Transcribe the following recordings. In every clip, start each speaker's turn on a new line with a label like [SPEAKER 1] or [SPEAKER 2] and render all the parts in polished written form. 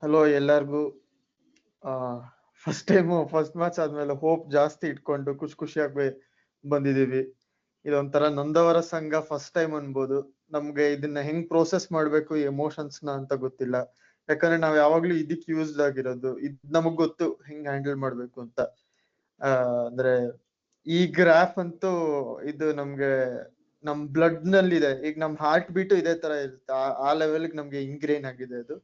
[SPEAKER 1] Hello ಎಲ್ಲಾರ್ಗೂ. First match ಆದ್ಮೇಲೆ hope ಜಾಸ್ತಿ ಇಟ್ಕೊಂಡು ಖುಷಿಯಾಗಿ ಬಂದಿದೀವಿ. ಇದೊಂಥರ ನೊಂದವರ ಸಂಘ ಫಸ್ಟ್ ಟೈಮ್ ಅನ್ಬೋದು. ನಮ್ಗೆ ಇದನ್ನ ಹೆಂಗ್ ಪ್ರೋಸೆಸ್ ಮಾಡ್ಬೇಕು ಎಮೋಷನ್ಸ್ ನ ಅಂತ ಗೊತ್ತಿಲ್ಲ. ಯಾಕಂದ್ರೆ ನಾವ್ ಯಾವಾಗ್ಲೂ ಇದಕ್ ಯೂಸ್ಡ್ ಆಗಿರೋದು, ಇದ್ ನಮಗ್ ಗೊತ್ತು ಹೆಂಗ್ ಹ್ಯಾಂಡಲ್ ಮಾಡ್ಬೇಕು ಅಂತ. ಅಂದ್ರೆ ಈ ಗ್ರಾಫ್ ಅಂತೂ ಇದು ನಮ್ಗೆ ನಮ್ ಬ್ಲಡ್ ನಲ್ಲಿ ಇದೆ. ಈಗ ನಮ್ ಹಾರ್ಟ್ ಬೀಟು ಇದೇ ತರ ಇರುತ್ತೆ, ಆ ಲೆವೆಲ್ ನಮ್ಗೆ ಇಂಗ್ರೇನ್ ಆಗಿದೆ ಅದು.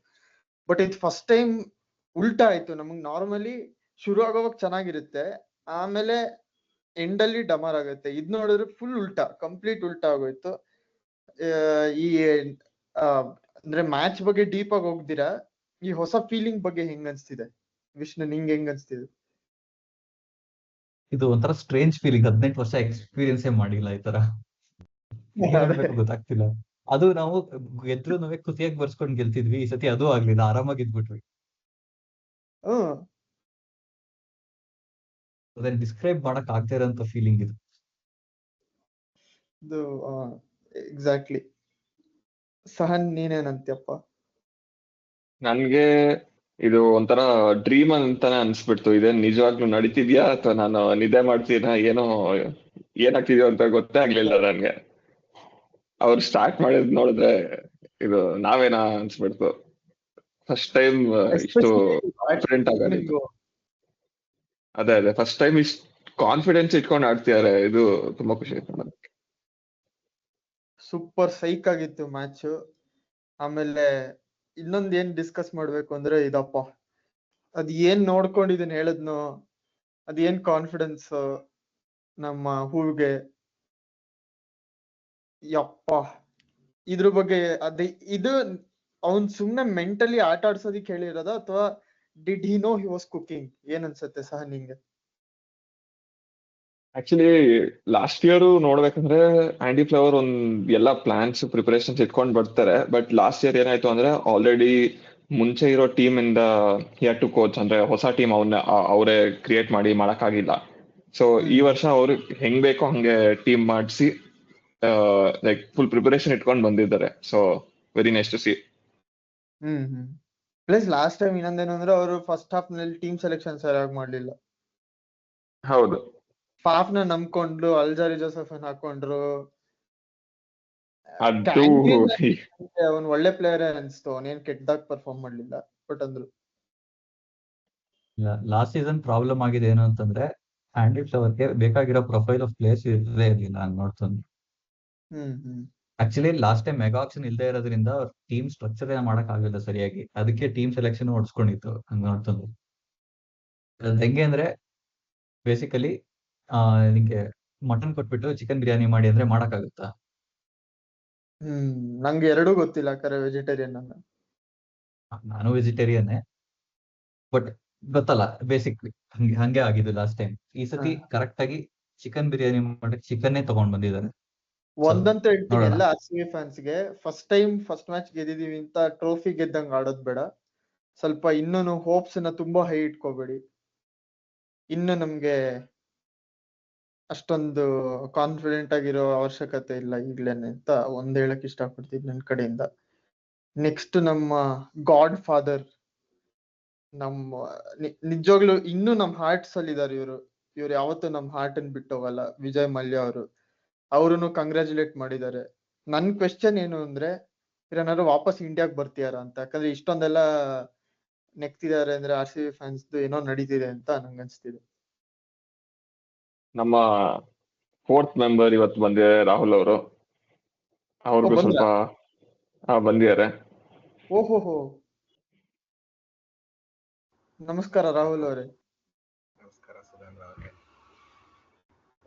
[SPEAKER 1] ಬಟ್ ಇದು ಫಸ್ಟ್ ಟೈಮ್ ಉಲ್ಟಾ ಆಯ್ತು. ನಮಗ್ ನಾರ್ಮಲಿ ಶುರು ಆಗೋವಾಗ ಚೆನ್ನಾಗಿರುತ್ತೆ, ಆಮೇಲೆ ಎಂಡ್ ಅಲ್ಲಿ ಡಮಾರ್ ಆಗುತ್ತೆ. ಇದ್ ನೋಡಿದ್ರೆ ಫುಲ್ ಉಲ್ಟಾ, ಕಂಪ್ಲೀಟ್ ಉಲ್ಟಾ ಆಗೋಯ್ತು. ಈ ಅಂದ್ರೆ ಮ್ಯಾಚ್ ಬಗ್ಗೆ ಡೀಪ್ ಆಗಿ ಹೋಗ್ದಿರಾ, ಈ ಹೊಸ ಫೀಲಿಂಗ್ ಬಗ್ಗೆ ಹೆಂಗ್ ಅನ್ಸ್ತಿದೆ ವಿಷ್ಣು? ನಿಂಗೆ ಹೆಂಗ್ ಅನ್ಸ್ತಿದೆ?
[SPEAKER 2] ಇದು ಒಂಥರ ಸ್ಟ್ರೇಂಜ್ ಫೀಲಿಂಗ್. 18 ವರ್ಷ ಎಕ್ಸ್ಪೀರಿಯನ್ಸೇ ಮಾಡಿಲ್ಲ ಈ ತರ. ಏನ್ ಹೇಳ್ಬೇಕು ಗೊತ್ತಾಗ್ತಿಲ್ಲ. ಅದು ನಾವು ಗೆದ್ರು ನಾವೇ ಖುಷಿಯಾಗಿ ಬರ್ಸ್ಕೊಂಡ್ ಗೆಲ್ತಿದ್ವಿ. ಈ ಸತಿ ಅದು ಆಗ್ಲಿಲ್ಲ, ಆರಾಮಾಗಿ ಇದ್ಬಿಟ್ವಿ. ಅದನ್ನ ಡಿಸ್ಕ್ರೈಬ್ ಮಾಡಕ್ ಆಗ್ತಾ ಇರೋಂತ ಫೀಲಿಂಗ್ ಇದು.
[SPEAKER 1] ಎಕ್ಸಾಕ್ಟ್ಲಿ. ಸಹನ್ ನೀನೇನಂತ್ಯಪ್ಪ?
[SPEAKER 3] ನನ್ಗೆ ಇದು ಒಂಥರ ಡ್ರೀಮ್ ಅಂತಾನೆ ಅನ್ಸ್ಬಿಡ್ತು. ಇದೇನ್ ನಿಜವಾಗ್ಲೂ ನಡೀತಿದ್ಯಾ ಅಥವಾ ನಾನು ನಿದ್ದೆ ಮಾಡ್ತೀನ, ಏನೋ ಏನಾಗ್ತಿದ್ಯೋ ಅಂತ ಗೊತ್ತೇ ಆಗ್ಲಿಲ್ಲ ನನ್ಗೆ. ಅವ್ರು ಸ್ಟಾರ್ಟ್ ಮಾಡಿದ್ ನೋಡಿದ್ರೆ ಇದು ನಾವೇನಾ ಅನ್ಸ್ಬಿಡ್ತು. ಫಸ್ಟ್ ಟೈಮ್ ಇಷ್ಟು ಕಾನ್ಫಿಡೆಂಟ್ ಆಗೋದು. ಅದೇ ಫಸ್ಟ್ ಟೈಮ್ ಇಷ್ಟು ಕಾನ್ಫಿಡೆನ್ಸ್ ಇಟ್ಕೊಂಡು ಆಡ್ತಿದ್ದಾರೆ. ಇದು ತುಂಬಾ ಖುಷಿ ಆಯ್ತು ನನಗೆ.
[SPEAKER 1] ಸೂಪರ್ ಸೈಕ್ ಆಗಿತ್ತು ಮ್ಯಾಚ್. ಆಮೇಲೆ ಇನ್ನೊಂದ್ ಏನ್ ಡಿಸ್ಕಸ್ ಮಾಡ್ಬೇಕು ಅಂದ್ರೆ, ಇದಪ್ಪ ಅದ್ ಏನ್ ನೋಡ್ಕೊಂಡು ಇದನ್ನ ಹೇಳದ್ನೋ, ಅದ್ ಏನ್ ಕಾನ್ಫಿಡೆನ್ಸ್ ನಮ್ಮ ಹೂವಿಗೆ. ಯಪ್ಪ, ಇದ್ರ ಬಗ್ಗೆ ಅದೇ ಇದು ಅವನ್ ಸುಮ್ನೆ ಮೆಂಟಲಿ ಆಟ ಆಡ್ಸೋದಿಕ್ ಹೇಳಿರೋದ ಅಥವಾ did he no he was cooking? ಏನ್ ಅನ್ಸತ್ತೆ ಸಹ ನಿಂಗೆ?
[SPEAKER 3] ಆಕ್ಚುಲಿ ಲಾಸ್ಟ್ ಇಯರ್ ನೋಡ್ಬೇಕಂದ್ರೆ ಆಂಡಿ ಫ್ಲವರ್ ಎಲ್ಲಾ ಪ್ಲಾನ್ಸ್ ಪ್ರಿಪರೇಷನ್ಸ್ ಇಟ್ಕೊಂಡ್ ಬರ್ತಾರೆ. ಬಟ್ ಲಾಸ್ಟ್ ಇಯರ್ ಏನಾಯ್ತು ಅಂದ್ರೆ ಆಲ್ರೆಡಿ ಮುಂಚೆ ಇರೋ ಟೀಮ್ ಇಂದ ಹಿಯರ್ ಟು ಕೋಚ್, ಅಂದ್ರೆ ಹೊಸ ಟೀಮ್ ಅವರೇ ಕ್ರಿಯೇಟ್ ಮಾಡಿ ಮಾಡಕ್ಕಾಗಿಲ್ಲ. ಸೊ ಈ ವರ್ಷ ಅವ್ರು ಹೆಂಗ್ ಬೇಕೋ ಹಂಗೆ ಟೀಮ್ ಮಾಡಿಸಿ ಲೈಕ್ ಫುಲ್ ಪ್ರಿಪರೇಷನ್ ಇಟ್ಕೊಂಡ್ ಬಂದಿದ್ದಾರೆ. So very nice to see.
[SPEAKER 1] Plus last time ಇನ್ನೊಂದೇನಂದ್ರೆ ಅವರು ಫಸ್ಟ್ ಹಾಫ್ ನಲ್ಲಿ ಟೀಮ್ ಸೆಲೆಕ್ಷನ್ ಸರಿಯಾಗಿ ಮಾಡ್ಲಿಲ್ಲ.
[SPEAKER 3] ಹೌದು,
[SPEAKER 1] ಫಾಫ್ ನ ನಂಬ್ಕೊಂಡ್ರು, ಅಲ್ಜಾರಿ ಜೋಸೆಫ್ ಹಾಕೊಂಡ್ರು. ಅವನ್ ಒಳ್ಳೆ ಪ್ಲೇಯರ್ ಅನ್ಸ್ತು, ಅವನೇನ್ ಕೆಟ್ಟದಾಗ ಪರ್ಫಾರ್ಮ್ ಮಾಡ್ಲಿಲ್ಲ. ಬಟ್ ಅಂದ್ರು
[SPEAKER 2] ಲಾಸ್ಟ್ ಸೀಸನ್ ಪ್ರಾಬ್ಲಮ್ ಆಗಿದೆ ಏನು ಅಂತಂದ್ರೆ, ಆಂಡಿ ಫ್ಲವರ್ಗೆ ಬೇಕಾಗಿರೋ ಪ್ರೊಫೈಲ್ ಆಫ್ ಪ್ಲೇಯರ್ಸ್ ಇರಲೇ ಇರಲಿಲ್ಲ ನಾನು ನೋಡ್ತೀನಿ. Actually last time mega auction ಇಲ್ಲದೆ ಇರೋದ್ರಿಂದ ಟೀಮ್ ಸ್ಟ್ರಕ್ಚರ್ ಮಾಡಕ್ ಆಗಿಲ್ಲ ಸರಿಯಾಗಿ. ಅದಕ್ಕೆ ಟೀಮ್ ಸೆಲೆಕ್ಷನ್ ಹೊಡ್ಸ್ಕೊಂಡಿತ್ತು ಹಂಗ ನೋಡ್ತಂದ್ರೆ. ಹೆಂಗೆ ಅಂದ್ರೆ ಬೇಸಿಕಲಿ ನಿಂಗೆ ಮಟನ್ ಕೊಟ್ಬಿಟ್ಟು ಚಿಕನ್ ಬಿರಿಯಾನಿ ಮಾಡಿ ಅಂದ್ರೆ ಮಾಡಕ್ಕಾಗುತ್ತಾ?
[SPEAKER 1] ನಂಗೆ ಎರಡೂ ಗೊತ್ತಿಲ್ಲ, ಕರೆ ವೆಜಿಟೇರಿಯನ್
[SPEAKER 2] ನಾನು ವೆಜಿಟೇರಿಯನ್ನೇ, ಬಟ್ ಗೊತ್ತಲ್ಲ ಬೇಸಿಕ್ಲಿ ಹಂಗೆ ಆಗಿದ್ದು ಲಾಸ್ಟ್ ಟೈಮ್. ಈ ಸತಿ ಕರೆಕ್ಟ್ ಆಗಿ ಚಿಕನ್ ಬಿರಿಯಾನಿ ಮಾಡಕ್ ಚಿಕನ್ನೇ ತಗೊಂಡ್ ಬಂದಿದ್ದಾರೆ.
[SPEAKER 1] ಒಂದಂತೂ ಹೇಳ್ತೀನಿ ಎಲ್ಲ RCB ಫ್ಯಾನ್ಸ್ಗೆ, ಫಸ್ಟ್ ಟೈಮ್ ಫಸ್ಟ್ ಮ್ಯಾಚ್ ಗೆದ್ದಿದೀವಿ ಅಂತ ಟ್ರೋಫಿ ಗೆದ್ದಂಗ್ ಆಡೋದ್ ಬೇಡ. ಸ್ವಲ್ಪ ಇನ್ನೂ ಹೋಪ್ಸ್ ನ ತುಂಬಾ ಹೈ ಇಟ್ಕೋಬೇಡಿ. ಇನ್ನು ನಮ್ಗೆ ಅಷ್ಟೊಂದು ಕಾನ್ಫಿಡೆಂಟ್ ಆಗಿರೋ ಅವಶ್ಯಕತೆ ಇಲ್ಲ ಈಗ್ಲೇನೆ ಅಂತ ಒಂದ್ ಹೇಳಕ್ ಇಷ್ಟಪಡ್ತೀನಿ ನನ್ ಕಡೆಯಿಂದ. ನೆಕ್ಸ್ಟ್ ನಮ್ಮ ಗಾಡ್ ಫಾದರ್, ನಮ್ಮ ನಿಜವಾಗ್ಲು ಇನ್ನು ನಮ್ ಹಾರ್ಟ್ಸ್ ಅಲ್ಲಿ ಇದಾರೆ ಇವ್ರು ಯಾವತ್ತೂ ನಮ್ ಹಾರ್ಟ್ ಅನ್ ಬಿಟ್ಟು ಹೋಗಲ್ಲ. ವಿಜಯ್ ಮಲ್ಯ ಅವ್ರುನು ಕಂಗ್ರಾಚುಲೇಟ್ ಮಾಡಿದ್ದಾರೆ. ನನ್ ಕ್ವೆಶ್ಚನ್ ಏನು ಅಂದ್ರೆ, ಏನಾದ್ರು ವಾಪಸ್ ಇಂಡಿಯಾಗ್ ಬರ್ತೀಯಾರ ಅಂತ. ಯಾಕಂದ್ರೆ ಇಷ್ಟೊಂದೆಲ್ಲ ನೆಕ್ತಿದ್ದಾರೆ ಅಂದ್ರೆ RCB ಫ್ಯಾನ್ಸ್ ಏನೋ ನಡೀತಿದೆ ಅಂತ ನಂಗೆ ಅನ್ಸ್ತಿದೆ.
[SPEAKER 3] ನಮ್ಮ 4th ಮೆಂಬರ್ ಇವತ್ತು ಬಂದಿದ್ದಾರೆ, ರಾಹುಲ್ ಅವರು. ಅವ್ರಿಗೂ ಸ್ವಲ್ಪ ಬಂದಿದ್ದಾರೆ.
[SPEAKER 1] ಓಹೋ, ನಮಸ್ಕಾರ ರಾಹುಲ್ ಅವರೇ.
[SPEAKER 4] ನಮಸ್ಕಾರ ಸುಧನ್ ಅವರೇ.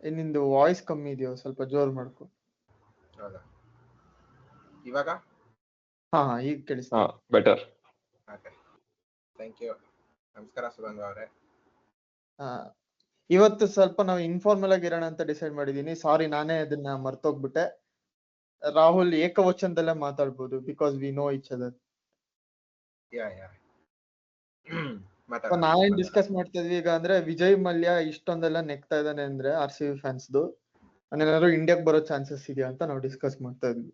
[SPEAKER 1] ನಿಂದು ವಾಯ್ಸ್ ಕಮ್ಮಿ ಇದೆಯೋ, ಸ್ವಲ್ಪ ಜೋರ್ ಮಾಡ್ಕೊ.
[SPEAKER 4] ಹೌದಾ, ಇವಾಗ?
[SPEAKER 1] ಈಗ ಕೇಳಿಸ್ತಾ
[SPEAKER 3] ಬೆಟರ್.
[SPEAKER 4] Thank you. ನಮಸ್ಕಾರ ಸುಧನ್ ಅವರೇ.
[SPEAKER 1] ಇವತ್ತು ಸ್ವಲ್ಪ ನಾವು ಇನ್ಫಾರ್ಮಲ್ ಆಗಿ ಇರೋಣ ಅಂತ ಡಿಸೈಡ್ ಮಾಡಿದೀನಿ. ಸಾರಿ, ನಾನೇ ಅದನ್ನ ಮರ್ತೋಗ್ಬಿಟ್ಟೆ. ರಾಹುಲ್ ಏಕವಚನದಲ್ಲೇ ಮಾತಾಡ್ಬೋದು, because we know each other. ನಾವೇನ್ ಡಿಸ್ಕಸ್ ಮಾಡ್ತಾ ಇದ್ವಿ ಈಗ ಅಂದ್ರೆ, ವಿಜಯ್ ಮಲ್ಯ ಇಷ್ಟೊಂದೆಲ್ಲ ನೆಕ್ತಾ ಇದ್ದಾನೆ ಅಂದ್ರೆ RCB ಫ್ಯಾನ್ಸ್ದು, ಏನಾದ್ರು ಇಂಡಿಯಾಗ್ ಬರೋ ಚಾನ್ಸಸ್ ಇದೆಯಾ ಅಂತ ನಾವು ಡಿಸ್ಕಸ್ ಮಾಡ್ತಾ ಇದ್ವಿ.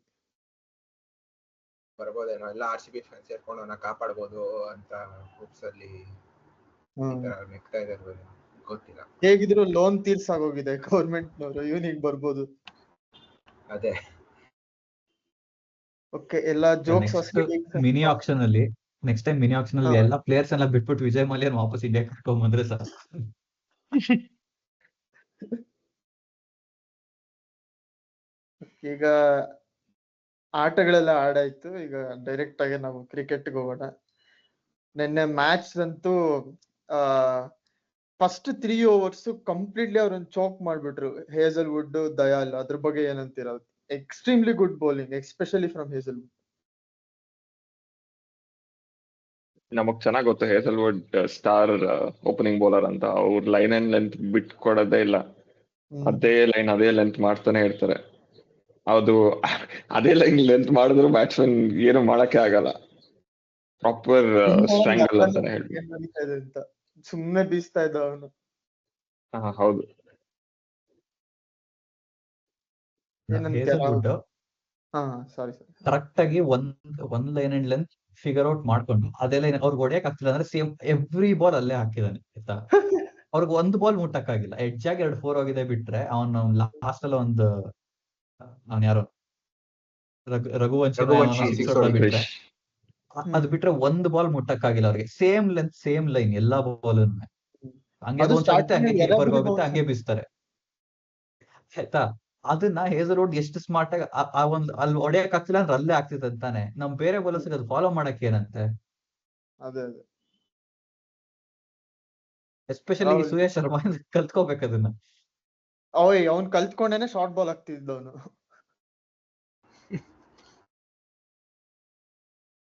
[SPEAKER 4] ಬರ್ಬೋದೇನೋ, ಎಲ್ಲ RCB ಫ್ಯಾನ್ಸ್ ಸೇರ್ಕೊಂಡು ಅವನ್ನ ಕಾಪಾಡ್ಬೋದು ಅಂತ ಹೋಪ್ಸ್ ಅಲ್ಲಿ ಈ ತರ ನೆಗ್ತಾ ಇದಾರೆ, ಗೊತ್ತಿಲ್ಲ.
[SPEAKER 1] ಹೇಗಿದ್ರು ಲೋನ್ ತೀರ್ಸಾಗೋಗಿದೆ ಗೌರ್ಮೆಂಟ್ನವರು, ಇವನಿಗೆ ಬರ್ಬೋದು.
[SPEAKER 4] ಅದೇ
[SPEAKER 1] ಓಕೆ, ಎಲ್ಲಾ ಜೋಕ್ಸ್
[SPEAKER 2] ನೆಕ್ಸ್ಟ್ ಮಿನಿ ಆಕ್ಷನ್ ಅಲ್ಲಿ ಎಲ್ಲಾ ಪ್ಲೇಯರ್ಸ್ ಎಲ್ಲ ಬಿಟ್ಬಿಟ್ಟು ವಿಜಯ್ ಮಲ್ಯನ್ ವಾಪಸ್ ಇಂಡಿಯಾ ಕರ್ಕೊಂಡ್ ಬಂದ್ರೆ ಸರ್.
[SPEAKER 1] ಈಗ ಆಟಗಳೆಲ್ಲ ಆಡಾಯ್ತು, ಈಗ ಡೈರೆಕ್ಟ್ ಆಗಿ ನಾವು ಕ್ರಿಕೆಟ್ಗೆ ಹೋಗೋಣ. ನಿನ್ನೆ ಮ್ಯಾಚ್ ಅಂತೂ ಫಸ್ಟ್ 3 overs ಕಂಪ್ಲೀಟ್ಲಿ ಅವ್ರನ್ನ ಚೋಕ್ ಮಾಡ್ಬಿಟ್ರು, ಹೇಸಲ್ವುಡ್, ದಯಾಲ್. ಅದ್ರ ಬಗ್ಗೆ ಏನಂತೀರ? Extremely good bowling, especially from Hazlewood.
[SPEAKER 3] ನಮಗ್ ಚೆನ್ನಾಗ್ ಗೊತ್ತು ಹೇಸಲ್ವುಡ್ ಸ್ಟಾರ್ ಓಪನಿಂಗ್ ಬೌಲರ್ ಅಂತ. ಅವ್ರ ಲೈನ್ ಅಂಡ್ ಲೆಂತ್ ಬಿಟ್ ಕೊಡೋದೇ ಇಲ್ಲ, ಅದೇ ಲೆಂತ್ ಮಾಡ್ತಾನೆ ಇರ್ತಾರೆ. ಅದು ಅದೇ ಲೈನ್ ಲೆಂತ್ ಮಾಡಿದ್ರು ಬ್ಯಾಟ್ಸ್ಮನ್ ಏನು ಮಾಡಕ್ಕೆ ಆಗಲ್ಲ. ಪ್ರಾಪರ್ ಸ್ಟ್ರಾಂಗಲ್ ಅಂತಾನೆ ಹೇಳ್ಬೇಕು.
[SPEAKER 1] ಸುಮ್ನೆ ಬೀಸ್ತಾ ಇದ್ದ ಅವನು.
[SPEAKER 3] ಹೌದು.
[SPEAKER 2] ಹೇಸಲ್ವುಡ್
[SPEAKER 1] ಸಾರಿ
[SPEAKER 2] ಕರೆಕ್ಟ್ ಆಗಿ ಒಂದ್ line and length figure out ಮಾಡ್ಕೊಂಡು ಅದೇ ಲೈನ್ ಅವ್ರಿಗೆ ಹೊಡೆಯಕ್ ಆಗ್ತಿಲ್ಲ ಅಂದ್ರೆ ಸೇಮ್ ಎವ್ರಿ ಬಾಲ್ ಅಲ್ಲೇ ಹಾಕಿದಾನೆ ಆಯ್ತಾ. ಅವ್ರಿಗೆ ಒಂದು ಬಾಲ್ ಮುಟ್ಟಕ್ಕಾಗಿಲ್ಲ, ಎಡ್ಜ್ ಆಗಿ 2 4 ಹೋಗಿದೆ ಬಿಟ್ರೆ. ಅವನು ಲಾಸ್ಟ್ ಅಲ್ಲಿ ಅವ್ನ್ ಯಾರೋ ರಘುವಂಶಿ ಬಿಟ್ರೆ, ಅದು ಬಿಟ್ರೆ ಒಂದು ಬಾಲ್ ಮುಟ್ಟಕ್ಕಾಗಿಲ್ಲ ಅವ್ರಿಗೆ. ಸೇಮ್ ಲೆಂತ್ ಸೇಮ್ ಲೈನ್ ಎಲ್ಲಾ ಬಾಲ್ ಹಂಗೆ ಬೌನ್ಸ್ ಆಗುತ್ತೆ, ಹಂಗೆ ಕೀಪರ್ಗೆ ಹೋಗುತ್ತೆ, ಹಂಗೆ ಬೀಸ್ತಾರೆ ಆಯ್ತಾ. ಅದನ್ನ ಹೇಸಲ್ವುಡ್ ಎಷ್ಟು ಸ್ಮಾರ್ಟ್ ಆಗಿ ಅಲ್ಲಿ ಹೊಡೆಯಕ್ ಆಗ್ತಿಲ್ಲ ಅಂದ್ರೆ ಅಲ್ಲೇ ಆಗ್ತಿದೆ ಅಂತಾನೆ. ನಮ್ ಬೇರೆ ಬೌಲರ್ಸ್ ಅದು ಫಾಲೋ ಮಾಡಕ್ ಏನಂತೆ.
[SPEAKER 1] ಅದೇ
[SPEAKER 2] ಎಸ್ಪೆಷಲಿ ಸುಯೇಶ್ ಶರ್ಮಾ ಕಲ್ತ್ಕೋಬೇಕು ಅದನ್ನ.
[SPEAKER 1] ಅವ್ನ್ ಕಲ್ತ್ಕೊಂಡೇನೆ ಶಾರ್ಟ್ ಬಾಲ್ ಆಗ್ತಿದ್ದವನು.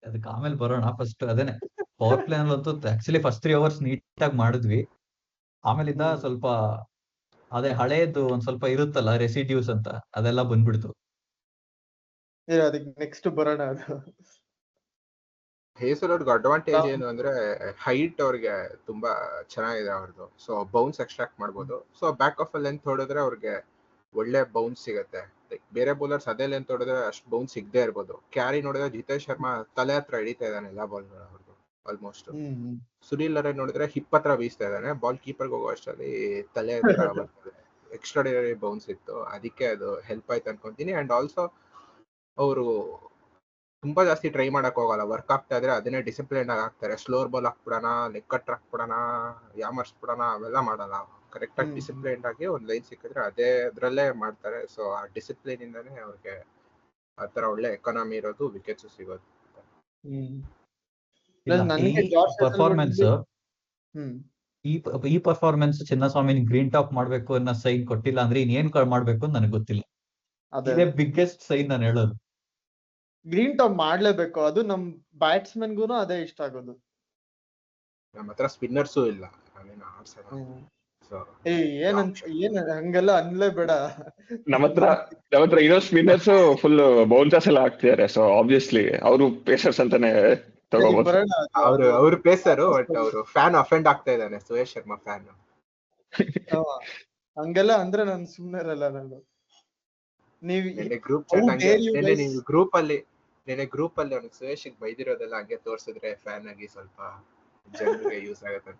[SPEAKER 2] ಅದಕ್ಕೆ ಆಮೇಲೆ ಬರೋಣ. ಫಸ್ಟ್ ಅದೇನೆ ಪವರ್ ಪ್ಲೇ ಅಂತೂ ಆಕ್ಚುಲಿ ಫಸ್ಟ್ 3 overs ನೀಟಾಗಿ ಮಾಡಿದ್ವಿ. ಆಮೇಲಿಂದ ಸ್ವಲ್ಪ ಅದೇ ಹಳೇದು ಒಂದ್ ಸ್ವಲ್ಪ ಇರುತ್ತಲ್ಲ ರೆಸಿಡ್ಯೂಸ್ ಅಂತ, ಅದೆಲ್ಲ ಬಂದ್ಬಿಡ್ತು.
[SPEAKER 1] ಅದಕ್ಕೆ ನೆಕ್ಸ್ಟ್ ಬರೋಣ. ಅದು
[SPEAKER 4] ಹೇಸಲ್ವುಡ್ಗೆ ಅಡ್ವಾಂಟೇಜ್ ಏನು ಅಂದ್ರೆ ಹೈಟ್ ಅವ್ರಿಗೆ ತುಂಬಾ ಚೆನ್ನಾಗಿದೆ ಅವ್ರದ್ದು. ಸೊ ಬೌನ್ಸ್ ಎಕ್ಸ್ಟ್ರಾಕ್ಟ್ ಮಾಡ್ಬೋದು. ಸೊ ಬ್ಯಾಕ್ ಆಫ್ ಲೆಂತ್ ಹೊಡೆದ್ರೆ ಅವ್ರಿಗೆ ಒಳ್ಳೆ ಬೌನ್ಸ್ ಸಿಗತ್ತೆ. ಬೇರೆ ಬೌಲರ್ಸ್ ಅದೇ ಲೆಂತ್ ಹೊಡೆದ್ರೆ ಅಷ್ಟು ಬೌನ್ಸ್ ಸಿಗದೆ ಇರ್ಬೋದು. ಕ್ಯಾರಿ ನೋಡಿದ್ರೆ ಜಿತೇಶ್ ಶರ್ಮಾ ತಲೆ ಹತ್ರ ಹಿಡಿತಾ ಇದ್ದಾನೆ ಎಲ್ಲಾ ಬಾಲ್ಗಳು ಅವ್ರದ್ದು ಆಲ್ಮೋಸ್ಟ್. ಸುನಿಲ್ ನರೇನ್ ನೋಡಿದ್ರೆ ಹಿಪ್ ಹತ್ರ ಬೀಸ್ತಾ ಇದ್ದಾನೆ, ಬಾಲ್ ಕೀಪರ್ಗೆ ಹೋಗೋ ಅಷ್ಟರಲ್ಲಿ ತಲೆ ಹತ್ರ ಬರ್ತದೆ. ಎಕ್ಸ್ಟ್ರಾಡಿನರಿ ಬೌನ್ಸ್ ಇತ್ತು, ಅದಕ್ಕೆ ಅದು ಹೆಲ್ಪ್ ಆಯ್ತು ಅನ್ಕೊಂತೀನಿ. ಅಂಡ್ ಆಲ್ಸೋ ಅವರು ತುಂಬಾ ಜಾಸ್ತಿ ಟ್ರೈ ಮಾಡಕ್ ಹೋಗಲ್ಲ. ವರ್ಕ್ ಆಗ್ತಾ ಇದ್ರೆ ಅದನ್ನೇ ಡಿಸಿಪ್ಲಿನ್ ಆಗಿ ಹಾಕ್ತಾರೆ. ಸ್ಲೋರ್ ಬಾಲ್ ಹಾಕ್ಬಿಡೋಣ, ಲೆಗ್ ಕಟ್ರ್ ಹಾಕ್ಬಿಡೋಣ, ಯಾಮರ್ಸ್ಬಿಡೋಣ, ಅವೆಲ್ಲ ಮಾಡಲ್ಲ. ಕರೆಕ್ಟ್ ಆಗಿ ಡಿಸಿಪ್ಲಿನ್ ಆಗಿ ಒಂದ್ ಲೈನ್ ಸಿಕ್ಕಿದ್ರೆ ಅದೇ ಅದ್ರಲ್ಲೇ ಮಾಡ್ತಾರೆ. ಸೊ ಆ ಡಿಸಿಪ್ಲಿನ್ ಇಂದಾನೆ ಅವ್ರಿಗೆ ಆತರ ಒಳ್ಳೆ ಎಕಾನಮಿ ಇರೋದು, ವಿಕೆಟ್ಸ್ ಸಿಗೋದು.
[SPEAKER 2] ಈ ಪರ್ಫಾರ್ಮೆನ್ಸ್ ಚಿನ್ನಸ್ವಾಮಿ ಗ್ರೀನ್ ಟಾಪ್ ಮಾಡ್ಬೇಕು ಅನ್ನೋ ಸೈನ್ ಕೊಟ್ಟಿಲ್ಲ ಅಂದ್ರೆ ಇನ್ನೇನ್ ಮಾಡ್ಬೇಕು ಅಂತ ನನಗೆ ಗೊತ್ತಿಲ್ಲ. ಇದೇ ಬಿಗ್ಗೆಸ್ಟ್ ಸೈನ್ ನಾನು ಹೇಳೋದು.
[SPEAKER 1] ಗ್ರೀನ್ ಟಾಪ್ ಮಾಡ್ಲೇಬೇಕು, ಅದು ನಮ್ ಬ್ಯಾಟ್ಸ್ಮನ್ಗೂನು ಅದೇ ಇಷ್ಟ ಆಗೋದು.
[SPEAKER 4] ನಮ್ಮ ಹತ್ರ ಸ್ಪಿನ್ನರ್ಸು ಇಲ್ಲ,
[SPEAKER 1] ಏನ್ ಹಂಗೆಲ್ಲ ಅನ್ಲೇಬೇಡ.
[SPEAKER 3] ನಮ್ಮ ಹತ್ರ ಇರೋ ಸ್ಪಿನ್ನರ್ಸ್ ಫುಲ್ ಬೌನ್ಸರ್ಸ್ ಎಲ್ಲ ಆಗ್ತಿದ್ದಾರೆ. ಸೊ ಆಬ್ವಿಯಸ್ಲಿ ಅವರು ಪೇಸರ್ಸ್ ಅಂತಾನೆ ತಗೋಬಹುದು.
[SPEAKER 4] ಅವ್ರು ಪೇಸರು, ಬಟ್ ಅವರು ಫ್ಯಾನ್ ಅಫೆಂಡ್ ಆಗ್ತಾ ಇದ್ದಾನೆ, ಸುಯೇಶ್ ಶರ್ಮಾ ಫ್ಯಾನ್.
[SPEAKER 1] ಹಂಗೆಲ್ಲ ಅಂದ್ರೆ ನಾನು ಸುಮ್ಮನೆ ಇರಲ್ಲ. ನಾನು
[SPEAKER 4] ಗ್ರೂಪ್ ಅಲ್ಲಿ ಅವ್ನಿಗೆ ಸುಯೇಶ್ ಬೈದಿರೋದೆಲ್ಲ ಹಂಗೆ ತೋರ್ಸಿದ್ರೆ ಫ್ಯಾನ್ ಆಗಿ ಸ್ವಲ್ಪ ಜನರಿಗೆ ಯೂಸ್ ಆಗತ್ತೆ.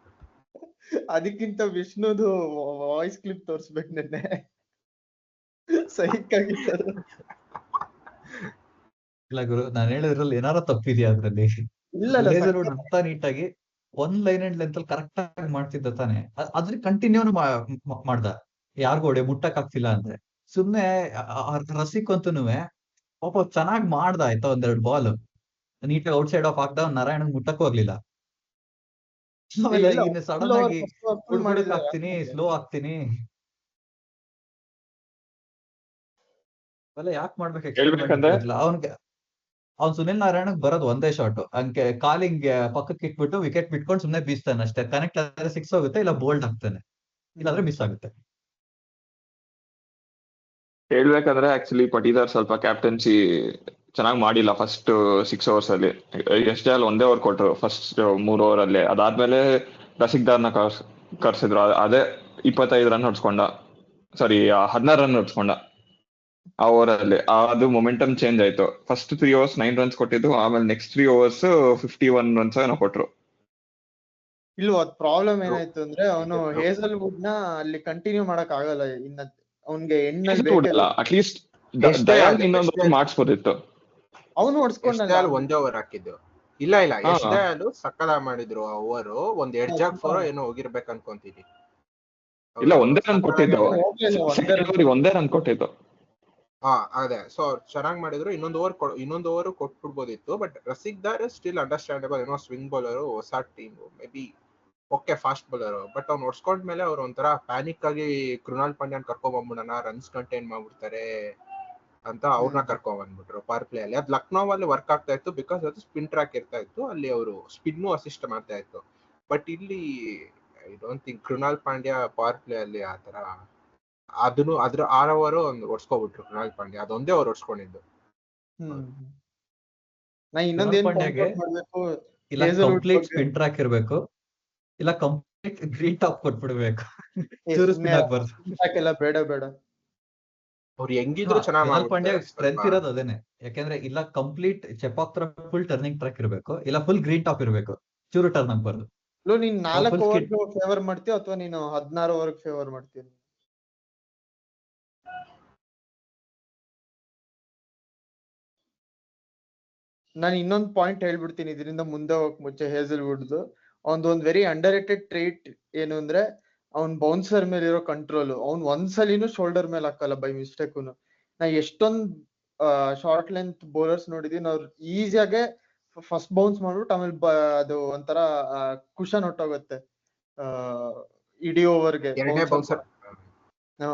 [SPEAKER 1] ಅದಕ್ಕಿಂತ ವಿಷ್ಣುದು ವಾಯ್ಸ್ ಕ್ಲಿಪ್ ತೋರ್ಸ್ಬೇಕು ನೆನ್ನೆ, ಸೈಕ್ ಆಗಿತ್ತು.
[SPEAKER 2] ಇಲ್ಲ ಗುರು, ನಾನು ಹೇಳಿದ್ರಲ್ಲಿ ಏನಾರ ತಪ್ಪಿದ್ಯಾ ಅದ್ರಲ್ಲಿ? ಅಂತ ನೀಟಾಗಿ ಒಂದ್ ಲೈನ್ ಅಂಡ್ ಲೆಂತ್ ಅಲ್ಲಿ ಕರೆಕ್ಟ್ ಆಗಿ ಮಾಡ್ತಿದ್ದ ತಾನೆ, ಅದ್ರ ಕಂಟಿನ್ಯೂ ಮಾಡ್ದ. ಯಾರಿಗೂ ಮುಟ್ಟಕ್ ಆಗ್ತಿಲ್ಲ ಅಂದ್ರೆ ಸುಮ್ನೆ ರಸಿಕ್ ಅಂತೂನುವೆ ಪಾಪ ಚೆನ್ನಾಗ್ ಮಾಡ್ದ ಆಯ್ತಾ. 1-2 ಬಾಲ್ ನೀಟಾಗಿ ಔಟ್ ಸೈಡ್ ಆಫ್ ಹಾಕ್ದ, ನಾರಾಯಣ್ ಮುಟ್ಟಕ್ಕೂ ಆಗ್ಲಿಲ್ಲ. ಆಮೇಲೆ ಇನ್ನು ಸಡನ್ ಆಗಿ ಹಾಕ್ತೀನಿ, ಸ್ಲೋ ಆಗ್ತೀನಿ, ಅವೆಲ್ಲ ಯಾಕೆ ಮಾಡ್ಬೇಕು? ಅವ್ನ್ ಸುನಿಲ್ ನಾರಾಯಣ್ ಬರೋದು ಒಂದೇ ಶಾಟ್, ಹಂಗೆ ಕಾಲಿಂಗ್ ಪಕ್ಕಕ್ಕೆ ಇಟ್ಬಿಟ್ಟು ವಿಕೆಟ್ ಬಿಟ್ಕೊಂಡು ಸುಮ್ನೆ ಬೀಸ್ತಾನೆ ಅಷ್ಟೇ. ಕನೆಕ್ಟ್ ಆದ್ರೆ 6 ಹೋಗುತ್ತೆ, ಇಲ್ಲ ಬೋಲ್ಡ್ ಹಾಕ್ತಾನೆ, ಇಲ್ಲಾಂದ್ರೆ ಮಿಸ್ ಆಗುತ್ತೆ.
[SPEAKER 3] ಹೇಳ್ಬೇಕಂದ್ರೆ ಆಕ್ಚುಲಿ ಪಟೀದಾರ್ ಸ್ವಲ್ಪ ಕ್ಯಾಪ್ಟನ್ಸಿ ಚೆನ್ನಾಗಿ ಮಾಡಿಲ್ಲ ಫಸ್ಟ್ 6 overs ಅಲ್ಲಿ. ಎಷ್ಟೇ ಅಲ್ಲಿ ಒಂದೇ ಓವರ್ ಕೊಟ್ರು ಫಸ್ಟ್ 3 over ಅಲ್ಲಿ. ಅದಾದ್ಮೇಲೆ ರಸಿಕ್ದಾರ್ನ ಕರ್ಸಿದ್ರು, ಅದೇ 25 ರನ್ ಹೊಡ್ಸ್ಕೊಂಡ, ಸಾರಿ 16 ರನ್ ಹೊಡ್ಸ್ಕೊಂಡ. ಆ ಓವರ್ ಅಲ್ಲಿ ಅದು ಮೊಮೆಂಟಮ್ ಚೇಂಜ್ ಆಯ್ತು. ಫಸ್ಟ್ 3 overs 9 runs ಕೊಟ್ಟಿದ್ದು, ಆಮೇಲೆ ನೆಕ್ಸ್ಟ್ 3 overs 51 runs ಏನೋ ಕೊಟ್ರು.
[SPEAKER 1] ಇಲ್ವ ಅದ್ ಪ್ರಾಬ್ಲಮ್
[SPEAKER 4] True.
[SPEAKER 1] ಏನಾಯ್ತು ಅಂದ್ರೆ ಅವನು
[SPEAKER 4] True.
[SPEAKER 1] ಹೇಸಲ್ವುಡ್ ನ ಅಲ್ಲಿ ಕಂಟಿನ್ಯೂ ಮಾಡಕ್ ಆಗಲ್ಲ. ಇನ್ನ ಅವ್ನ್ಗೆ ಎಣ್ಣಲ್ಲಿ
[SPEAKER 3] ಅಲ್ಲ,
[SPEAKER 1] ಬೇಕಲ್ಲ.
[SPEAKER 3] ಅಟ್ಲೀಸ್ಟ್
[SPEAKER 4] ಎಷ್ಟೇ
[SPEAKER 3] ದಯಾನ್
[SPEAKER 4] ಆಗ್ಲಿ,
[SPEAKER 3] ಇನ್ನೊಂದು
[SPEAKER 4] ಎಷ್ಟೇ-
[SPEAKER 3] ಮಾಡಿಸ್ಬೋದಿತ್ತು.
[SPEAKER 1] ಅವನು ಹೊಡ್ಸ್ಕೊಂಡಲ್ಲ.
[SPEAKER 4] ಎಷ್ಟೇ ಒಂದೇ ಓವರ್ ಹಾಕಿದ್ದು. ಇಲ್ಲ
[SPEAKER 3] ಹಾ.
[SPEAKER 4] ಎಷ್ಟೇ ಸಕ್ಕಲ ಮಾಡಿದ್ರು ಆ ಓವರ್. ಒಂದ್ ಎಡ್ಜಾಗ್
[SPEAKER 1] ತುಂಬಾ-
[SPEAKER 4] ಫೋರ್ ಏನೋ ಹೋಗಿರ್ಬೇಕು ಅನ್ಕೊಂತೀನಿ.
[SPEAKER 3] ಇಲ್ಲ, ಒಂದೇ ರನ್ ಕೊಟ್ಟಿದ್ದು.
[SPEAKER 1] ಹೋಗ್ಲಿಲ್ಲ, ಒಂದೇ run
[SPEAKER 3] Second over ಒಂದೇ ರನ್ ಕೊಟ್ಟಿದ್ದು.
[SPEAKER 4] ಹಾ ಅದೇ. ಸೊ ಚೆನ್ನಾಗಿ ಮಾಡಿದ್ರು. ಇನ್ನೊಂದು ಓವರ್ ಕೊಟ್ಬಿಡ್ಬೋದಿತ್ತು. But Rasikh Dar still understandable. ಏನೋ ಸ್ವಿಂಗ್ ಬೌಲರ್, ಹೊಸ team, may be okay fast bowler. But ಅವ್ನು ಹೊಡ್ಸ್ಕೊಂಡ್ಮೇಲೆ ಅವ್ರು ಒಂಥರ ಪ್ಯಾನಿಕ್ ಆಗಿ ಕೃಣಾಲ್ ಪಾಂಡ್ಯನ್ ಕರ್ಕೊಂಡ್ಬಂದ್ಬಿಡೋಣ, ರನ್ಸ್ ಕಂಟೈನ್ ಮಾಡ್ಬಿಡ್ತಾರೆ ಅಂತ ಅವ್ರನ್ನ ಕರ್ಕೊಂಡ್ ಬಂದ್ಬಿಟ್ರು ಪವರ್ ಪ್ಲೇ ಅಲ್ಲಿ. ಅದು ಲಕ್ನೋ ಅಲ್ಲಿ ವರ್ಕ್ ಆಗ್ತಾ ಇತ್ತು, ಬಿಕಾಸ್ ಅದು ಸ್ಪಿನ್ ಟ್ರ್ಯಾಕ್ ಇರ್ತಾ ಇತ್ತು. ಅಲ್ಲಿ ಅವರು ಸ್ಪಿನ್ನು ಅಸಿಸ್ಟ್ ಮಾಡ್ತಾ ಇತ್ತು. ಬಟ್ ಇಲ್ಲಿ I don't think Krunal Pandya power play ಅಲ್ಲಿ ಆತರ ಅದನ್ನು ಅದ್ರ 6 ಓವರ್ ಒಂದು ಹೊಡ್ಸ್ಕೊಬಿಟ್ರು ಕೃಣಾಲ್ ಪಾಂಡ್ಯ. ಅದೊಂದೇ ಅವ್ರು ಹೊಡ್ಸ್ಕೊಂಡಿದ್ದು.
[SPEAKER 1] ನಾ ಇನ್ನೊಂದ್ ಏನ್
[SPEAKER 2] ಪಾಂಡ್ಯಗೆ
[SPEAKER 1] point out ಮಾಡ್ಬೇಕು,
[SPEAKER 2] ಇಲ್ಲ
[SPEAKER 1] Hazelwood
[SPEAKER 2] ಕಂಪ್ಲೀಟ್
[SPEAKER 1] ಬಗ್ಗೆ.
[SPEAKER 2] ಸ್ಪಿನ್ ಟ್ರ್ಯಾಕ್ ಇರ್ಬೇಕು, ಇಲ್ಲ ಕಂಪ್ಲೀಟ್ ಗ್ರೀನ್ ಟಾಪ್ ಕೊಟ್ಬಿಡ್ಬೇಕು.
[SPEAKER 1] ಏ,
[SPEAKER 2] ಚೂರು
[SPEAKER 1] ಸುಮ್ನೆ
[SPEAKER 2] ಸ್ಪಿನ್ ಆಗ್ಬಾರ್ದು.
[SPEAKER 1] ಹಾಕೆಲ್ಲ ಬೇಡ
[SPEAKER 4] ಅವ್ರು ಹೆಂಗಿದ್ರು ಚೆನ್ನಾಗಿ
[SPEAKER 2] ಕೃಣಾಲ್ ಪಾಂಡ್ಯ
[SPEAKER 4] ಮಾಡ್ಬಿಡ್ತಾರೆ.
[SPEAKER 2] ಸ್ಟ್ರೆಂತ್ ಇರೋದು ಅದೇನೆ. ಯಾಕಂದ್ರೆ ಇಲ್ಲ ಕಂಪ್ಲೀಟ್ ಚೆಪಾಕ್ ತರ ಫುಲ್ ಟರ್ನಿಂಗ್ ಟ್ರ್ಯಾಕ್ ಇರ್ಬೇಕು, ಇಲ್ಲ ಫುಲ್ ಗ್ರೀನ್ ಟಾಪ್ ಇರ್ಬೇಕು, ಚೂರು ಟರ್ನ್ ಆಗ್ಬಾರ್ದು.
[SPEAKER 1] ನೀನ್ 4
[SPEAKER 2] full skid.
[SPEAKER 1] ಓವರ್ ಫೇವರ್ ಮಾಡ್ತೀಯ ಅಥವಾ ನೀನು 16 ಓವರ್ ಫೇವರ್ ಮಾಡ್ತೀಯ? ನಾನು ಇನ್ನೊಂದು ಪಾಯಿಂಟ್ ಹೇಳ್ಬಿಡ್ತೀನಿ ಇದರಿಂದ ಮುಂದೆ ಹೋಗಕ್ ಮುಂಚೆ. ಹೇಸಲ್ವುಡ್ದು ಒಂದ್ ವೆರಿ ಅಂಡರ್ ರೇಟೆಡ್ ಟ್ರೇಟ್ ಏನು ಅಂದ್ರೆ ಅವ್ನ್ ಬೌನ್ಸರ್ ಮೇಲೆ ಇರೋ ಕಂಟ್ರೋಲ್. ಅವ್ನ್ ಒಂದ್ಸಲಿನೂ ಶೋಲ್ಡರ್ ಮೇಲೆ ಹಾಕಲ್ಲ ಬೈ ಮಿಸ್ಟೇಕುನು. ನಾ ಎಷ್ಟೊಂದ್ ಶಾರ್ಟ್ ಲೆಂತ್ ಬೌಲರ್ಸ್ ನೋಡಿದೀನಿ, ಅವ್ರು ಈಸಿಯಾಗೆ ಫಸ್ಟ್ ಬೌನ್ಸ್ ಮಾಡ್ಬಿಟ್ಟು ಆಮೇಲೆ ಅದು ಒಂಥರ ಕುಶನ್ ಹೊಟ್ಟೋಗುತ್ತೆ ಇಡೀ ಓವರ್ಗೆ.
[SPEAKER 4] ಎರಡನೇ ಬೌನ್ಸರ್
[SPEAKER 1] ಹಾ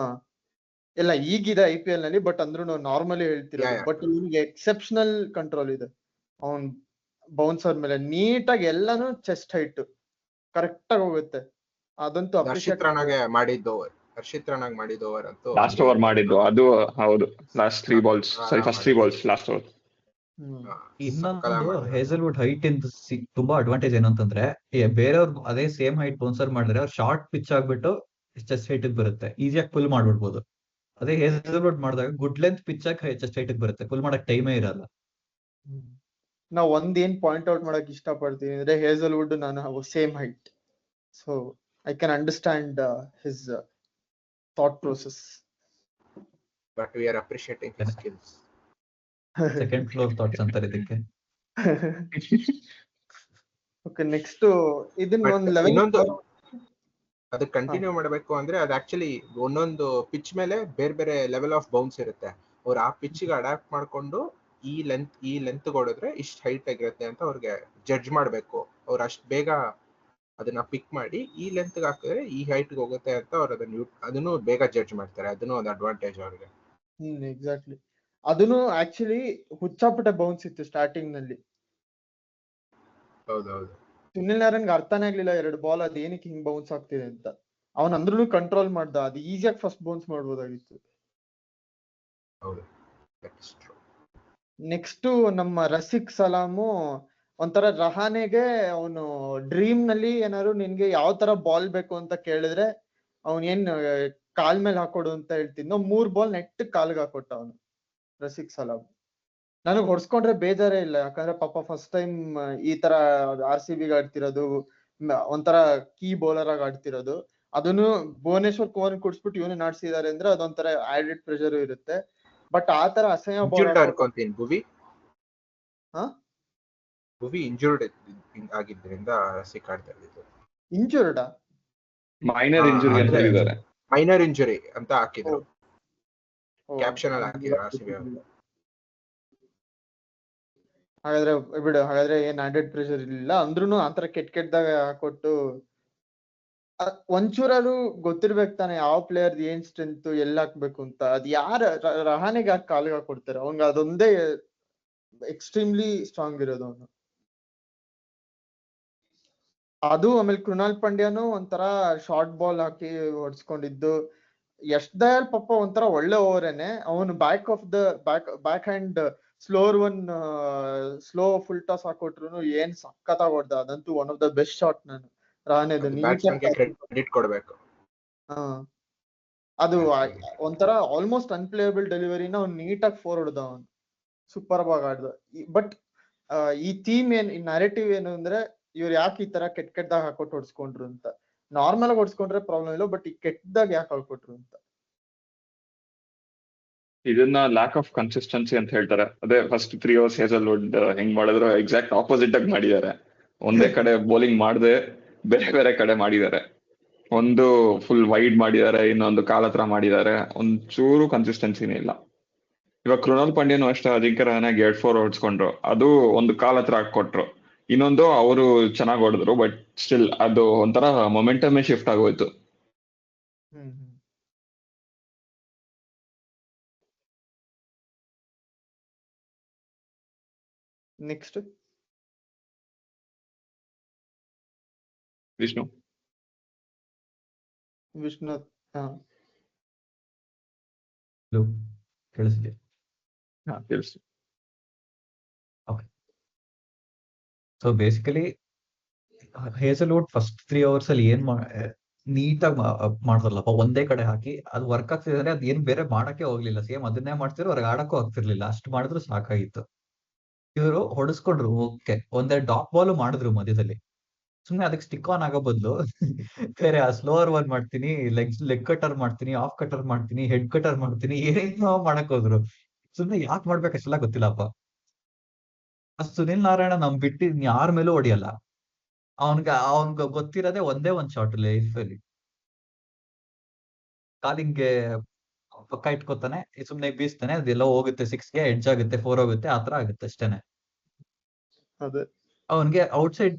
[SPEAKER 1] ಎಲ್ಲ ಈಗಿದೆ IPL ನಲ್ಲಿ, ಬಟ್ ಅಂದ್ರೂ ನಾರ್ಮಲಿ ಹೇಳ್ತಿರೋದು. ಬಟ್ ಇವ್ನಿಗೆ ಎಕ್ಸೆಪ್ಷನಲ್ ಕಂಟ್ರೋಲ್ ಇದೆ ಅವ್ನ್ ಬೌನ್ಸರ್ ಮೇಲೆ. ನೀಟಾಗಿ ಎಲ್ಲಾನು ಚೆಸ್ಟ್ ಹೈಟ್ ಕರೆಕ್ಟ್ ಆಗಿ ಹೋಗುತ್ತೆ. ಅದಂತೂ
[SPEAKER 4] ಹರ್ಷಿತ್ ರಾಣಾಗೆ ಮಾಡಿದ್ದು ಓವರ್ ಅಂತೂ
[SPEAKER 3] ಲಾಸ್ಟ್ ಓವರ್ ಮಾಡಿದ್ದು ಅದು ಹೌದು. Last 3 balls, first 3 balls last over.
[SPEAKER 2] ಇನ್ನೊಂದು ಹೇಸಲ್ವುಡ್ ಹೈಟ್ ಇಂದ ತುಂಬಾ ಅಡ್ವಾಂಟೇಜ್ ಏನಂತಂದ್ರೆ, ಬೇರೆಯವ್ರು ಅದೇ ಸೇಮ್ ಹೈಟ್ ಬೌನ್ಸರ್ ಮಾಡಿದ್ರೆ ಅವ್ರು ಶಾರ್ಟ್ ಪಿಚ್ ಆಗ್ಬಿಟ್ಟು ಚೆಸ್ಟ್ ಹೈಟ್ ಬರುತ್ತೆ, ಈಸಿಯಾಗಿ ಫುಲ್ ಮಾಡ್ಬಿಡ್ಬೋದು. ಅದೇ ಹೇಸಲ್ವುಡ್ ಮಾಡಿದಾಗ ಗುಡ್ ಲೆಂತ್ ಪಿಚ್ ಆಗಿ ಚೆಸ್ಟ್ ಹೈಟ್ ಬರುತ್ತೆ, ಫುಲ್ ಮಾಡಕ್ ಟೈಮೇ ಇರಲ್ಲ.
[SPEAKER 1] ನಾ ಒಂದೇನ್ ಪಾಯಿಂಟ್ ಔಟ್ ಮಾಡಕ್ ಇಷ್ಟ ಪಡ್ತೀನಿ ಅಂದ್ರೆ, ಹೇಸಲ್ವುಡ್ ನಾನು same height, so I can understand his thought process.
[SPEAKER 4] But we are appreciating his skills.
[SPEAKER 2] Second floor thoughts ಅಂತಾರೆ ಇದಕ್ಕೆ.
[SPEAKER 1] ಓಕೆ, ನೆಕ್ಸ್ಟ್ ಇದನ್ನ ಒಂದ್ ಲೆವೆಲ್
[SPEAKER 4] ಇನ್ನೊಂದು ಅದು ಕಂಟಿನ್ಯೂ ಮಾಡಬೇಕು ಅಂದ್ರೆ ಅದು ಆಕ್ಚುಲಿ ಒಂದೊಂದು ಪಿಚ್ ಮೇಲೆ ಬೇರೆ ಬೇರೆ ಲೆವೆಲ್ ಆಫ್ ಬೌನ್ಸ್ ಇರುತ್ತೆ. ಅವ್ರು ಆ ಪಿಚ್ಗೆ ಅಡಾಪ್ಟ್ ಮಾಡ್ಕೊಂಡು ಈ ಲೆಂತ್ ಹೊಡೆದ್ರೆ ಇಷ್ಟು ಹೈಟ್ ಆಗಿರುತ್ತೆ ಅಂತ ಅವ್ರಿಗೆ ಜಡ್ಜ್ ಮಾಡ್ಬೇಕು. ಅವ್ರು ಅಷ್ಟು ಬೇಗ ಅದನ್ನ ಪಿಕ್ ಮಾಡಿ ಈ ಲೆಂತ್ ಹಾಕಿದ್ರೆ ಈ ಹೈಟ್ ಹೋಗುತ್ತೆ ಅಂತ ಅವ್ರು ಅದನ್ನು ಬೇಗ ಜಡ್ಜ್ ಮಾಡ್ತಾರೆ. ಅದನ್ನು ಒಂದು ಅಡ್ವಾಂಟೇಜ್ ಅವ್ರಿಗೆ.
[SPEAKER 1] ಎಕ್ಸಾಕ್ಟ್ಲಿ. ಅದನ್ನು ಆಕ್ಚುಲಿ ಹುಚ್ಚಾಪುಟ ಬೌನ್ಸ್ ಇತ್ತು ಸ್ಟಾರ್ಟಿಂಗ್ ನಲ್ಲಿ.
[SPEAKER 4] ಹೌದೌದು.
[SPEAKER 1] ಸುನಿಲ್ ನಾರಾಯಣ್ಗೆ ಅರ್ಥನೇ ಆಗ್ಲಿಲ್ಲ 2 ಬಾಲ್ ಅದ್ ಏನಕ್ಕೆ ಹಿಂಗ್ ಬೌನ್ಸ್ ಆಗ್ತಿದೆ ಅಂತ. ಅವನ್ ಅಂದ್ರೂ ಕಂಟ್ರೋಲ್ ಮಾಡ್ದ, ಅದು ಈಸಿಯಾಗಿ ಫಸ್ಟ್ ಬೌನ್ಸ್ ಮಾಡ್ಬೋದಾಗಿತ್ತು. ನೆಕ್ಸ್ಟ್ ನಮ್ಮ ರಸಿಕ್ ಸಲಾಮು ಒಂಥರ ರಹಾನೆಗೆ ಅವನು ಡ್ರೀಮ್ ನಲ್ಲಿ ಏನಾದ್ರು ನಿನ್ಗೆ ಯಾವ ತರ ಬಾಲ್ ಬೇಕು ಅಂತ ಕೇಳಿದ್ರೆ ಅವನ್ ಏನ್ ಕಾಲ್ ಮೇಲೆ ಹಾಕೊಡು ಅಂತ ಹೇಳ್ತಿದ್ನೋ, 3 ಬಾಲ್ ನೆಟ್ ಕಾಲ್ಗೆ ಹಾಕೊಟ್ಟ ಅವನು ರಸಿಕ್ ಸಲಾಮ್. ನನಗ್ ಹೊಡ್ಸ್ಕೊಂಡ್ರೆ ಬೇಜಾರೇ ಇಲ್ಲ, ಯಾಕಂದ್ರೆ ಪಾಪ ಫಸ್ಟ್ ಟೈಮ್ ಈ ತರ RCB ಗೆ ಆಡ್ತಿರೋದು, ಒಂಥರ ಕೀ ಬೌಲರ್ ಆಗಿ ಆಡ್ತಿರೋದು. ಅದನ್ನು ಭುವನೇಶ್ವರ್ ಕುಮಾರ್ ಕುಡ್ಸ್ಬಿಟ್ಟು ಇವನು ನಾಡ್ಸಿದಾರೆ ಅಂದ್ರೆ ಅದೊಂಥರ ಆಡೆಡ್ ಪ್ರೆಷರ್ ಇರುತ್ತೆ. ಬಟ್ ಆ ತರ ಅಸಹ್ಯ ಬಾಲ್
[SPEAKER 4] ಅನ್ಕೊಂತೀನಿ ಭುವಿ ಇಂಜೂರ್ಡ್ ಆಗಿದ್ರಿಂದ ರಸಿಕ್ ಆಡ್ತಾ ಇದ್ದು.
[SPEAKER 1] ಇಂಜೂರ್ಡ್
[SPEAKER 3] ಮೈನರ್ ಇಂಜುರಿ ಅಂತ ಹೇಳಿದ್ದಾರೆ.
[SPEAKER 4] ಮೈನರ್ ಇಂಜುರಿ ಅಂತ ಹಾಕಿದ್ರು, ಕ್ಯಾಪ್ಷನ್ ಅಲ್ಲಿ ಹಾಕಿದ್ರು RCB.
[SPEAKER 1] ಹಾಗಾದ್ರೆ ಬಿಡು, ಹಾಗಾದ್ರೆ ಏನ್ ಆಡೆಡ್ ಪ್ರೆಷರ್ ಇರ್ಲಿಲ್ಲ ಅಂದ್ರೂ ಆತರ ಕೆಟ್ಟದಾಗ ಹಾಕೊಟ್ಟು. ಒಂಚೂರಾದ್ರು ಗೊತ್ತಿರ್ಬೇಕು ತಾನೆ ಯಾವ ಪ್ಲೇಯರ್ ಏನ್ ಸ್ಟ್ರೆಂತ್ ಎಲ್ಲಿ ಹಾಕ್ಬೇಕು ಅಂತ. ಅದ್ ಯಾರ ರಹಾನೆಗೆ ಯಾಕೆ ಕಾಲ್ಗೆ ಹಾಕೊಡ್ತಾರೆ? ಅವಂಗ ಅದೊಂದೇ ಎಕ್ಸ್ಟ್ರೀಮ್ಲಿ ಸ್ಟ್ರಾಂಗ್ ಇರೋದು ಅವನು. ಅದು ಆಮೇಲೆ ಕೃಣಾಲ್ ಪಾಂಡ್ಯನು ಒಂಥರ ಶಾರ್ಟ್ ಬಾಲ್ ಹಾಕಿ ಹೊಡ್ಸ್ಕೊಂಡಿದ್ದು. ಯಶ್ ದಯಾಲ್ ಪಾಪ ಒಂಥರ ಒಳ್ಳೆ ಓವರೇನೆ. ಅವನು back hand slow full toss ಹಾಕೊಟ್ರು ಏನ್ ಸಖತ್ತಾಗಿ ಹೊಡ್ದ. ಅದಂತೂ one of the best shot. ನಾನು ರಾಣೆದು
[SPEAKER 4] ಬ್ಯಾಟ್ಸ್ಮನ್ಗೆ ಕ್ರೆಡಿಟ್ ಕೊಡ್ಬೇಕು.
[SPEAKER 1] ಅದು ಒಂಥರ ಆಲ್ಮೋಸ್ಟ್ ಅನ್ಪ್ಲೇಯಬಲ್ ಡೆಲಿವರಿನ ಅವ್ನು ನೀಟಾಗಿ 4 ಹೊಡೆದ, ಅವನು ಸೂಪರ್ ಆಗಿ ಆಡ್ದ. ಬಟ್ ಈ ಥೀಮ್ ಏನ್, ಈ ನರೇಟಿವ್ ಏನು ಅಂದ್ರೆ ಇವ್ರು ಯಾಕೆ ಈ ತರ ಕೆಟ್ಟದಾಗ ಹಾಕೊಟ್ಟು ಹೊಡ್ಸ್ಕೊಂಡ್ರು ಅಂತ. ನಾರ್ಮಲ್ ಆಗಿ ಹೊಡ್ಸ್ಕೊಂಡ್ರೆ ಪ್ರಾಬ್ಲಮ್ ಇಲ್ಲ, ಬಟ್ ಈ ಕೆಟ್ಟದಾಗ ಯಾಕೆ ಹಾಕೊಟ್ರು ಅಂತ.
[SPEAKER 3] ಇದನ್ನ ಲ್ಯಾಕ್ ಆಫ್ ಕನ್ಸಿಸ್ಟೆನ್ಸಿ ಅಂತ ಹೇಳ್ತಾರೆ. ಅದೇ ಫಸ್ಟ್ 3 overs ಹೇಸಲ್ವುಡ್ ಹೆಂಗ್ ಮಾಡಿದ್ರು ಎಕ್ಸಾಕ್ಟ್ ಆಪೋಸಿಟ್ ಆಗಿ ಮಾಡಿದ್ದಾರೆ. ಒಂದೇ ಕಡೆ ಬೌಲಿಂಗ್ ಮಾಡದೆ ಬೇರೆ ಬೇರೆ ಕಡೆ ಮಾಡಿದ್ದಾರೆ. ಒಂದು ಫುಲ್ ವೈಡ್ ಮಾಡಿದ್ದಾರೆ, ಇನ್ನೊಂದು ಕಾಲ್ ಹತ್ರ ಮಾಡಿದ್ದಾರೆ. ಒಂಚೂರು ಕನ್ಸಿಸ್ಟೆನ್ಸಿನೇ ಇಲ್ಲ. ಇವಾಗ ಕೃಣಾಲ್ ಪಾಂಡ್ಯನು ಅಷ್ಟೇ ಅಜಿಂಕ್ಯ ರಹಾನೆಗೆ 2-4 ಹೊಡ್ಸ್ಕೊಂಡ್ರು, ಅದು ಒಂದು ಕಾಲ್ ಹತ್ರ ಹಾಕೊಟ್ರು. ಇನ್ನೊಂದು ಅವರು ಚೆನ್ನಾಗಿ ಹೊಡೆದ್ರು, ಬಟ್ ಸ್ಟಿಲ್ ಅದು ಒಂಥರ ಮೊಮೆಂಟಮೇ ಶಿಫ್ಟ್ ಆಗೋಯ್ತು.
[SPEAKER 1] ನೆಕ್ಸ್ಟ್
[SPEAKER 3] ವಿಷ್ಣು
[SPEAKER 1] ವಿಶ್ವನಾಥ್.
[SPEAKER 2] ಕೇಳಿಸಿದೆ.
[SPEAKER 3] ತಿಳಿಸಿ.
[SPEAKER 2] So basically Hazlewood first 3 overs ಅಲ್ಲಿ ಏನ್ ನೀಟಾಗಿ ಮಾಡ್ತಾರಲ್ಲಪ್ಪ, ಒಂದೇ ಕಡೆ ಹಾಕಿ ಅದು ವರ್ಕ್ ಆಗ್ತಿದ್ರೆ ಅದ್ ಏನ್ ಬೇರೆ ಮಾಡಕ್ಕೆ ಹೋಗ್ಲಿಲ್ಲ. ಸೇಮ್ ಅದನ್ನೇ ಮಾಡ್ತಿದ್ರು, ಅವ್ರಿಗೆ ಆಡಕ್ಕೂ ಆಗ್ತಿರ್ಲಿಲ್ಲ. ಅಷ್ಟು ಮಾಡಿದ್ರು ಸಾಕಾಗಿತ್ತು. ಇವರು ಹೊಡೆಸ್ಕೊಂಡ್ರು, ಓಕೆ, ಒಂದೇ ಡಾಪ್ ಬಾಲ್ ಮಾಡಿದ್ರು ಮಧ್ಯದಲ್ಲಿ. ಸುಮ್ನೆ ಅದಕ್ಕೆ ಸ್ಟಿಕ್ ಆನ್ ಆಗೋ ಬದಲು ಬೇರೆ ಆ ಸ್ಲೋವರ್ ಒನ್ ಮಾಡ್ತೀನಿ, ಲೆಗ್ ಕಟರ್ ಮಾಡ್ತೀನಿ, ಆಫ್ ಕಟರ್ ಮಾಡ್ತೀನಿ, ಹೆಡ್ ಕಟರ್ ಮಾಡ್ತೀನಿ, ಏನೇನೋ ಮಾಡಕ್ ಹೋದ್ರು. ಸುಮ್ನೆ ಯಾಕೆ ಮಾಡ್ಬೇಕಷ್ಟೆಲ್ಲ ಗೊತ್ತಿಲ್ಲಪ್ಪ. ಸುನಿಲ್ ನಾರಾಯಣ ನಮ್ ಬಿಟ್ಟು ಯಾರ ಮೇಲೂ ಹೊಡಿಯಲ್ಲ. ಅವನ್ಗ ಗೊತ್ತಿರೋದೇ ಒಂದೇ ಒಂದ್ ಶಾಟ್ ಲೈಫ್ ಅಲ್ಲಿ, ಕಾಲಿಂಗ್ಗೆ ಪಕ್ಕ ಇಟ್ಕೋತಾನೆ, ಸುಮ್ನೆ ಬೀಸ್ತಾನೆ, ಅದೆಲ್ಲ ಹೋಗುತ್ತೆ 6ಗೆ, ಎಡ್ಜ್ ಆಗುತ್ತೆ, 4 ಹೋಗುತ್ತೆ, ಆತರ ಆಗುತ್ತೆ ಅಷ್ಟೇನೆ. ಅವನ್ಗೆ ಔಟ್ಸೈಡ್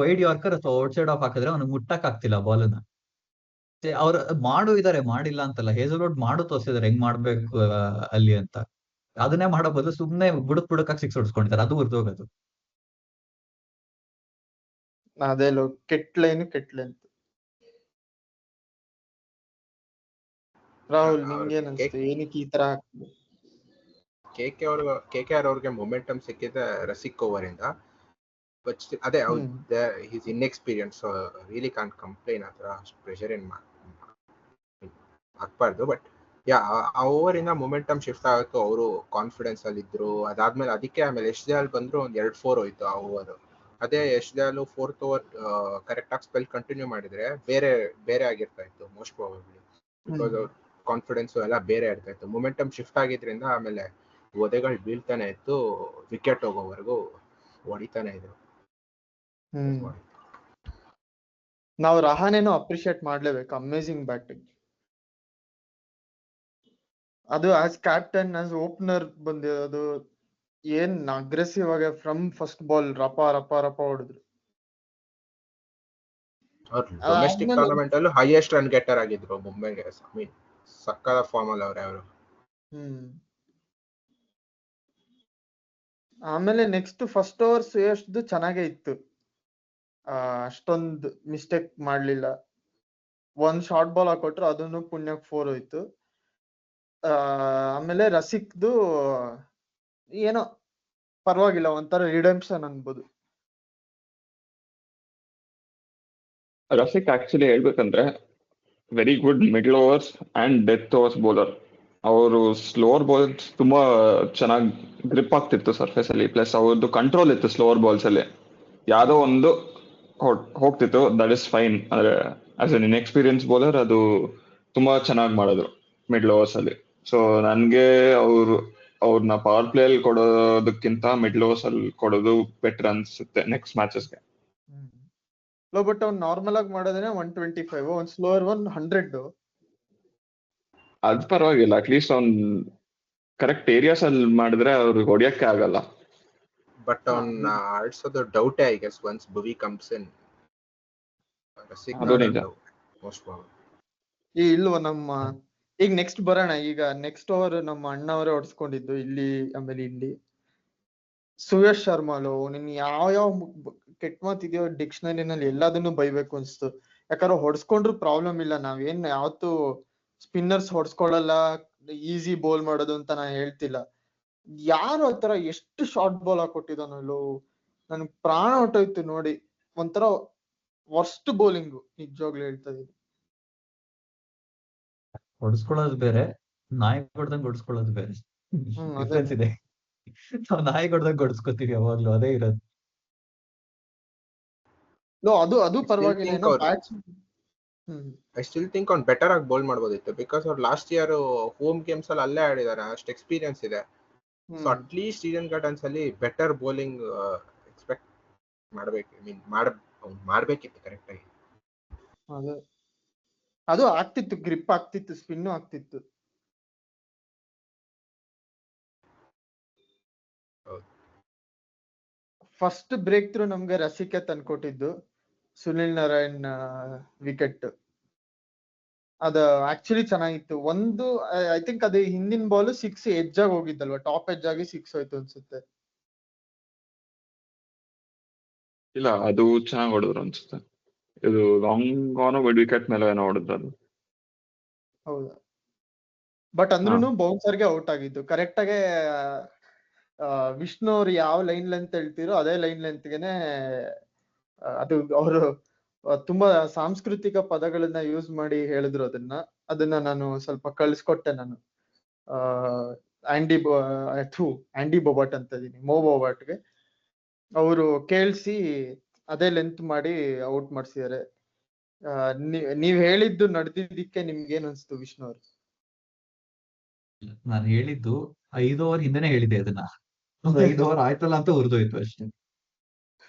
[SPEAKER 2] ವೈಡ್ ಯಾರ್ಕರ್ ಅಥವಾ ಔಟ್ಸೈಡ್ ಆಫ್ ಹಾಕಿದ್ರೆ ಅವ್ನಿಗೆ ಮುಟ್ಟಕ್ ಆಗ್ತಿಲ್ಲ ಬಾಲ್ನ. ಅವ್ರು ಇದಾರೆ, ಮಾಡಿಲ್ಲ ಅಂತಲ್ಲ, ಹೇಸಲ್ವುಡ್ ಮಾಡು ತೋರಿಸಿದಾರೆ ಹೆಂಗ್ ಮಾಡ್ಬೇಕು ಅಲ್ಲಿ ಅಂತ. ಅದನ್ನೇ ಮಾಡೋ ಬದಲು ಸುಮ್ನೆ ಬುಡಕ್ 6 ಹೊಡ್ಸ್ಕೊಂಡಿದ್ದಾರೆ, ಅದು ಉರ್ದೋಗೋದು.
[SPEAKER 1] ಅದೇ ಕೆಟ್ಲೇನು ಕೆಟ್ಲೆ. ರಾಹುಲ್ ನಿಂಗೇನ್ ಅನ್ಸುತ್ತೆ, ಏನಕ್ಕೆ ಈ ತರ
[SPEAKER 4] KKR ಅವ್ರಿಗೆ ಮೊಮೆಂಟಮ್ ಸಿಕ್ಕಿದೆ ರಸಿಕ್ ಓವರ್ ಇಂದ. ಬಟ್ ಅದೇ his inexperience, really can't complain. ಆತರ ಪ್ರೆಷರ್ ಏನ್ ಹಾಕ್ಬಾರ್ದು. ಬಟ್ ಆ ಓವರ್ ಇಂದ ಮೊಮೆಂಟಮ್ ಶಿಫ್ಟ್ ಆಗುತ್ತೆ, ಅವರು ಕಾನ್ಫಿಡೆನ್ಸ್ ಅಲ್ಲಿ ಇದ್ರು. ಅದಾದ್ಮೇಲೆ ಅದಕ್ಕೆ ಆಮೇಲೆ ಯಶ್ ದಯಾಲ್ ಬಂದ್ರು, ಒಂದ್ 2-4 ಹೋಯ್ತು ಆ ಓವರ್. ಅದೇ Yash Dayal 4th over correct ಆಗಿ ಸ್ಪೆಲ್ ಕಂಟಿನ್ಯೂ ಮಾಡಿದ್ರೆ ಬೇರೆ ಆಗಿರ್ತಾ ಇತ್ತು ಮೋಸ್ಟ್ ಪ್ರಾಬಬ್ಲಿ. ಬಿಕಾಸ್ ಅವ್ರ ಕಾನ್ಫಿಡೆನ್ಸ್ ಎಲ್ಲ ಬೇರೆ ಇರ್ತಾ ಇತ್ತು. ಮೊಮೆಂಟಮ್ ಶಿಫ್ಟ್ ಆಗಿದ್ರಿಂದ ಆಮೇಲೆ ಒದೆಗಳು ಬೀಳ್ತಾನೆ ಇತ್ತು, ವಿಕೆಟ್ ಹೋಗೋವರೆಗೂ ಹೊಡಿತಾನೆ ಇದ್ರು.
[SPEAKER 1] ನಾವು ರಹಾನೆನೂ ಅಪ್ರಿಶಿಯೇಟ್ ಮಾಡ್ಲೇಬೇಕು, ಅಮೇಸಿಂಗ್ ಬ್ಯಾಟಿಂಗ್. ಅದು ಆಸ್ ಕ್ಯಾಪ್ಟನ್, ಆಸ್ ಓಪನರ್ ಬಂದಿರೋದು, ಏನ್ ಅಗ್ರೆಸಿವ್ ಆಗಿ ಫ್ರಮ್ ಫಸ್ಟ್ ಬಾಲ್ ರಪ ಹೊಡೆದ್ರು.
[SPEAKER 4] ಡೊಮೆಸ್ಟಿಕ್ ಟೂರ್ನಮೆಂಟ್ ಅಲ್ಲೂ ಹೈಯೆಸ್ಟ್ ರನ್ ಗೆಟರ್ ಆಗಿದ್ರು ಮುಂಬೈಗೆ. ಸಕ್ಕದ ಫಾರ್ಮ್ ಅಲ್ಲಿ ಅವ್ರೆ.
[SPEAKER 1] ಆಮೇಲೆ ನೆಕ್ಸ್ಟ್ ಫಸ್ಟ್ ಓವರ್ ಶ್ರೇಯಸ್ದು ಚೆನ್ನಾಗೇ ಇತ್ತು, ಅಷ್ಟೊಂದು ಮಿಸ್ಟೇಕ್ ಮಾಡ್ಲಿಲ್ಲ. ಒಂದ್ ಶಾರ್ಟ್ ಬಾಲ್ ಹಾಕೊಟ್ರು, ಅದನ್ನು ಪುಣ್ಯಕ್ 4 ಹೋಯ್ತು. ಆಮೇಲೆ ರಸಿಕ್ದು ಏನೋ ಪರವಾಗಿಲ್ಲ, ಒಂಥರ ರಿಡೆಂಪ್ಷನ್ ಅನ್ಬೋದು.
[SPEAKER 3] ರಫಿಕ್ ಆಕ್ಚುಲಿ ಹೇಳ್ಬೇಕಂದ್ರೆ very good middle overs and death overs bowler. ಅವರು ಸ್ಲೋವರ್ ಬಾಲ್ಸ್ ತುಂಬಾ ಚೆನ್ನಾಗಿ ಗ್ರಿಪ್ ಆಗ್ತಿತ್ತು ಸರ್ಫೇಸ್ ಅಲ್ಲಿ, ಪ್ಲಸ್ ಅವ್ರದ್ದು ಕಂಟ್ರೋಲ್ ಇತ್ತು ಸ್ಲೋವರ್ ಬಾಲ್ಸ್ ಅಲ್ಲಿ. ಯಾವ್ದೋ ಒಂದು ಹೋಗ್ತಿತ್ತು, ದಟ್ ಇಸ್ ಫೈನ್. ಅಂದ್ರೆ ಆಸ್ ಅನ್ ಇನ್ಎಕ್ಸ್ಪೀರಿಯನ್ಸ್ ಬೌಲರ್ ಅದು ತುಂಬಾ ಚೆನ್ನಾಗಿ ಮಾಡಿದ್ರು ಮಿಡ್ಲ್ ಓವರ್ಸ್ ಅಲ್ಲಿ. ಸೊ ನನ್ಗೆ ಅವ್ರನ್ನ ಪವರ್ ಪ್ಲೇ ಅಲ್ಲಿ ಕೊಡೋದಕ್ಕಿಂತ ಮಿಡ್ಲ್ ಓವರ್ಸ್ ಅಲ್ಲಿ ಕೊಡೋದು ಬೆಟರ್ ಅನ್ಸುತ್ತೆ ನೆಕ್ಸ್ಟ್ ಮ್ಯಾಚಸ್ಗೆ.
[SPEAKER 1] ಬಟ್ ಅವ್ನು ನಾರ್ಮಲ್ ಆಗಿ ಮಾಡೋದೇನೆ 125, ಒಂದ್ ಸ್ಲೋವರ್ 100.
[SPEAKER 3] ಅದ್ ಪರವಾಗಿಲ್ಲ, ಅಟ್ಲೀಸ್ಟ್ ಅವ್ನ್ ಕರೆಕ್ಟ್ ಏರಿಯಾಸ್ ಅಲ್ಲಿ ಮಾಡಿದ್ರೆ ಅವ್ರಿಗೆ ಹೊಡಿಯಕ್ಕೆ ಆಗಲ್ಲ.
[SPEAKER 4] ಬಟ್ ಅವ್ನ ಆಡ್ಸೋದು ಡೌಟೇ, I guess, once Bhuvi comes in.
[SPEAKER 3] ಅದು ನಿಜ.
[SPEAKER 1] ಇಲ್ವ ನಮ್ಮ ಈಗ ನೆಕ್ಸ್ಟ್ ಬರೋಣ. ಈಗ ನೆಕ್ಸ್ಟ್ ಓವರ್ ನಮ್ಮ ಅಣ್ಣವರೇ ಹೊಡ್ಸ್ಕೊಂಡಿದ್ದು ಇಲ್ಲಿ. ಆಮೇಲೆ ಇಲ್ಲಿ ಸುಯಶ್ ಶರ್ಮಾಲು, ನಿನ್ ಯಾವ ಕೆಟ್ಟ ಮಾತಿದೆಯೋ ಡಿಕ್ಷನರಿನಲ್ಲಿ ಎಲ್ಲದನ್ನು ಬೈಬೇಕು ಅನ್ಸ್ತು. ಯಾಕಂದ್ರೆ ಹೊಡ್ಸ್ಕೊಂಡ್ರು ಪ್ರಾಬ್ಲಮ್ ಇಲ್ಲ, ನಾವೇನ್ ಯಾವತ್ತು ಸ್ಪಿನ್ನರ್ಸ್ ಹೊಡ್ಸ್ಕೊಳಲ್ಲ, ಈಸಿ ಬೌಲ್ ಮಾಡೋದು ಅಂತ ನಾ ಹೇಳ್ತಿಲ್ಲ. ಯಾರು ಆತರ ಎಷ್ಟು ಶಾರ್ಟ್ ಬಾಲ್ ಹಾಕೊಟ್ಟಿದಾನಲ್ಲೋ, ನನ್ಗೆ ಪ್ರಾಣ ಹೊಟ್ಟೋಯ್ತು ನೋಡಿ. ಒಂಥರ ವರ್ಸ್ಟ್ ಬೌಲಿಂಗು, ನಿಜವಾಗ್ಲೂ ಹೇಳ್ತಾ ಇದೀನಿ.
[SPEAKER 2] ಹೊಡ್ಸ್ಕೊಳ್ಳೋದು ಬೇರೆ, ನಾಯಿ ಹೊಡ್ದಂಗ್ ಹೊಡ್ಸ್ಕೊಳ್ಳೋದು ಬೇರೆ.
[SPEAKER 1] ಅದೇ
[SPEAKER 2] ಡಿಫ್ರೆನ್ಸ್ ಇದೆ. ನಾವ್ ನಾಯಿ ಹೊಡ್ದಂಗ್ ಹೊಡ್ಸ್ಕೊತೀವಿ ಯಾವಾಗ್ಲೂ, ಅದೇ ಇರೋದು.
[SPEAKER 1] ಅದು ಪರವಾಗಿಲ್ಲ, ಏನೋ ಬ್ಯಾಟ್ಸ್.
[SPEAKER 4] ಐ ಸ್ಟಿಲ್ ಥಿಂಕ್ ಅವ್ನು ಬೆಟರ್ ಆಗಿ ಬೌಲ್ ಮಾಡ್ಬೋದಿತ್ತು, ಬಿಕಾಸ್ ಅವ್ರು ಲಾಸ್ಟ್ ಇಯರ್ ಹೋಮ್ ಗೇಮ್ಸ್ ಅಲ್ಲಿ ಅಲ್ಲೇ ಆಡಿದಾರೆ, ಅಷ್ಟು ಎಕ್ಸ್ಪೀರಿಯನ್ಸ್ ಇದೆ. ಸೊ ಅಟ್ಲೀಸ್ಟ್ ಈಡನ್ ಗಾರ್ಡನ್ಸ್ ಅಲ್ಲಿ ಬೆಟರ್ ಬೌಲಿಂಗ್ ಎಕ್ಸ್ಪೆಕ್ಟ್ ಮಾಡ್ಬೇಕು, ಮಾಡ್ಬೇಕಿತ್ತು ಕರೆಕ್ಟ್ ಆಗಿ.
[SPEAKER 1] ಅದು ಆಗ್ತಿತ್ತು, ಗ್ರಿಪ್ ಆಗ್ತಿತ್ತು, ಸ್ಪಿನ್ ಆಗ್ತಿತ್ತು. ಫಸ್ಟ್ ಬ್ರೇಕ್ ಥ್ರೂ ನಮ್ಗೆ ರಸಿಕೆ ತಂದ್ಕೊಟ್ಟಿದ್ದು ಸುನಿಲ್ ನಾರಾಯಣ್ ವಿಕೆಟ್. ಅದ ಆಕ್ಚುಲಿ ಚೆನ್ನಾಗಿತ್ತು. ಒಂದು ಐ ಥಿಂಕ್ ಅದು ಹಿಂದಿನ ಬಾಲ್ 6 ಎಡ್ಜ್ ಆಗಿ ಹೋಗಿದ್ದಲ್ವಾ, ಟಾಪ್ ಎಡ್ಜ್ ಆಗಿ 6 ಹೋಯ್ತು ಅನ್ಸುತ್ತೆ.
[SPEAKER 3] ಇಲ್ಲ, ಅದು ಚೆನ್ನಾಗಿ ಹೊಡೆದ್ರು ಅನ್ಸುತ್ತೆ. ಇದು ಲಾಂಗ್ ಆನ್ ಮಿಡ್ ವಿಕೆಟ್ ಮೇಲೆ ಏನೋ ಹೊಡೆದ್ರು ಅದು.
[SPEAKER 1] ಹೌದಾ, ಬಟ್ ಅಂದ್ರೂ ಬೌನ್ಸರ್ಗೆ ಔಟ್ ಆಗಿದ್ದು ಕರೆಕ್ಟ್ ಆಗಿ. ವಿಷ್ಣು ಅವ್ರು ಯಾವ ಲೈನ್ ಲೆಂತ್ ಹೇಳ್ತಿರೋ ಅದೇ ಲೈನ್ ಲೆಂತ್ಗೆನೆ ಅದು ಅವರು ತುಂಬಾ ಸಾಂಸ್ಕೃತಿಕ ಪದಗಳನ್ನ ಯೂಸ್ ಮಾಡಿ ಹೇಳಿದ್ರು ಅದನ್ನ ನಾನು ಸ್ವಲ್ಪ ಕಳ್ಸಿಕೊಟ್ಟೆ ನಾನು. ಆಂಡಿ ಬೊಬಾಟ್ ಅಂತ ಇದೀನಿ, ಮೋ ಬೊಬಾಟ್ಗೆ ಅವರು ಕೇಳಿಸಿ ಅದೇ ಲೆಂತ್ ಮಾಡಿ ಔಟ್ ಮಾಡ್ಸಿದ್ದಾರೆ. ನೀವ್ ಹೇಳಿದ್ದು ನಡೆದಿದ್ದಕ್ಕೆ ನಿಮ್ಗೇನ್ ಅನ್ಸ್ತು ವಿಷ್ಣು ಅವ್ರು?
[SPEAKER 2] ನಾನು ಹೇಳಿದ್ದು 5 ಓವರ್ ಹಿಂದೆನೆ ಹೇಳಿದ್ದೆ ಅದನ್ನ. 5 ಓವರ್ ಆಯ್ತಲ್ಲ ಅಂತ ಉರಿದೋಯ್ತು ಅಷ್ಟೇ.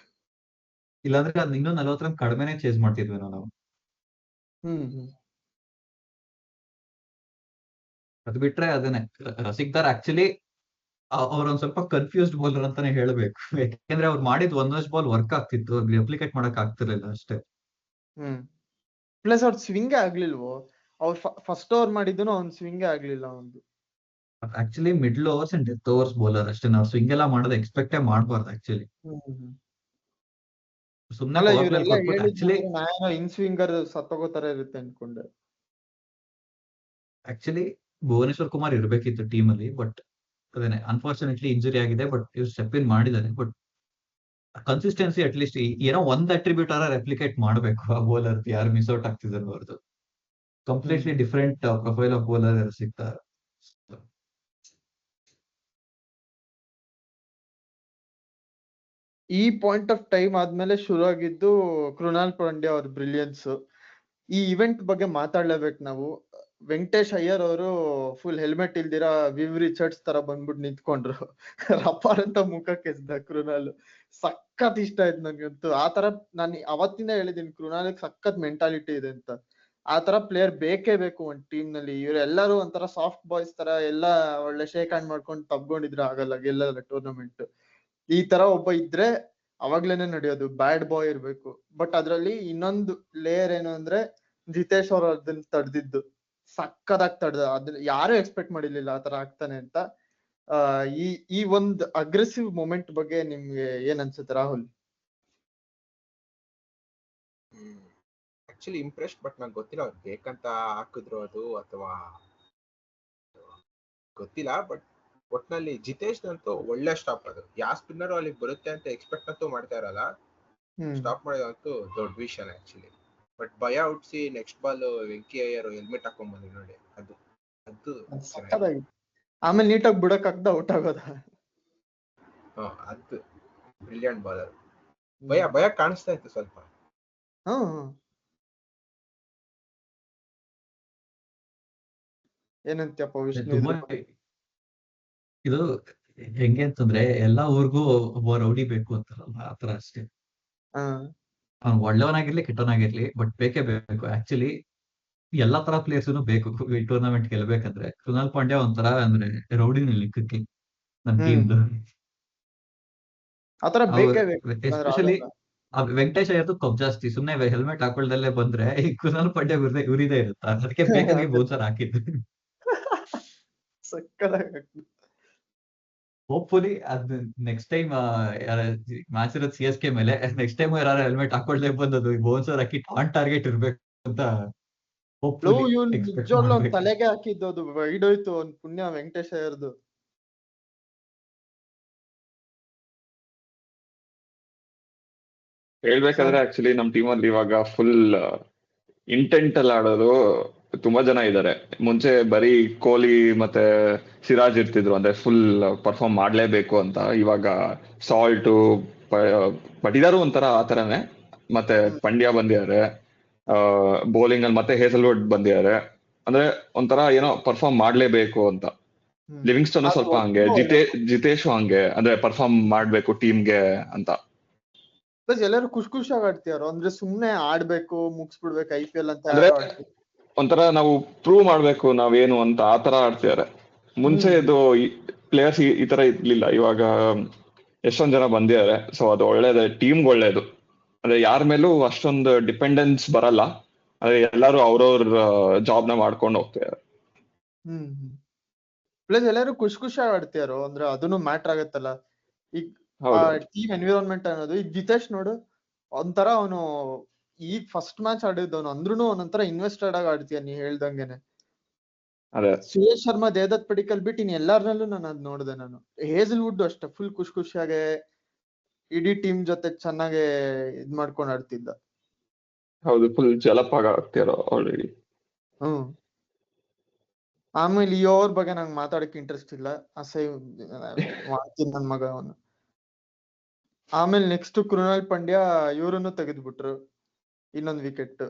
[SPEAKER 2] ಇಲ್ಲಾಂದ್ರೆ ಅದ್ ಇನ್ನೂ 40 ರನ್ ಕಡಿಮೆನೆ ಚೇಸ್ ಮಾಡ್ತಿದ್ವಿ ನಾವು. ಅದು ಬಿಟ್ರೆ ಅದನ್ನೇ ರಸಿಕ್ದಾರ್ ಆಕ್ಚುಲಿ ಅವ್ರೊಂದ್ ಸ್ವಲ್ಪ ಕನ್ಫ್ಯೂಸ್ಡ್ ಬೌಲರ್ ಅಂತಾನೆ ಹೇಳ್ಬೇಕು. ಯಾಕೆಂದ್ರೆ ಅವ್ರು ಮಾಡಿದ್ ಒಂದಷ್ಟು ಬಾಲ್ ವರ್ಕ್ ಆಗ್ತಿತ್ತು, ರೆಪ್ಲಿಕೇಟ್ ಮಾಡಕ್ ಆಗ್ತಿರ್ಲಿಲ್ಲ ಅಷ್ಟೇ.
[SPEAKER 1] ಪ್ಲಸ್ ಅವ್ರ ಸ್ವಿಂಗ್ ಆಗ್ಲಿಲ್ವೋ, ಅವ್ರು ಫಸ್ಟ್ ಓವರ್ ಮಾಡಿದ್ದು ಅವ್ನ್ ಸ್ವಿಂಗ್ ಆಗ್ಲಿಲ್ಲ ಒಂದು.
[SPEAKER 2] Actually middle overs and death overs bowler ಅಷ್ಟೇ, ನಾವು ಸ್ವಿಂಗ್ ಎಲ್ಲ ಮಾಡೋದು ಎಕ್ಸ್ಪೆಕ್ಟೇ ಮಾಡ್ಬಾರ್ದು ಆಕ್ಚುಲಿ. ಸುಮ್ನೆ ಪವರ್ ಪ್ಲೇ ಕೊಟ್ಬಿಟ್ಟು ಆಕ್ಚುಲಿ
[SPEAKER 1] ಇನ್ ಸ್ವಿಂಗರ್ ಸತ್ತೋಗೋತರ ಇರುತ್ತೆ ಅನ್ಕೊಂಡೆ.
[SPEAKER 2] ಆಕ್ಚುಲಿ ಭುವನೇಶ್ವರ್ ಕುಮಾರ್ ಇರ್ಬೇಕಿತ್ತು ಟೀಮ್ ಅಲ್ಲಿ, ಬಟ್ ಅದೇನೆ ಅನ್ಫಾರ್ಚುನೇಟ್ಲಿ ಇಂಜುರಿ ಆಗಿದೆ. ಬಟ್ ಇವ್ರು ಸ್ಟೆಪ್ ಇನ್ ಮಾಡಿದ್ದಾರೆ. ಬಟ್ ಕನ್ಸಿಸ್ಟೆನ್ಸಿ ಅಟ್ಲೀಸ್ಟ್ ಏನೋ ಒಂದ್ ಅಟ್ರಿಬ್ಯೂಟ್ ರೆಪ್ಲಿಕೇಟ್ ಮಾಡ್ಬೇಕು ಆ ಬೌಲರ್, ಯಾರು ಮಿಸ್ ಔಟ್ ಆಗ್ತಿದ್ದಾರೆ ಅವ್ರದ್ದು. Completely different profile of bowler ಸಿಗ್ತಾರೆ.
[SPEAKER 1] ಈ ಪಾಯಿಂಟ್ ಆಫ್ ಟೈಮ್ ಆದ್ಮೇಲೆ ಶುರು ಆಗಿದ್ದು ಕೃಣಾಲ್ ಪಾಂಡ್ಯ ಅವ್ರ ಬ್ರಿಲಿಯನ್ಸ್. ಈ ಇವೆಂಟ್ ಬಗ್ಗೆ ಮಾತಾಡ್ಲೇಬೇಕು ನಾವು. ವೆಂಕಟೇಶ್ ಅಯ್ಯರ್ ಅವರು ಫುಲ್ ಹೆಲ್ಮೆಟ್ ಇಲ್ದಿರಾ ವಿವ್ ರಿಚರ್ಡ್ಸ್ ತರ ಬಂದ್ಬಿಟ್ಟು ನಿಂತ್ಕೊಂಡ್ರು. ರಪ್ಪಾರ್ ಅಂತ ಮುಖಕ್ಕೆ ಎಸ್ದ ಕೃಣಾಲ್. ಸಖತ್ ಇಷ್ಟ ಆಯ್ತು ನನ್ಗಂತೂ. ಆತರ ನಾನು ಅವತ್ತಿಂದ ಹೇಳಿದೀನಿ ಕೃಣಾಲ್ ಸಖತ್ ಮೆಂಟಾಲಿಟಿ ಇದೆ ಅಂತ. ಆತರ ಪ್ಲೇಯರ್ ಬೇಕೇ ಬೇಕು ಒಂದ್ ಟೀಮ್ ನಲ್ಲಿ. ಇವರೆಲ್ಲರೂ ಒಂಥರ ಸಾಫ್ಟ್ ಬಾಯ್ಸ್ ತರ ಎಲ್ಲ ಒಳ್ಳೆ ಶೇಕ್ ಹ್ಯಾಂಡ್ ಮಾಡ್ಕೊಂಡು ತಬ್ಕೊಂಡಿದ್ರೆ ಆಗಲ್ಲ, ಗೆಲ್ಲಲ್ಲ ಟೂರ್ನಮೆಂಟ್. ಈ ತರ ಒಬ್ಬ ಇದ್ರೆ ಅವಾಗ್ಲೇನೆ ನಡೆಯೋದು. ಬ್ಯಾಡ್ ಬಾಯ್ ಇರ್ಬೇಕು. ಬಟ್ ಅದ್ರಲ್ಲಿ ಇನ್ನೊಂದು ಲೇಯರ್ ಏನು ಅಂದ್ರೆ ಜಿತೇಶ್ ಅವ್ರು ಅದನ್ನ ತಡೆದಿದ್ದು ಸಕ್ಕದಾಗಿ ತಡೆದ. ಅದನ್ನ ಯಾರು ಎಕ್ಸ್ಪೆಕ್ಟ್ ಮಾಡಿರ್ಲಿಲ್ಲ ಆತರ ಆಗ್ತಾನೆ ಅಂತ. ಈ ಒಂದ್ ಅಗ್ರೆಸಿವ್ ಮೊಮೆಂಟ್ ಬಗ್ಗೆ ನಿಮ್ಗೆ ಏನ್ ಅನ್ಸುತ್ತೆ ರಾಹುಲ್?
[SPEAKER 4] ಆಕ್ಚುಲಿ ಇಂಪ್ರೆಸ್ಡ್, ಬಟ್ ನಂಗೆ ಗೊತ್ತಿಲ್ಲ ಅವ್ರು ಬೇಕಂತ ಹಾಕಿದ್ರು ಅದು ಅಥವಾ ಗೊತ್ತಿಲ್ಲ. ಬಟ್ ಒಟ್ನಲ್ಲಿ ಜಿತೇಶ್ ಅಂತೂ ಒಳ್ಳೆ ಸ್ಟಾಪ್. ಅದು ಯಾವ ಸ್ಪಿನ್ನರ್ ಅಲ್ಲಿ ಬರುತ್ತೆ ಅಂತ ಎಕ್ಸ್ಪೆಕ್ಟ್ ಅಂತೂ ಮಾಡ್ತಾ ಇರಲ್ಲ. ಸ್ಟಾಪ್ ಮಾಡೋದಂತೂ ದೊಡ್ಡ ವಿಷಯ ಆಕ್ಚುಲಿ. ಬಟ್ ಭಯ ಹುಟ್ಸಿ next ball Venky Iyer helmet ಹಾಕೊಂಡ್ ಬಂದ್ರು ನೋಡಿ, ಅದು
[SPEAKER 1] ಆಮೇಲೆ ನೀಟಾಗಿ ಬಿಡಕ್ ಆಗ್ದ ಔಟ್ ಆಗೋದ.
[SPEAKER 4] ಅದು ಬ್ರಿಲಿಯಂಟ್ ಬಾಲರ್. ಭಯ ಕಾಣಿಸ್ತಾ ಇತ್ತು ಸ್ವಲ್ಪ.
[SPEAKER 1] ಏನಂತಪ್ಪ ವಿಷ್ಣು?
[SPEAKER 2] ಇದು ಹೆಂಗೆ ಅಂತಂದ್ರೆ ಎಲ್ಲಾ ಊರ್ಗೂ ಒಬ್ಬ ರೌಡಿ ಬೇಕು ಅಂತಾರಲ್ಲ, ಆತರ ಅಷ್ಟೇ. ಅವ್ನು ಒಳ್ಳೆಯವನಾಗಿರ್ಲಿ ಕೆಟ್ಟವನಾಗಿರ್ಲಿ, ಬಟ್ ಬೇಕೇ ಬೇಕು. ಆಕ್ಚುಲಿ ಎಲ್ಲಾ ತರ ಪ್ಲೇಯರ್ಸ್ ಬೇಕು ಈ ಟೂರ್ನಮೆಂಟ್ ಗೆಲ್ಬೇಕಂದ್ರೆ. ಕೃಣಾಲ್ ಪಾಂಡ್ಯ ಒಂಥರ ಅಂದ್ರೆ ರೌಡಿನ ಲಿಕ್ಕಕ್ಕೆ ನಮ್ ಟೀಮ್. ಎಸ್ಪೆಷಲಿ ವೆಂಕಟೇಶ್ ಅಯ್ಯರ್ದು ಕಪ್ ಜಾಸ್ತಿ. ಸುಮ್ನೆ ಹೆಲ್ಮೆಟ್ ಹಾಕೊಳ್ದಲ್ಲೇ ಬಂದ್ರೆ ಈ ಕೃಣಾಲ್ ಪಾಂಡ್ಯ ಉರಿದೇ ಇರುತ್ತ. ಅದಕ್ಕೆ ಬೇಕಾಗಿ ಬೌನ್ಸರ್ ಹಾಕಿದ್ದು. ಹೋಪ್ಫುಲಿ ಅದ್ ನೆಕ್ಸ್ಟ್ ಟೈಮ್ ಮ್ಯಾಚ್ ಇರೋದು CSK ಮೇಲೆ, ನೆಕ್ಸ್ಟ್ ಟೈಮ್ ಯಾರು ಹೆಲ್ಮೆಟ್ ಹಾಕೊಳ್ದೆ ಬಂದದು ಬೌನ್ಸರ್ ಹಾಕಿ ಆನ್ ಟಾರ್ಗೆಟ್ ಇರ್ಬೇಕು ಅಂತ
[SPEAKER 1] ತಲೆಗೆ ಹಾಕಿದ್ದು. ಅದು ವೈಡೋಯ್ತು ಒಂದ್ ಪುಣ್ಯ ವೆಂಕಟೇಶ್ ಅಯ್ಯರ್ದು.
[SPEAKER 3] ಹೇಳ್ಬೇಕಾದ್ರೆ ಆಕ್ಚುಲಿ ನಮ್ ಟೀಮ್ ಅಲ್ಲಿ ಇವಾಗ ಫುಲ್ ಇಂಟೆಂಟ್ ಅಲ್ಲಿ ಆಡೋದು ತುಂಬಾ ಜನ ಇದ್ದಾರೆ. ಮುಂಚೆ ಬರೀ ಕೊಹ್ಲಿ ಮತ್ತೆ ಸಿರಾಜ್ ಇರ್ತಿದ್ರು, ಅಂದ್ರೆ ಫುಲ್ ಪರ್ಫಾರ್ಮ್ ಮಾಡ್ಲೇಬೇಕು ಅಂತ. ಇವಾಗ ಸಾಲ್ಟ್ ಪಟಿದಾರು ಒಂಥರ ಆತರನೇ, ಮತ್ತೆ ಪಂಡ್ಯ ಬಂದಿದ್ದಾರೆ ಬೌಲಿಂಗ್ ಅಲ್ಲಿ, ಮತ್ತೆ ಹೇಸಲ್ವುಡ್ ಬಂದಿದ್ದಾರೆ. ಅಂದ್ರೆ ಒಂಥರ ಏನೋ ಪರ್ಫಾರ್ಮ್ ಮಾಡ್ಲೇಬೇಕು ಅಂತ. ಲಿವಿಂಗ್ಸ್ಟೋನ್ ಸ್ವಲ್ಪ ಹಂಗೆ, ಜಿತೇಶ್ ಹಂಗೆ, ಅಂದ್ರೆ ಪರ್ಫಾರ್ಮ್ ಮಾಡ್ಬೇಕು ಟೀಮ್ಗೆ ಅಂತ.
[SPEAKER 1] ಪ್ಲಸ್ ಎಲ್ಲರೂ ಖುಷಿಯಾಗಿ ಆಡ್ತಿದಾರೋ, ಅಂದ್ರೆ ಸುಮ್ನೆ ಆಡ್ಬೇಕು ಮುಗಿಸ್ಬಿಡ್ಬೇಕು IPL ಅಂತ
[SPEAKER 3] ಅಂದ್ರೆ ಒಂಥರ ನಾವು ಪ್ರೂವ್ ಮಾಡ್ಬೇಕು ನಾವೇನು ಅಂತ ಆತರ ಆಡ್ತಿದ್ದಾರೆ. ಮುಂಚೆ ಇದು ಪ್ಲೇಯರ್ಸ್ ಈ ತರ ಇರ್ಲಿಲ್ಲ. ಇವಾಗ ಎಷ್ಟೊಂದ್ ಜನ ಬಂದಿದ್ದಾರೆ, ಸೊ ಅದು ಒಳ್ಳೇದು, ಟೀಮ್ಗೆ ಒಳ್ಳೇದು. ಅಂದ್ರೆ ಯಾರ ಮೇಲೂ ಅಷ್ಟೊಂದು ಡಿಪೆಂಡೆನ್ಸ್ ಬರಲ್ಲ, ಅಂದ್ರೆ ಎಲ್ಲರೂ ಅವ್ರವ್ರ ಜಾಬ್ನ ಮಾಡ್ಕೊಂಡು ಹೋಗ್ತಿದ್ದಾರೆ.
[SPEAKER 1] ಪ್ಲಸ್ ಎಲ್ಲರೂ ಖುಷಿಯಾಗಿ ಆಡ್ತಿದಾರೋ, ಅಂದ್ರೆ ಅದನ್ನು ಮ್ಯಾಟರ್ ಆಗತ್ತಲ್ಲ. ಈಗ ಟೀಮ್ ಎನ್ವಿರಾನ್ಮೆಂಟ್ ಅನ್ನೋದು, ಈಗ ಜಿತೇಶ್ ನೋಡು, ಒಂಥರ ಅವನು ಈಗ ಫಸ್ಟ್ ಮ್ಯಾಚ್ ಆಡಿದ್ದವನು ಅಂದ್ರೂ ಒಂದೊಂಥರ ಇನ್ವೆಸ್ಟೆಡ್ ಆಗಿ ಆಡ್ತೀಯ ನೀ ಹೇಳ್ದಂಗೆನೆ. ಸುರೇಶ್ ಶರ್ಮಾ, ದೇವದತ್ ಪಡಿಕ್ಕಲ್ ಬಿಟ್ಟು ಇನ್ ಎಲ್ಲಾರ್ನಲ್ಲೂ ನಾನು ಅದ್ ನೋಡಿದೆ. ನಾನು ಹೇಸಲ್ವುಡ್ ಅಷ್ಟೇ ಫುಲ್ ಖುಷಿಯಾಗೆ ಇಡೀ ಟೀಮ್ ಜೊತೆ ಚೆನ್ನಾಗೆ ಇದ್ ಮಾಡ್ಕೊಂಡು ಆಡ್ತಿದ್ದ.
[SPEAKER 3] ಹೌದು, ಫುಲ್ ಜಲಪಾಗ ಆಗ್ತಿರೋ ಆಲ್ರೆಡಿ.
[SPEAKER 1] ಆಮೇಲೆ ಈ ಓವರ್ ಬಗ್ಗೆ ನಂಗೆ ಮಾತಾಡಕ್ ಇಂಟ್ರೆಸ್ಟ್ ಇಲ್ಲ, ಅಸಹ್ಯ ಮಾಡ್ತೀನಿ ನನ್ ಮಗ ಅವನು. ಆಮೇಲೆ ನೆಕ್ಸ್ಟ್ ಕೃಣಾಲ್ ಪಾಂಡ್ಯ ಇವ್ರನ್ನು ತೆಗೆದ್ಬಿಟ್ರು, ಇನ್ನೊಂದು ವಿಕೆಟ್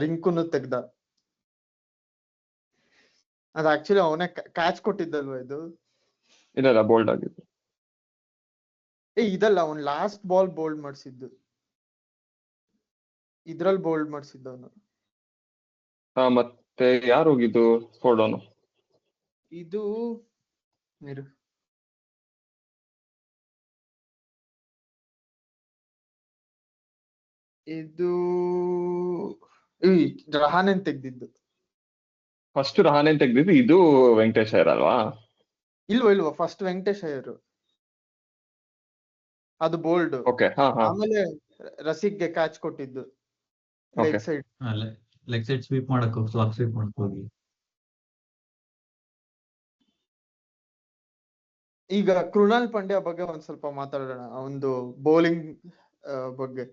[SPEAKER 1] ರಿಂಕುನು ತೆಗ್ದ. ಅದ್ ಆಕ್ಚುಲಿ ಅವನೇ ಕ್ಯಾಚ್ ಕೊಟ್ಟಿದ್ದಲ್ವ ಇದು?
[SPEAKER 3] ಇಲ್ಲ, ಬೋಲ್ಡ್ ಆಗಿತ್ತು.
[SPEAKER 1] ಇದಲ್ಲ, ಅವ್ನ್ ಲಾಸ್ಟ್ ಬಾಲ್ ಬೋಲ್ಡ್ ಮಾಡ್ಸಿದ್ದು, ಇದ್ರಲ್ಲಿ ಬೋಲ್ಡ್ ಮಾಡ್ಸಿದ್ದವನು.
[SPEAKER 3] ಮತ್ತೆ ಯಾರು ಹೋಗಿದ್ದು ಫೋರ್ಡೋನು?
[SPEAKER 1] ಇದು ಇದು ರಹಾನೆನ್ ತೆಗ್ದಿದ್ದು.
[SPEAKER 3] ಫಸ್ಟ್ ರಹಾನೆನ್ ತೆಗ್ದಿದ್ದು, ಇದು ವೆಂಕಟೇಶ್ ಅಯ್ಯರ್ ಅಲ್ವಾ?
[SPEAKER 1] ಇಲ್ವಾ, ಫಸ್ಟ್ ವೆಂಕಟೇಶ್ ಅಯ್ಯರ್, ಅದು ಬೋಲ್ಡ್. ಆಮೇಲೆ ರಸಿಕ್ಗೆ ಕ್ಯಾಚ್ ಕೊಟ್ಟಿದ್ದು
[SPEAKER 2] ಲೆಗ್ ಸೈಡ್ ಸ್ವೀಪ್ ಮಾಡಕ್ ಹೋಗಿ.
[SPEAKER 1] ಈಗ ಕೃಣಾಲ್ ಪಾಂಡ್ಯ ಬಗ್ಗೆ ಒಂದ್ ಸ್ವಲ್ಪ ಮಾತಾಡೋಣ. ಒಂದು ಬೌಲಿಂಗ್ ಬಗ್ಗೆ.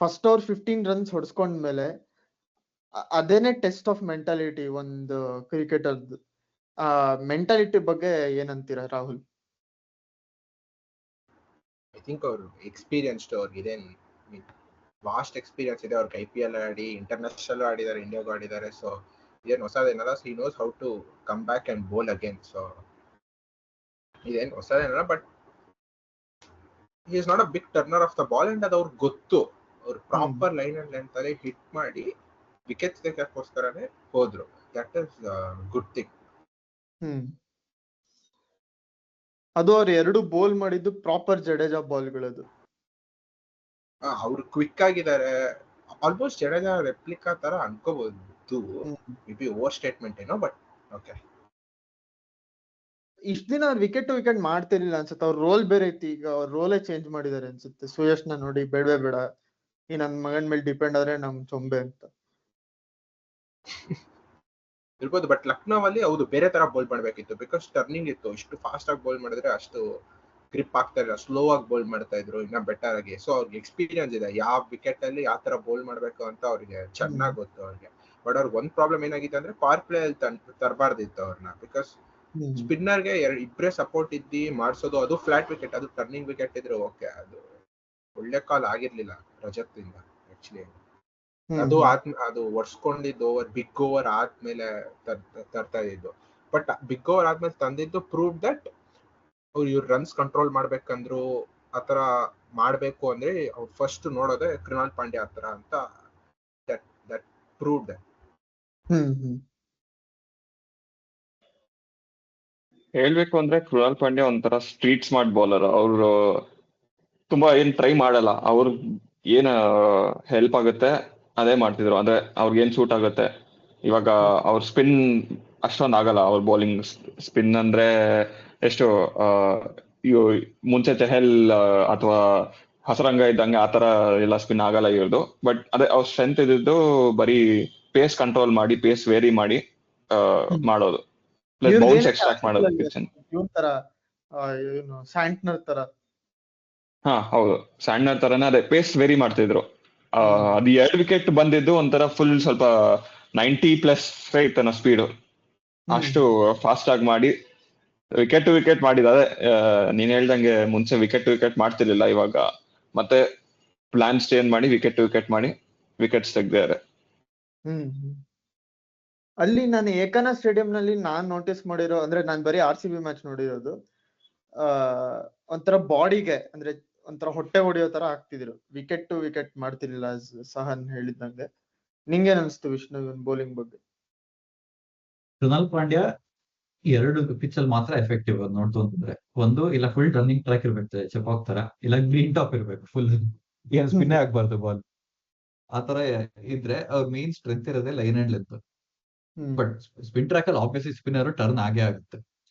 [SPEAKER 1] ಫಸ್ಟ್ ಓವರ್ 15 ರನ್ಸ್ ಹೊಡ್ಸ್ಕೊಂಡ್ಮೇಲೆ ಅದೇನೆ ಟೆಸ್ಟ್ ಆಫ್ ಮೆಂಟಾಲಿಟಿ ಒಂದು ಕ್ರಿಕೆಟರ್ದು. ಆ ಮೆಂಟಾಲಿಟಿ ಬಗ್ಗೆ ಏನಂತೀರಾ ರಾಹುಲ್?
[SPEAKER 4] ಐ ಥಿಂಕ್ ಅವ್ರು ಎಕ್ಸ್ಪೀರಿಯನ್ಸ್ಡ್, ಅವ್ರಿಗೆ ಇದೇನ್ ವಾಸ್ಟ್ ಎಕ್ಸ್ಪೀರಿಯನ್ಸ್ ಇದೆ. ಅವ್ರಿಗೆ IPL ಆಡಿ, ಇಂಟರ್ನ್ಯಾಷನಲ್ ಆಡಿದ್ದಾರೆ, ಇಂಡಿಯಾಗೂ ಆಡಿದ್ದಾರೆ. ಸೊ ಇದೇನ್ ಹೊಸದೇನಲ್ಲ. He knows how to come back and bowl again. So ಇದೇನ್ ಹೊಸದೇನಲ್ಲ, but he is not a big turner of the ball. And ಅದು ಅವ್ರಿಗೆ ಗೊತ್ತು. ಅವ್ರು ಪ್ರಾಪರ್ ಲೈನ್ ಅಂಡ್ ಲೆಂತ್ ಅಲ್ಲಿ ಹಿಟ್ ಮಾಡಿ ವಿಕೆಟ್ಸ್ ತೆಗೆಯಕ್ಕೋಸ್ಕರನೇ ಹೋದ್ರು. That is good thing.
[SPEAKER 1] ಅದು ಅವ್ರು ಎರಡು ಬೋಲ್ ಮಾಡಿದ್ದು ಪ್ರಾಪರ್ ಜಡೇಜಾ ಬಾಲ್ಗಳದು.
[SPEAKER 4] ಅವ್ರು ಕ್ವಿಕ್ ಆಗಿದ್ದಾರೆ. ಆಲ್ಮೋಸ್ಟ್ ಜಡೇಜಾ ರೆಪ್ಲಿಕಾ ತರ ಅನ್ಕೋಬಹುದು. ಮೇ ಬಿ ಓವರ್ ಸ್ಟೇಟ್ಮೆಂಟ್ ಏನೋ, ಬಟ್ ಓಕೆ.
[SPEAKER 1] ಇಷ್ಟ ದಿನ ಅವ್ರು ವಿಕೆಟ್ ಮಾಡ್ತಿರ್ಲಿಲ್ಲ ಅನ್ಸುತ್ತೆ. ಅವ್ರ ರೋಲ್ ಬೇರೆ ಐತಿ, ಈಗ ಅವ್ರ ರೋಲೇ ಚೇಂಜ್ ಮಾಡಿದಾರೆ ಅನ್ಸುತ್ತೆ. ಸುಯಶ್ನ ನೋಡಿ, ಬೇಡ ಈ ನನ್ ಮಗನ್ ಮೇಲೆ ಡಿಪೆಂಡ್ ಆದ್ರೆ ನಮ್ ಚೊಂಬೆ ಅಂತ
[SPEAKER 4] ಇರ್ಬೋದು. ಬಟ್ ಲಕ್ನೋ ಅಲ್ಲಿ ಹೌದು ಬೇರೆ ತರ ಬೋಲ್ ಮಾಡ್ಬೇಕಿತ್ತು, ಬಿಕಾಸ್ ಟರ್ನಿಂಗ್ ಇತ್ತು. ಇಷ್ಟು ಫಾಸ್ಟ್ ಆಗಿ ಬೋಲ್ ಮಾಡಿದ್ರೆ ಅಷ್ಟು ಗ್ರಿಪ್ ಆಗ್ತಾ ಇಲ್ಲ, ಸ್ಲೋ ಆಗಿ ಬೋಲ್ ಮಾಡ್ತಾ ಇದ್ರು ಇನ್ನ ಬೆಟರ್ ಆಗಿ. ಸೊ ಅವ್ರಿಗೆ ಎಕ್ಸ್ಪೀರಿಯನ್ಸ್ ಇದೆ, ಯಾವ ವಿಕೆಟ್ ಅಲ್ಲಿ ಯಾವ ತರ ಬೋಲ್ ಮಾಡ್ಬೇಕು ಅಂತ ಅವ್ರಿಗೆ ಚೆನ್ನಾಗಿ ಗೊತ್ತು ಅವ್ರಿಗೆ. ಬಟ್ ಅವ್ರಿಗೆ ಒಂದ್ ಪ್ರಾಬ್ಲಮ್ ಏನಾಗಿತ್ತು ಅಂದ್ರೆ ಪವರ್ ಪ್ಲೇ ಅಲ್ಲಿ ತರಬಾರ್ದಿತ್ತು ಅವ್ರನ್ನ. ಬಿಕಾಸ್ ಸ್ಪಿನ್ನರ್ಗೆ ಇಬ್ಬರೇ ಸಪೋರ್ಟ್ ಇದ್ದಿ ಮಾಡ್ಸೋದು, ಅದು ಫ್ಲಾಟ್ ವಿಕೆಟ್, ಅದು ಟರ್ನಿಂಗ್ ವಿಕೆಟ್ ಇದ್ರೆ ಓಕೆ. ಅದು ಒಳ್ಳೆ ಕಾಲ್ ಆಗಿರ್ಲಿಲ್ಲ ರಜತ್ ಇಂದ ಆಕ್ಚುಲಿ. ಅದು ಒಡ್ಸ್ಕೊಂಡಿದ್ದು ಓವರ್, ಬಿಗ್ ಓವರ್ ಆದ್ಮೇಲೆ ತರ್ತಾ ಇದ್ದು. ಬಟ್ ಬಿಗ್ ಓವರ್ ಆದ್ಮೇಲೆ ತಂದಿದ್ದು ಪ್ರೂವ್ ದಟ್ ಇವ್ರು ರನ್ಸ್ ಕಂಟ್ರೋಲ್ ಮಾಡ್ಬೇಕಂದ್ರು ಆತರ ಮಾಡ್ಬೇಕು ಅಂದ್ರೆ ಅವ್ರು ಫಸ್ಟ್ ನೋಡೋದೆ ಕೃಣಾಲ್ ಪಾಂಡ್ಯ ಆತರ ಅಂತ. That prove that.
[SPEAKER 3] ಹೇಳ್ಬೇಕು ಅಂದ್ರೆ ಕೃಣಾಲ್ ಪಾಂಡ್ಯ ಒಂಥರ ಸ್ಟ್ರೀಟ್ ಸ್ಮಾರ್ಟ್ ಬೌಲರ್. ಅವ್ರು ತುಂಬಾ ಏನ್ ಟ್ರೈ ಮಾಡಲ್ಲ, ಅವ್ರ ಏನ್ ಹೆಲ್ಪ್ ಆಗುತ್ತೆ ಅದೇ ಮಾಡ್ತಿದ್ರು. ಅಂದ್ರೆ ಅವ್ರಿಗೆ ಏನ್ ಸೂಟ್ ಆಗುತ್ತೆ. ಇವಾಗ ಅವ್ರ ಸ್ಪಿನ್ ಅಷ್ಟೊಂದ್ ಆಗಲ್ಲ. ಅವ್ರ ಬೌಲಿಂಗ್ ಸ್ಪಿನ್ ಅಂದ್ರೆ ಎಷ್ಟು ಮುಂಚೆ ಚೆಹಲ್ ಅಥವಾ ಹಸರಂಗ ಇದ್ದಂಗೆ ಆತರ ಎಲ್ಲ ಸ್ಪಿನ್ ಆಗಲ್ಲ ಇವ್ರದ್ದು. ಬಟ್ ಅದೇ ಅವ್ರ ಸ್ಟ್ರೆಂತ್ ಇದ್ದಿದ್ದು ಬರೀ ಪೇಸ್ ಕಂಟ್ರೋಲ್ ಮಾಡಿ, ಪೇಸ್ ವೇರಿ ಮಾಡಿ ಮಾಡೋದು, ಪ್ಲಸ್ ಬೌನ್ಸ್ ಎಕ್ಸ್ಟ್ರಾಕ್ಟ್ ಮಾಡೋದು.
[SPEAKER 1] ಸ್ಯಾಂಟ್ನರ್ ತರ.
[SPEAKER 3] ಹೌದು, ಸ್ಯಾಂಟ್ನರ್ ತರನೇ ಅದೇ ಪೇಸ್ ವೇರಿ ಮಾಡ್ತಿದ್ರು. ಅದು 2 ವಿಕೆಟ್ ಬಂದಿದ್ದು ಒಂಥರ ಫುಲ್ ಸ್ವಲ್ಪ 90+ ಇತ್ತನ ಸ್ಪೀಡು. ಅಷ್ಟು ಫಾಸ್ಟ್ ಆಗಿ ಮಾಡಿ ವಿಕೆಟ್ ಟು ವಿಕೆಟ್ ಮಾಡಿದ. ಅದೇ ನೀನ್ ಹೇಳ್ದಂಗೆ ಮುಂಚೆ ವಿಕೆಟ್ ಟು ವಿಕೆಟ್ ಮಾಡ್ತಿರ್ಲಿಲ್ಲ, ಇವಾಗ ಮತ್ತೆ ಪ್ಲಾನ್ಸ್ ಚೇಂಜ್ ಮಾಡಿ ವಿಕೆಟ್ ಟು ವಿಕೆಟ್ ಮಾಡಿ ವಿಕೆಟ್ಸ್ ತೆಗ್ದಿದ್ದಾರೆ.
[SPEAKER 1] ಅಲ್ಲಿ ನಾನು ಏಕನಾ ಸ್ಟೇಡಿಯಂ ನಲ್ಲಿ ನಾನ್ ನೋಟಿಸ್ ಮಾಡಿರೋ, ಅಂದ್ರೆ ನಾನ್ ಬರೀ RCB ಮ್ಯಾಚ್ ನೋಡಿರೋದು, ಒಂಥರ ಬಾಡಿಗೆ ಅಂದ್ರೆ ಒಂಥರ ಹೊಟ್ಟೆ ಹೊಡಿಯೋ ತರ ಆಗ್ತಿದ್ರು, ವಿಕೆಟ್ ಟು ವಿಕೆಟ್ ಮಾಡ್ತಿರ್ಲಿಲ್ಲ. ಸಹನ್ ಹೇಳಿದಂಗೆ. ನಿಂಗೇನ್ ಅನ್ಸ್ತು ವಿಷ್ಣು ಬೌಲಿಂಗ್ ಬಗ್ಗೆ?
[SPEAKER 2] ಕೃಣಾಲ್ ಪಾಂಡ್ಯ 2 ಪಿಚ್ ಅಲ್ಲಿ ಮಾತ್ರ ಎಫೆಕ್ಟಿವ್ ನೋಡ್ತು ಅಂತಂದ್ರೆ, ಒಂದು ಇಲ್ಲ ಫುಲ್ ರನ್ನಿಂಗ್ ಟ್ರ್ಯಾಕ್ ಇರ್ಬೇಕು ಚೆಪಾಕ್ ತರ, ಇಲ್ಲ ಗ್ರೀನ್ ಟಾಪ್ ಇರ್ಬೇಕು ಫುಲ್, ಏನ್ ಸ್ಪಿನ್ನೇ ಆಗ್ಬಾರ್ದು ಬಾಲ್. ಆತರ ಇದ್ರೆ ಅವ್ರ ಮೇನ್ ಸ್ಟ್ರೆಂತ್ ಇರೋದೇ line and length. But spin track ಅಲ್ಲಿ ಆಬ್ವಿಯಸ್ಲಿ ಸ್ಪಿನ್ನರ್ ಟರ್ನ್ ಆಗೇ ಆಗುತ್ತೆ.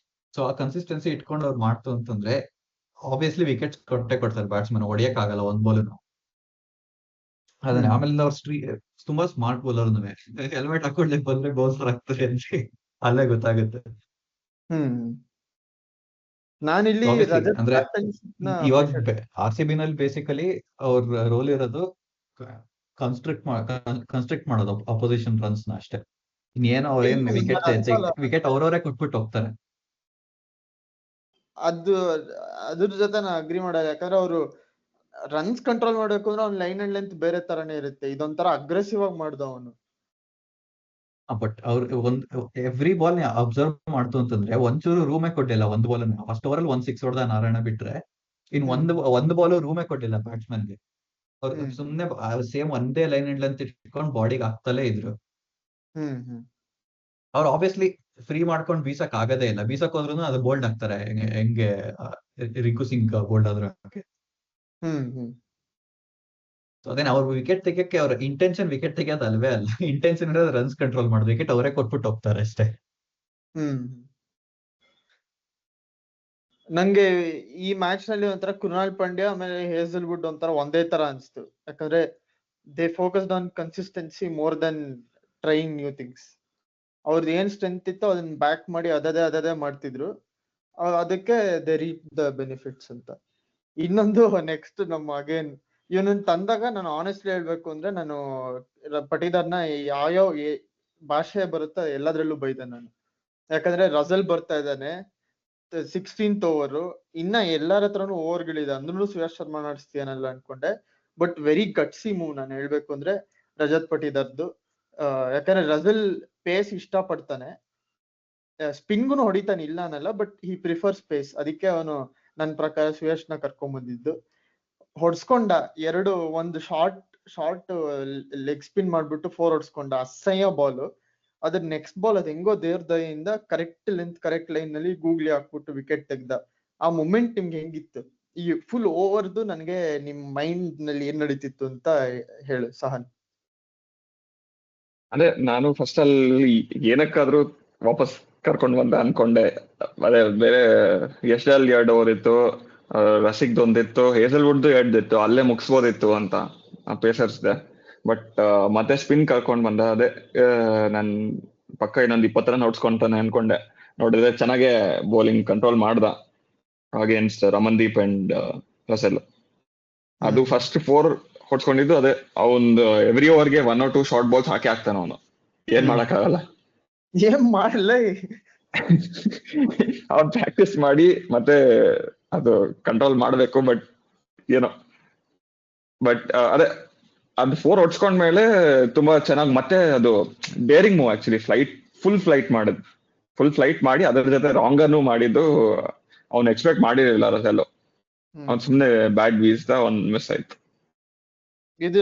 [SPEAKER 2] ಸೊ ಆ ಕನ್ಸಿಸ್ಟೆನ್ಸಿ ಇಟ್ಕೊಂಡು ಅವ್ರು ಮಾಡ್ತು ಅಂತಂದ್ರೆ ಆಬ್ವಿಯಸ್ಲಿ ವಿಕೆಟ್ಸ್ ಕೊಡ್ತಾರೆ ಬ್ಯಾಟ್ಸ್ಮನ್, ಹೊಡಿಯಕ್ ಆಗಲ್ಲ ಒಂದ್ ಬಾಲ್ನು. ಅದನ್ನ ಆಮೇಲೆ ಅವ್ರು ತುಂಬಾ ಸ್ಮಾರ್ಟ್ ಬೌಲರ್, ಹೆಲ್ಮೆಟ್ ಹಾಕೊಂಡ್ಲಿಕ್ಕೆ ಬಂದ್ರೆ ಬೌಲರ್ ಆಗ್ತಾರೆ ಅಂತ ಅಲ್ಲೇ ಗೊತ್ತಾಗುತ್ತೆ.
[SPEAKER 1] ನಾನಿಲ್ಲಿ
[SPEAKER 2] ಅಂದ್ರೆ ಇವಾಗ RCB ನಲ್ಲಿ ಬೇಸಿಕಲಿ ಅವ್ರ ರೋಲ್ ಇರೋದು ಕನ್ಸ್ಟ್ರಕ್ಟ್ ಮಾಡೋದು ಅಪೋಸಿಷನ್ ರನ್ಸ್ ನ ಅಷ್ಟೇ. ಇನ್ನೇನೋ ಅವ್ರೇನ್ ವಿಕೆಟ್ ಅವ್ರವರೇ ಕೊಟ್ಬಿಟ್ಟು ಹೋಗ್ತಾರೆ.
[SPEAKER 1] ಅದ್ರ ಜೊತೆ ನಾ ಅಗ್ರಿ ಮಾಡಲ್ಲ, ಯಾಕಂದ್ರೆ ಅವರು ರನ್ಸ್ ಕಂಟ್ರೋಲ್ ಮಾಡ್ಬೇಕು ಅಂದ್ರೆ ಅವ್ನ ಲೈನ್ ಅಂಡ್ ಲೆಂತ್ ಬೇರೆ ತರಾನೇ ಇರುತ್ತೆ. ಇದೊಂಥರ ಅಗ್ರೆಸಿವ್ ಆಗಿ ಮಾಡ್ದ ಅವನು.
[SPEAKER 2] ಬಟ್ ಅವ್ರು ಎವ್ರಿ ಬಾಲ್ ಅಬ್ಸರ್ವ್ ಮಾಡ್ತು ಅಂತಂದ್ರೆ ಒಂಚೂರು ರೂಮೇ ಕೊಡ್ಲಿಲ್ಲ ಒಂದ್ ಬಾಲ್. ಫಸ್ಟ್ ಓವರ್ ಅಲ್ಲಿ 1 6 ಹೊಡೆದ ನಾರಾಯಣ ಬಿಟ್ರೆ, ಇನ್ ಒಂದ್ ಬಾಲ್ ರೂಮೇ ಕೊಡ್ಲಿಲ್ಲ ಬ್ಯಾಟ್ಸ್ಮನ್ಗೆ. ಅವ್ರು ಸುಮ್ನೆ ಸೇಮ್ ಒಂದೇ ಲೈನ್ ಅಂಡ್ ಲೆಂತ್ ಇಟ್ಕೊಂಡು ಬಾಡಿಗೆ ಹಾಕ್ತಲೇ ಇದ್ರು. ಅವ್ರು ಆಬ್ವಿಯಸ್ಲಿ ಫ್ರೀ ಮಾಡ್ಕೊಂಡು ಬೀಸಕ್ ಆಗದೇ ಇಲ್ಲ, ಬೀಸಕ್ ಹೋದ್ರು ಅದು ಬೋಲ್ಡ್ ಆಗ್ತಾರೆ. ಹೆಂಗೆ ರಿಂಕು ಸಿಂಗ್ ಬೋಲ್ಡ್ ಆದ್ರು. ಅದೇನ ಅವ್ರ ವಿಕೆಟ್ ತೆಗಿಯಕ್ಕೆ ಅವ್ರ ಇಂಟೆನ್ಷನ್ ವಿಕೆಟ್ ತೆಗಿಯೋದು ಅಲ್ವೇ ಅಲ್ಲ, ಇಂಟೆನ್ಷನ್ ಇರೋದು ರನ್ಸ್ ಕಂಟ್ರೋಲ್ ಮಾಡೋದು. ವಿಕೆಟ್ ಅವರೇ ಕೊಟ್ಬಿಟ್ಟು ಹೋಗ್ತಾರೆ ಅಷ್ಟೇ.
[SPEAKER 1] ನಂಗೆ ಈ ಮ್ಯಾಚ್ ನಲ್ಲಿ ಒಂಥರ ಕೃಣಾಲ್ ಪಾಂಡ್ಯ ಆಮೇಲೆ ಹೇಸಲ್ವುಡ್ ಒಂಥರ ಒಂದೇ ತರ ಅನ್ಸ್ತು. ಯಾಕಂದ್ರೆ they focused on consistency more than trying new things. ಅವ್ರದ್ದು ಏನ್ ಸ್ಟ್ರೆಂತ್ ಇತ್ತು ಅದನ್ನ ಬ್ಯಾಕ್ ಮಾಡಿ ಅದೇ ಮಾಡ್ತಿದ್ರು. ಅದಕ್ಕೆ ದೇ ರೀಪ್ ದ ಬೆನಿಫಿಟ್ಸ್ ಅಂತ. ಇನ್ನೊಂದು ನೆಕ್ಸ್ಟ್ ನಮ್ಮ ಅಗೇನ್ ಇವನನ್ನ ತಂದಾಗ ನಾನು ಆನೆಸ್ಟ್ಲಿ ಹೇಳ್ಬೇಕು ಅಂದ್ರೆ, ನಾನು ಪಟೀದಾರ್ನ ಯಾವ್ಯಾವ ಭಾಷೆ ಬರುತ್ತೋ ಎಲ್ಲದ್ರಲ್ಲೂ ಬೈದೆ ನಾನು. ಯಾಕಂದ್ರೆ ರಸಲ್ ಬರ್ತಾ ಇದ್ದಾನೆ 16th ಓವರ್, ಇನ್ನ ಎಲ್ಲಾರ ಹತ್ರನು ಓವರ್ಗಳಿದೆ, ಅಂದ್ರೂ ಸುಯಾಶ್ ಶರ್ಮಾ ಆಡಿಸ್ತೀಯನಲ್ಲ ಅನ್ಕೊಂಡೆ. ಬಟ್ ವೆರಿ ಗಟ್ಸಿ ಮೂವ್ ನಾನು ಹೇಳ್ಬೇಕು ಅಂದ್ರೆ ರಜತ್ ಪಟೀದಾರ್ದು. ಯಾಕಂದ್ರೆ ರಸಲ್ ಪೇಸ್ ಇಷ್ಟ ಪಡ್ತಾನೆ, ಸ್ಪಿನ್ಗುನು ಹೊಡಿತಾನೆ ಇಲ್ಲ ಅನ್ನಲ್ಲ, ಬಟ್ ಹಿ ಪ್ರಿಫರ್ ಸ್ಪೇಸ್. ಅದಕ್ಕೆ ಅವನು ನನ್ನ ಪ್ರಕಾರ ಸುಯಶ್ನ ಕರ್ಕೊಂಡ್ ಬಂದಿದ್ದು. ಹೊಡ್ಸ್ಕೊಂಡ ಒಂದು ಶಾರ್ಟ್ ಲೆಗ್ ಸ್ಪಿನ್ ಮಾಡ್ಬಿಟ್ಟು 4 ಹೊಡ್ಸ್ಕೊಂಡ, ಅಸಹ್ಯ ಬಾಲ್. ಅದ್ರ ನೆಕ್ಸ್ಟ್ ಬಾಲ್ ಅದ್ ಹೆಂಗೋ ದೇವ್ರ ದಯೆಯಿಂದ ಕರೆಕ್ಟ್ ಲೆಂತ್ ಕರೆಕ್ಟ್ ಲೈನ್ ನಲ್ಲಿ ಗೂಗ್ಲಿ ಹಾಕ್ಬಿಟ್ಟು ವಿಕೆಟ್ ತೆಗ್ದ. ಆ ಮೂಮೆಂಟ್ ನಿಮ್ಗೆ ಹೆಂಗಿತ್ತು? ಈ ಫುಲ್ ಓವರ್ದು ನನಗೆ ನಿಮ್ ಮೈಂಡ್ ನಲ್ಲಿ ಏನ್ ನಡೀತಿತ್ತು ಅಂತ ಹೇಳು ಸಹನ್.
[SPEAKER 3] ಅದೇ ನಾನು ಫಸ್ಟ್ ಅಲ್ಲಿ ಏನಕ್ಕಾದ್ರೂ ವಾಪಸ್ ಕರ್ಕೊಂಡ್ ಬಂದ ಅನ್ಕೊಂಡೆ. ಅದೇ ಬೇರೆ ಯಶ್ಡಲ್ 2 ಓವರ್ ಇತ್ತು, ರಸಿಕ್ದು ಒಂದಿತ್ತು, ಹೇಸಲ್ವುಡ್ದು 2 ಇತ್ತು, ಅಲ್ಲೇ ಮುಗಿಸ್ಬೋದಿತ್ತು ಅಂತ ಪೇಸರ್ಸ್ದೆ. ಬಟ್ ಮತ್ತೆ ಸ್ಪಿನ್ ಕರ್ಕೊಂಡ್ ಬಂದ. ಅದೇ ನನ್ ಪಕ್ಕ ಇನ್ನೊಂದು 20 ರನ್ ಹೊಡ್ಸ್ಕೊಂತಾನೆ ಅನ್ಕೊಂಡೆ. ನೋಡಿದ್ರೆ ಚೆನ್ನಾಗೆ ಬೌಲಿಂಗ್ ಕಂಟ್ರೋಲ್ ಮಾಡ್ದ ಅಗೇನ್ಸ್ಟ್ ರಮನ್ದೀಪ್ ಅಂಡ್ ರಸೆಲ್. ಅದು ಫಸ್ಟ್ 4 ಹೊಡ್ಸ್ಕೊಂಡಿದ್ದು. ಅದೇ ಅವನು ಎವ್ರಿ ಓವರ್ಗೆ 1 or 2 ಶಾರ್ಟ್ ಬಾಲ್ಸ್ ಹಾಕಿ ಹಾಕ್ತಾನ ಅವನು. ಏನ್ ಮಾಡಕ್ ಆಗಲ್ಲ,
[SPEAKER 1] ಏನ್ ಮಾಡಲ್ಲ.
[SPEAKER 3] ಅವ್ನ್ ಪ್ರಾಕ್ಟೀಸ್ ಮಾಡಿ ಮತ್ತೆ ಅದು ಕಂಟ್ರೋಲ್ ಮಾಡ್ಬೇಕು. ಬಟ್ ಏನೋ ಅದೇ ಅದು 4 ಹೊಡ್ಸ್ಕೊಂಡ್ಮೇಲೆ ತುಂಬಾ ಚೆನ್ನಾಗಿ ಮತ್ತೆ ಅದು daring move actually. Full flight ಮಾಡಿ ಅದ್ರ ಜೊತೆ ರಾಂಗರ್ನು ಮಾಡಿದ್ದು ಅವ್ನು ಎಕ್ಸ್ಪೆಕ್ಟ್ ಮಾಡಿರಲಿಲ್ಲ ರಸೆಲ್. ಅವ್ನ್ ಸುಮ್ನೆ ಬ್ಯಾಟ್ ಬೀಸ್ದ, ಒಂದ್ ಮಿಸ್ ಆಯ್ತು.
[SPEAKER 1] ಇದು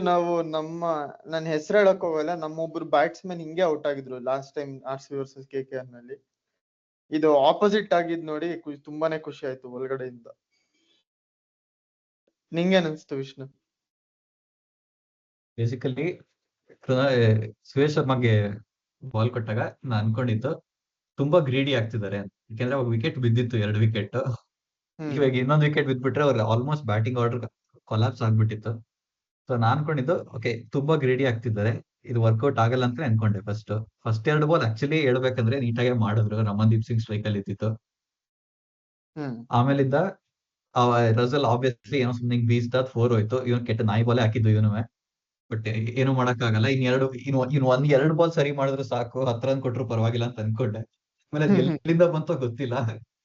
[SPEAKER 1] ನನ್ನ ಹೆಸರು ಹೇಳಕ್ ಹೋಗಲ್ಲ, ನಮ್ಮೊಬ್ರು ಬ್ಯಾಟ್ಸ್ಮನ್ ಹಿಂಗೆ ಔಟ್ ಆಗಿದ್ರು last time RCB versus KKR ನಲ್ಲಿ. ಇದು ಆಪೋಸಿಟ್ ಆಗಿದ್ ನೋಡಿ ತುಂಬಾನೇ ಖುಷಿ ಆಯ್ತು ಒಳಗಡೆಯಿಂದ. ನಿಂಗೇನ್ ಅನ್ಸ್ತು ವಿಷ್ಣು?
[SPEAKER 2] ಬೇಸಿಕಲಿ ಸುಯೇಶ್ ಶರ್ಮಾಗೆ ಬಾಲ್ ಕೊಟ್ಟಾಗ ನಾನು ಅನ್ಕೊಂಡಿದ್ದು ತುಂಬಾ ಗ್ರೀಡಿ ಆಗ್ತಿದ್ದಾರೆ ಅಂತ. ಯಾಕಂದ್ರೆ ಅವಾಗ ವಿಕೆಟ್ ಬಿದ್ದಿತ್ತು 2 ವಿಕೆಟ್. ಇವಾಗ ಇನ್ನೊಂದು ವಿಕೆಟ್ ಬಿದ್ಬಿಟ್ರೆ ಅವ್ರ ಆಲ್ಮೋಸ್ಟ್ ಬ್ಯಾಟಿಂಗ್ ಆರ್ಡರ್ ಕೊಲಾಪ್ಸ್ ಆಗ್ಬಿಟ್ಟಿತ್ತು. ಸೊ ನಾನ್ ಅನ್ಕೊಂಡಿದ್ದು ಓಕೆ ತುಂಬಾ ಗ್ರೀಡಿ ಆಗ್ತಿದ್ದಾರೆ, ಇದು ವರ್ಕೌಟ್ ಆಗಲ್ಲ ಅಂತ ಅನ್ಕೊಂಡೆ. ಫಸ್ಟ್ 2 ಬಾಲ್ ಆಕ್ಚುಲಿ ಹೇಳ್ಬೇಕಂದ್ರೆ ನೀಟಾಗೆ ಮಾಡಿದ್ರು, ರಮನ್ದೀಪ್ ಸಿಂಗ್ ಸ್ಟ್ರೈಕ್ ಅಲ್ಲಿ ಇದ್ದಿತ್ತು. ಆಮೇಲಿಂದ ರಸಲ್ ಆಬ್ವಿಯಸ್ಲಿ ಏನೋ ಸುಮ್ನೆ ಬೀಸ್ದ 4 ಹೋಯ್ತು. ಇವನ್ ಕೆಟ್ಟ ನಾಯಿ ಬಾಲೆ ಹಾಕಿದ್ದು ಇವನುವೆ. ಬಟ್ ಏನು ಮಾಡಕ್ಕಾಗಲ್ಲ. ಒಂದ್ 2 ಬಾಲ್ ಸರಿ ಮಾಡಿದ್ರೆ ಸಾಕು, 10 ರನ್ ಕೊಟ್ರು ಪರವಾಗಿಲ್ಲ ಅಂತ ಅನ್ಕೊಂಡೆ. ಆಮೇಲೆ ಅದು ಎಲ್ಲಿಂದ ಬಂತೋ ಗೊತ್ತಿಲ್ಲ,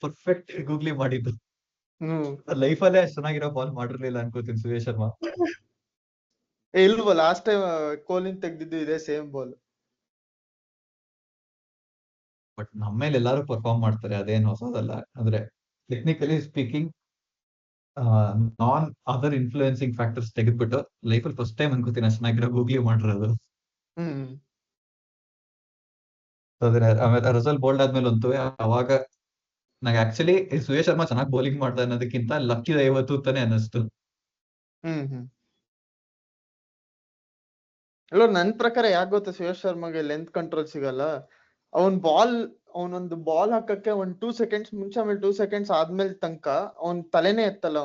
[SPEAKER 2] ಪರ್ಫೆಕ್ಟ್ ಗೂಗ್ಲಿ ಮಾಡಿದ್ದು. ಲೈಫಲ್ಲೇ ಅಷ್ಟು ಚೆನ್ನಾಗಿರೋ ಬಾಲ್ ಮಾಡಿರ್ಲಿಲ್ಲ ಅನ್ಕೋತೀನಿ ಸುರೇಶ್ ಶರ್ಮಾ.
[SPEAKER 1] ಇಲ್ವ ಲಾಸ್ಟ್ ಟೈಮ್ ಕೊಹ್ಲಿನ್ ತೆಗ್ದಿದ್ದು ಇದೆ ಸೇಮ್ ಬಾಲ್.
[SPEAKER 2] ಬಟ್ ನಮ್ಮೇಲೆ ಎಲ್ಲಾರು ಪರ್ಫಾರ್ಮ್ ಮಾಡ್ತಾರೆ, ಅದೇನ್ ಹೊಸದಲ್ಲ. ಅಂದ್ರೆ technically speaking, none other influencing factors ತೆಗೆದ್ಬಿಟ್ಟು ಲೈಫಲ್ಲಿ ಫಸ್ಟ್ ಟೈಮ್ ಅನ್ಕೋತೀನಿ ಅಷ್ಟು ಚೆನ್ನಾಗಿರೋ ಗೂಗ್ಲಿ ಮಾಡಿರೋದು. ಆಮೇಲೆ ರಸಲ್ ಬೋಲ್ಡ್ ಆದ್ಮೇಲೆ ಅಂತೂ ಅವಾಗ ನಂಗೆ ಆಕ್ಚುಲಿ ಸುರೇಶ್ ಶರ್ಮಾ ಚೆನ್ನಾಗಿ ಬೌಲಿಂಗ್ ಮಾಡ್ತಾ ಅನ್ನೋದಕ್ಕಿಂತ ಲಕ್ಕಿ 50 ತಾನೆ ಅನ್ನಿಸ್ತು.
[SPEAKER 1] ಅಲ್ಲ ನನ್ ಪ್ರಕಾರ ಯಾಕೆ ಗೊತ್ತಾ ಸುರೇಶ್ ಶರ್ಮಾಗೆ ಲೆಂತ್ ಕಂಟ್ರೋಲ್ ಸಿಗಲ್ಲ. ಅವನೊಂದು ಬಾಲ್ ಹಾಕಕ್ಕೆ 2 ಸೆಕೆಂಡ್ಸ್ ಮುಂಚೆ, ಆಮೇಲೆ 2 ಸೆಕೆಂಡ್ಸ್ ಆದ್ಮೇಲೆ ತನಕ ಅವನ್ ತಲೆನೇ ಎತ್ತಲ್ಲ.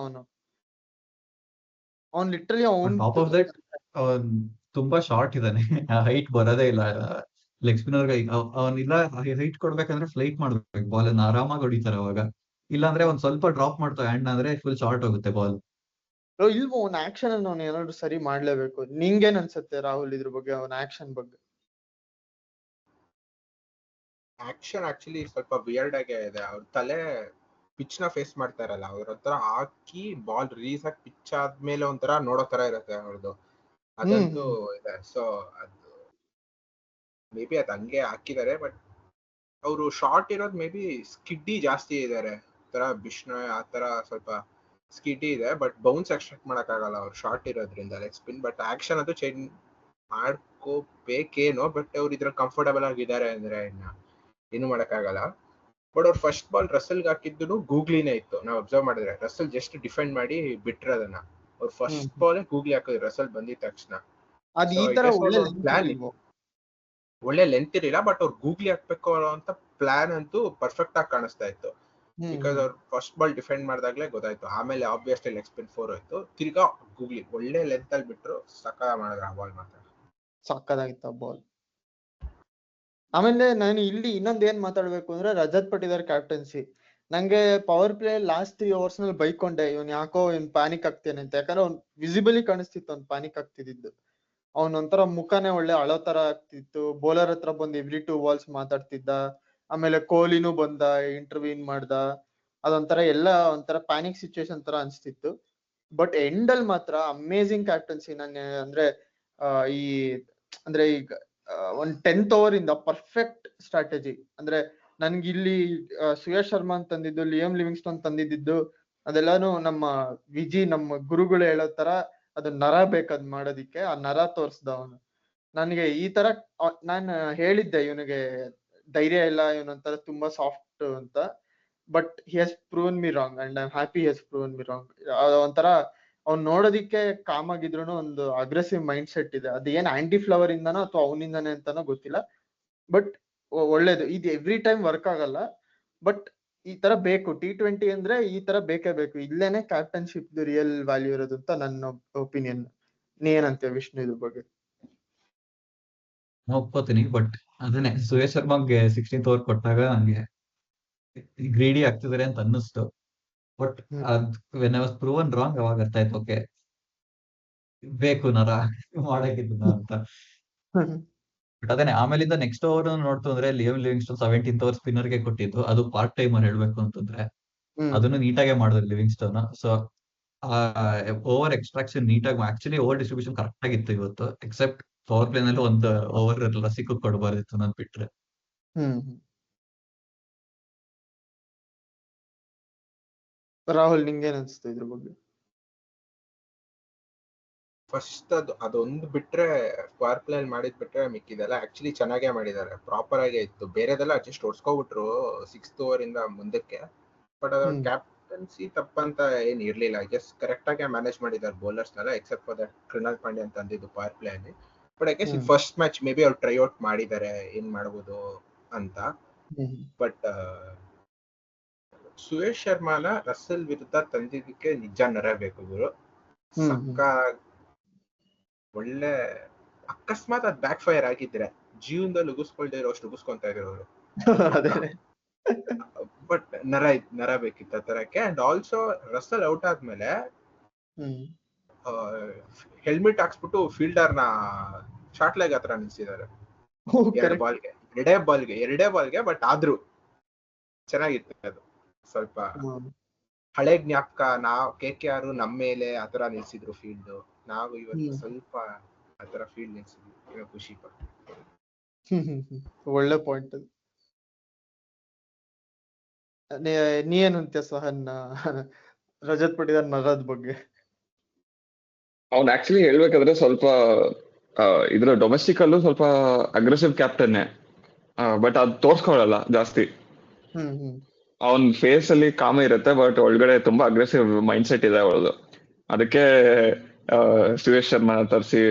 [SPEAKER 1] ಅವ್ನ್ ಲಿಟ್ರಲಿ
[SPEAKER 2] ಟಾಪ್ ಆಫ್ ದಟ್ ತುಂಬಾ ಶಾರ್ಟ್ ಇದಾನೆ, ಹೈಟ್ ಬರೋದೇ ಇಲ್ಲ ಲೆಗ್ ಸ್ಪಿನ್ನರ್. ಅವನಿಲ್ಲ ಹೈಟ್ ಕೊಡ್ಬೇಕಂದ್ರೆ ಫ್ಲೈಟ್ ಮಾಡ್ಬೇಕು, ಬಾಲ್ ಅನ್ನ ಆರಾಮಾಗಿ ಹೊಡಿತಾರೆ ಅವಾಗ. ಇಲ್ಲಾಂದ್ರೆ ಒಂದ್ ಸ್ವಲ್ಪ ಡ್ರಾಪ್ ಮಾಡ್ತಾವ ಹ್ಯಾಂಡ್ ಅಂದ್ರೆ ಫುಲ್ ಶಾರ್ಟ್ ಹೋಗುತ್ತೆ ಬಾಲ್.
[SPEAKER 1] ಇಲ್ವೋ ಅವ್ನ ಆಕ್ಷನ್ ಅನ್ನು ಅವ್ನು ಏನಾದ್ರು ಸರಿ ಮಾಡ್ಲೇಬೇಕು. ನಿಂಗೇನ್ ಅನ್ಸುತ್ತೆ ರಾಹುಲ್ ಇದ್ರ ಬಗ್ಗೆ, ಅವನ ಆಕ್ಷನ್ ಬಗ್ಗೆ?
[SPEAKER 4] ಆಕ್ಷನ್ ಆಕ್ಚುಲಿ ಸ್ವಲ್ಪ ವಿಯರ್ಡ್ ಆಗೇ ಇದೆ. ಅವ್ರ ತಲೆ ಪಿಚ್ ನ ಫೇಸ್ ಮಾಡ್ತಾರಲ್ಲ, ಅವ್ರ ಹತ್ರ ಹಾಕಿ ಬಾಲ್ ರಿಲೀಸ್ ಆಗಿ ಪಿಚ್ ಆದ್ಮೇಲೆ ಒಂಥರ ನೋಡೋ ತರ ಇರುತ್ತೆ ಅವ್ರದ್ದು, ಅದಂತೂ ಇದೆ. ಸೊ ಅದು ಮೇ ಬಿ ಅದ್ ಹಂಗೆ ಹಾಕಿದ್ದಾರೆ. ಬಟ್ ಅವರು ಶಾರ್ಟ್ ಇರೋದು ಮೇ ಬಿ ಸ್ಕಿಡ್ಡಿ ಜಾಸ್ತಿ ಇದಾರೆ, ತರ ಬಿಷ್ಣೋಯ್ ಆ ತರ ಸ್ವಲ್ಪ ಸ್ಕಿಡ್ಡಿ ಇದೆ. ಬಟ್ ಬೌನ್ಸ್ ಎಕ್ಸ್ಟ್ರಾಕ್ಟ್ ಮಾಡಕ್ ಆಗಲ್ಲ ಅವ್ರು ಶಾರ್ಟ್ ಇರೋದ್ರಿಂದ ಲೆಗ್ ಸ್ಪಿನ್. ಬಟ್ ಆಕ್ಷನ್ ಅದು ಚೇಂಜ್ ಮಾಡ್ಕೋಬೇಕೇನೋ, ಬಟ್ ಅವ್ರು ಇದ್ರ ಕಂಫರ್ಟಬಲ್ ಆಗಿದ್ದಾರೆ ಅಂದ್ರೆ ಏನು ಮಾಡಕ್ಕಾಗಲ್ಲ. ಬಟ್ ಅವ್ರ ಫಸ್ಟ್ ಬಾಲ್ ರಸಲ್ಗೆ ಹಾಕಿದ್ದು ಗೂಗ್ಲಿನೇ ಇತ್ತು. ನಾವು ಅಬ್ಸರ್ವ್ ಮಾಡಿದ್ರೆ ರಸಲ್ ಜಸ್ಟ್ ಡಿಫೆಂಡ್ ಮಾಡಿ ಬಿಟ್ರದನ್ನ, ಅವ್ರ ಫಸ್ಟ್ ಬಾಲ್ ಗೂಗ್ಲಿ ಹಾಕಿದ್ರು ರಸಲ್ ಬಂದಿದ ತಕ್ಷಣ.
[SPEAKER 1] ಅದ್ ಈ ತರ
[SPEAKER 4] ಒಳ್ಳೆ ಲೆಂತ್ ಇರಲಿಲ್ಲ, ಬಟ್ ಅವ್ರು ಗೂಗ್ಲಿ ಹಾಕ್ಬೇಕು ಅಂತ ಪ್ಲಾನ್ ಅಂತೂ ಪರ್ಫೆಕ್ಟ್ ಆಗಿ ಕಾಣಿಸ್ತಾ ಇತ್ತು. ಬಿಕಾಸ್ ಅವ್ರು ಫಸ್ಟ್ ಬಾಲ್ ಡಿಫೆಂಡ್ ಮಾಡಿದಾಗ್ಲೇ ಗೊತ್ತಾಯ್ತು. ಆಮೇಲೆ ಆಬ್ವಿಯಸ್ಲಿ ಲೆಗ್ ಸ್ಪಿನ್ 4 ಹೋಯ್ತು, ತಿರ್ಗಾ ಗೂಗ್ಲಿ ಒಳ್ಳೆ ಲೆಂತ್ ಅಲ್ಲಿ ಬಿಟ್ರು, ಸಕ್ಕ ಮಾಡಿದ್ರು ಆ ಬಾಲ್. ಮಾತ್ರ
[SPEAKER 1] ಸಕ್ಕದಾಗಿತ್ತು ಆ ಬಾಲ್. ಆಮೇಲೆ ನಾನು ಇಲ್ಲಿ ಇನ್ನೊಂದ್ ಏನ್ ಮಾತಾಡ್ಬೇಕು ಅಂದ್ರೆ ರಜತ್ ಪಟಿದಾರ್ ಕ್ಯಾಪ್ಟನ್ಸಿ. ನಂಗೆ ಪವರ್ ಪ್ಲೇ ಲಾಸ್ಟ್ 3 overs ನಲ್ಲಿ ಬೈಕೊಂಡೆ, ಇವನ್ ಯಾಕೋ ಪ್ಯಾನಿಕ್ ಆಗ್ತೇನೆ ಅಂತ. ಯಾಕಂದ್ರೆ ಅವ್ನ್ ವಿಸಿಬಲಿ ಕಾಣಿಸ್ತಿತ್ತು ಅವ್ನ್ ಪ್ಯಾನಿಕ್ ಆಗ್ತಿದ್ದು. ಅವ್ನ ಒಂಥರ ಮುಖನೇ ಒಳ್ಳೆ ಅಳೋ ತರ ಆಗ್ತಿತ್ತು. ಬೌಲರ್ ಹತ್ರ ಬಂದು ಎವ್ರಿ 2 balls ಮಾತಾಡ್ತಿದ್ದ. ಆಮೇಲೆ ಕೊಹ್ಲಿನೂ ಬಂದ, ಇಂಟರ್ವ್ಯೂನ್ ಮಾಡ್ದ. ಅದೊಂಥರ ಒಂಥರ ಪ್ಯಾನಿಕ್ ಸಿಚುವೇಶನ್ ತರ ಅನ್ಸ್ತಿತ್ತು. ಬಟ್ ಎಂಡ್ ಅಲ್ಲಿ ಮಾತ್ರ ಅಮೇಸಿಂಗ್ ಕ್ಯಾಪ್ಟನ್ಸಿ. ಅಂದ್ರೆ ಈಗ ಒಂದ್ 10th over ಇಂದ ಪರ್ಫೆಕ್ಟ್ ಸ್ಟ್ರಾಟಜಿ. ಅಂದ್ರೆ ನನ್ಗೆ ಇಲ್ಲಿ ಸುಯೇಶ್ ಶರ್ಮಾ ಅಂತ ತಂದಿದ್ದು, ಲಿಯಮ್ ಲಿವಿಂಗ್ಸ್ಟೋನ್ ತಂದಿದ್ದು, ಅದೆಲ್ಲಾನು ನಮ್ಮ ನಮ್ಮ ಗುರುಗಳು ಹೇಳೋ ತರ ಅದು ನರ ಬೇಕದ್ ಮಾಡೋದಿಕ್ಕೆ. ಆ ನರ ತೋರ್ಸ್ದ ಅವನು ನನ್ಗೆ. ಈ ತರ ನಾನ್ ಹೇಳಿದ್ದೆ ಇವನಿಗೆ ಧೈರ್ಯ ಇಲ್ಲ, ಇವನೊಂಥರ ತುಂಬಾ ಸಾಫ್ಟ್ ಅಂತ. But he has proven me wrong and I am happy he has proven me wrong. ಒಂಥರ ಅವ್ನ್ ನೋಡೋದಿಕ್ಕೆ ಕಾಮ್ ಆಗಿದ್ರು ಒಂದು ಅಗ್ರೆಸಿವ್ ಮೈಂಡ್ ಸೆಟ್ ಇದೆ. ಅದು ಏನ್ ಆಂಟಿ ಫ್ಲವರ್ ಇಂದನೋ ಅಥವಾ ಅವನಿಂದಾನೆ ಅಂತಾನೋ ಗೊತ್ತಿಲ್ಲ. ಬಟ್ ಒಳ್ಳೇದು. ಇದು ಎವ್ರಿ ಟೈಮ್ ವರ್ಕ್ ಆಗಲ್ಲ, ಬಟ್ ಈ ತರ ಬೇಕು. T20 ಅಂದ್ರೆ ಈ ತರ ಬೇಕೇ ಬೇಕು. ಇಲ್ಲೇನೆ ಕ್ಯಾಪ್ಟನ್ಶಿಪ್ ರಿಯಲ್ ವ್ಯಾಲ್ಯೂ ಇರೋದು ಅಂತ ನನ್ನ ಒಪಿನಿಯನ್. ನೀ ಏನಂತೀಯ ವಿಷ್ಣು ಇದ್ರ ಬಗ್ಗೆ?
[SPEAKER 2] ಒಪ್ಕೋತೀನಿ, ಬಟ್ ಅದನ್ನೇ ಸುರೇಶ್ ಶರ್ಮಾಗೆ 16th over ಕೊಟ್ಟಾಗ ನಂಗೆ ಗ್ರೀಡಿ ಆಗ್ತಿದಾರೆ ಅಂತ ಅನ್ನಿಸ್ತು. But when I was proven wrong ಅವಾಗ ಅರ್ಥ ಆಯ್ತು, ಓಕೆ ಬೇಕು ನರ ಮಾಡಕ್ಕಿದ್ನ ಅಂತ. ಬಟ್ ಅದೇನೆ ಆಮೇಲಿಂದ ನೆಕ್ಸ್ಟ್ ಓವರ್ ನೋಡ್ತು ಅಂದ್ರೆ Liam Livingstone 17th over spinner ಗೆ ಕೊಟ್ಟಿದ್ದು. ಅದು ಪಾರ್ಟ್ ಟೈಮರ್ ಹೇಳ್ಬೇಕು ಅಂತಂದ್ರೆ ಅದನ್ನು ನೀಟಾಗೆ ಮಾಡಿದ್ರು ಲಿವಿಂಗ್ಸ್ಟೋನ್. ಸೊ ಓವರ್ ಎಕ್ಸ್ಟ್ರಾಕ್ಷನ್ ನೀಟಾಗಿ, ಆಕ್ಚುಲಿ ಓವರ್ ಡಿಸ್ಟ್ರಿಬ್ಯೂಷನ್ ಕರೆಕ್ಟ್ ಆಗಿತ್ತು ಇವತ್ತು. ಎಕ್ಸೆಪ್ಟ್ ಪವರ್ ಪ್ಲೇ ನಲ್ಲಿ ಒಂದು ಓವರ್ ರಸಿಕ್ ಕೊಡಬಾರ್ದಿತ್ತು ನಾನು ಬಿಟ್ರೆ.
[SPEAKER 1] ರಾಹುಲ್ ನಿಂಗೇನ್ ಅನ್ಸುತ್ತೆ ಇದ್ರ ಬಗ್ಗೆ?
[SPEAKER 4] ಫಸ್ಟ್ ಅದೊಂದು ಬಿಟ್ರೆ, ಪವರ್ ಪ್ಲೇ ಮಾಡಿದ್ ಬಿಟ್ರೆ ಮಿಕ್ಕಿದೆಲ್ಲ ಆಕ್ಚುಲಿ ಚೆನ್ನಾಗೇ ಮಾಡಿದ್ದಾರೆ, ಪ್ರಾಪರ್ ಆಗೇ ಇತ್ತು. ಬೇರೆದೆಲ್ಲ ಜಸ್ಟ್ ಹೊಡ್ಸ್ಕೊಬಿಟ್ರು 6th over ಇಂದ ಮುಂದಕ್ಕೆ. ಬಟ್ ಅದ್ರ ಕ್ಯಾಪ್ಟನ್ಸಿ ತಪ್ಪಂತ ಏನ್ ಇರ್ಲಿಲ್ಲ. ಜಸ್ಟ್ ಕರೆಕ್ಟ್ ಆಗಿ ಮ್ಯಾನೇಜ್ ಮಾಡಿದ್ದಾರೆ ಬೌಲರ್ಸ್ ನೆಲ್ಲ, accept for that Krunal Pandya ಅಂತ ಅಂದಿದ್ದು ಪವರ್ ಪ್ಲೇ ಅಲ್ಲಿ. But I guess first match may be ಅವ್ರು ಟ್ರೈ ಔಟ್ ಮಾಡಿದ್ದಾರೆ ಏನ್ ಮಾಡ್ಬೋದು ಅಂತ. ಬಟ್ ಸುರೇಶ್ ಶರ್ಮಾನ ರಸಲ್ ವಿರುದ್ಧ ತಂದಿದ್ದಕ್ಕೆ ನಿಜ ನರಬೇಕು ಗುರು. ಸಕ್ಕ ಒಳ್ಳೆ. ಅಕಸ್ಮಾತ್ ಅದ್ ಬ್ಯಾಕ್ ಫೈರ್ ಆಗಿದ್ರೆ ಜೀವನದಲ್ಲಿ ಉಗಿಸ್ಕೊಳ್ದೇ ಇರೋಷ್ಟು ಉಗಿಸ್ಕೊಂತ ಇದ್ರು ಅವರು. ಬಟ್ ನರ ಬೇಕಿತ್ತು ಆ ತರಕ್ಕೆ. ಅಂಡ್ ಆಲ್ಸೋ ರಸಲ್ ಔಟ್ ಆದ್ಮೇಲೆ ಹೆಲ್ಮೆಟ್ ಹಾಕ್ಸ್ಬಿಟ್ಟು ಫೀಲ್ಡರ್ನ ಶಾರ್ಟ್ ಲೆಗ್ ಹತ್ರ ನಿಲ್ಸಿದ್ದಾರೆ
[SPEAKER 1] ಕರೆಕ್ಟ್.
[SPEAKER 4] ಎರಡೇ ಬಾಲ್ಗೆ ಬಟ್ ಆದ್ರೂ ಚೆನ್ನಾಗಿತ್ತು ಅದು. ಸ್ವಲ್ಪ ಹಳೆ ಜ್ಞಾಪಕ. ನಾವು KKR ನಮ್ಮ ಮೇಲೆ ಆತರ ನಿಲ್ಸಿದ್ರು ಫೀಲ್ಡ್, ನಾವು ಇವತ್ತು ಸ್ವಲ್ಪ ಆತರ ಫೀಲ್ಡ್ ನಿಲ್ಸಿದ್ವಿ, ಏನೋ ಖುಷಿ ಪಟ್ಟು.
[SPEAKER 1] ಒಳ್ಳೆ ಪಾಯಿಂಟ್ ಅದು. ನೀ ಏನು ಅಂತ್ಯ ಸಹನ್ ರಜತ್ ಪಟಿದಾರ್ ನಗದ್ ಬಗ್ಗೆ?
[SPEAKER 3] ಅವ್ನ್ ಆಕ್ಚುಲಿ ಹೇಳ್ಬೇಕಾದ್ರೆ ಸ್ವಲ್ಪ ಇದ್ರ ಡೊಮೆಸ್ಟಿಕ್ ಅಲ್ಲೂ ಸ್ವಲ್ಪ ಅಗ್ರೆಸಿವ್ ಕ್ಯಾಪ್ಟನ್, ಬಟ್ ಅದ್ ತೋರ್ಸ್ಕೊಳಲ್ಲ ಜಾಸ್ತಿ. ಅವನ್ ಫೇಸ್ ಅಲ್ಲಿ ಕಾಮ ಇರುತ್ತೆ, ಬಟ್ ಒಳಗಡೆ ತುಂಬಾ ಅಗ್ರೆಸಿವ್ ಮೈಂಡ್ ಸೆಟ್ ಇದೆ ಅವಳದು. ಅದಕ್ಕೆ ಸುರೇಶ್ ಶರ್ಮಾ ತರಿಸಿ,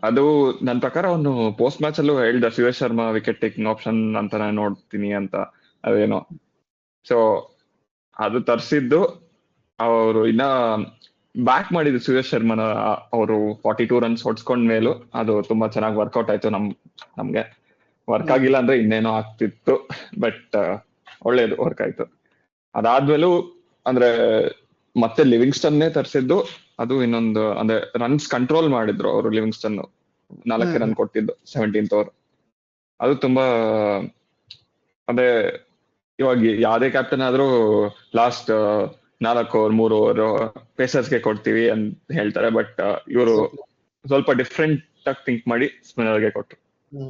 [SPEAKER 3] ಅದು ನನ್ನ ಪ್ರಕಾರ ಅವನು ಪೋಸ್ಟ್ ಮ್ಯಾಚ್ ಅಲ್ಲೂ ಹೇಳ್ದ Suresh Sharma wicket taking option ಅಂತ ನಾನು ನೋಡ್ತೀನಿ ಅಂತ, ಅದೇನೋ. ಸೊ ಅದು ತರಿಸಿದ್ದು ಅವರು ಇನ್ನ ಬ್ಯಾಕ್ ಮಾಡಿದ್ರು ಸುರೇಶ್ ಶರ್ಮನ. ಅವರು 42 ರನ್ಸ್ ಹೊಡ್ಸ್ಕೊಂಡ್ ಮೇಲೂ ಅದು ತುಂಬಾ ಚೆನ್ನಾಗಿ ವರ್ಕೌಟ್ ಆಯ್ತು. ನಮ್ಗೆ ವರ್ಕ್ ಆಗಿಲ್ಲ ಅಂದ್ರೆ ಇನ್ನೇನೋ ಆಗ್ತಿತ್ತು, ಬಟ್ ಒಳ್ಳೇದು ವರ್ಕ್ ಆಯ್ತು. ಅದಾದ್ಮೇಲೂ ಅಂದ್ರೆ ಮತ್ತೆ ಲಿವಿಂಗ್ಸ್ಟನ್ನೇ ತರಿಸಿದ್ದು. ಅದು ಇನ್ನೊಂದು ಅಂದ್ರೆ ರನ್ಸ್ ಕಂಟ್ರೋಲ್ ಮಾಡಿದ್ರು ಅವರು. ಲಿವಿಂಗ್ಸ್ಟನ್ 4 ರನ್ ಕೊಟ್ಟಿದ್ದು 17th ಓವರ್. ಅದು ತುಂಬಾ ಅಂದ್ರೆ ಇವಾಗ ಯಾವ್ದೇ ಕ್ಯಾಪ್ಟನ್ ಆದ್ರೂ ಲಾಸ್ಟ್ 4 ಓವರ್ 3 ಓವರ್ ಪೇಸರ್ಸ್ಗೆ ಕೊಡ್ತೀವಿ ಅಂತ ಹೇಳ್ತಾರೆ, ಬಟ್ ಇವರು ಸ್ವಲ್ಪ ಡಿಫ್ರೆಂಟ್ ಆಗಿ ಥಿಂಕ್ ಮಾಡಿ ಸ್ಪಿನ್ನರ್ಗೆ ಕೊಟ್ರು.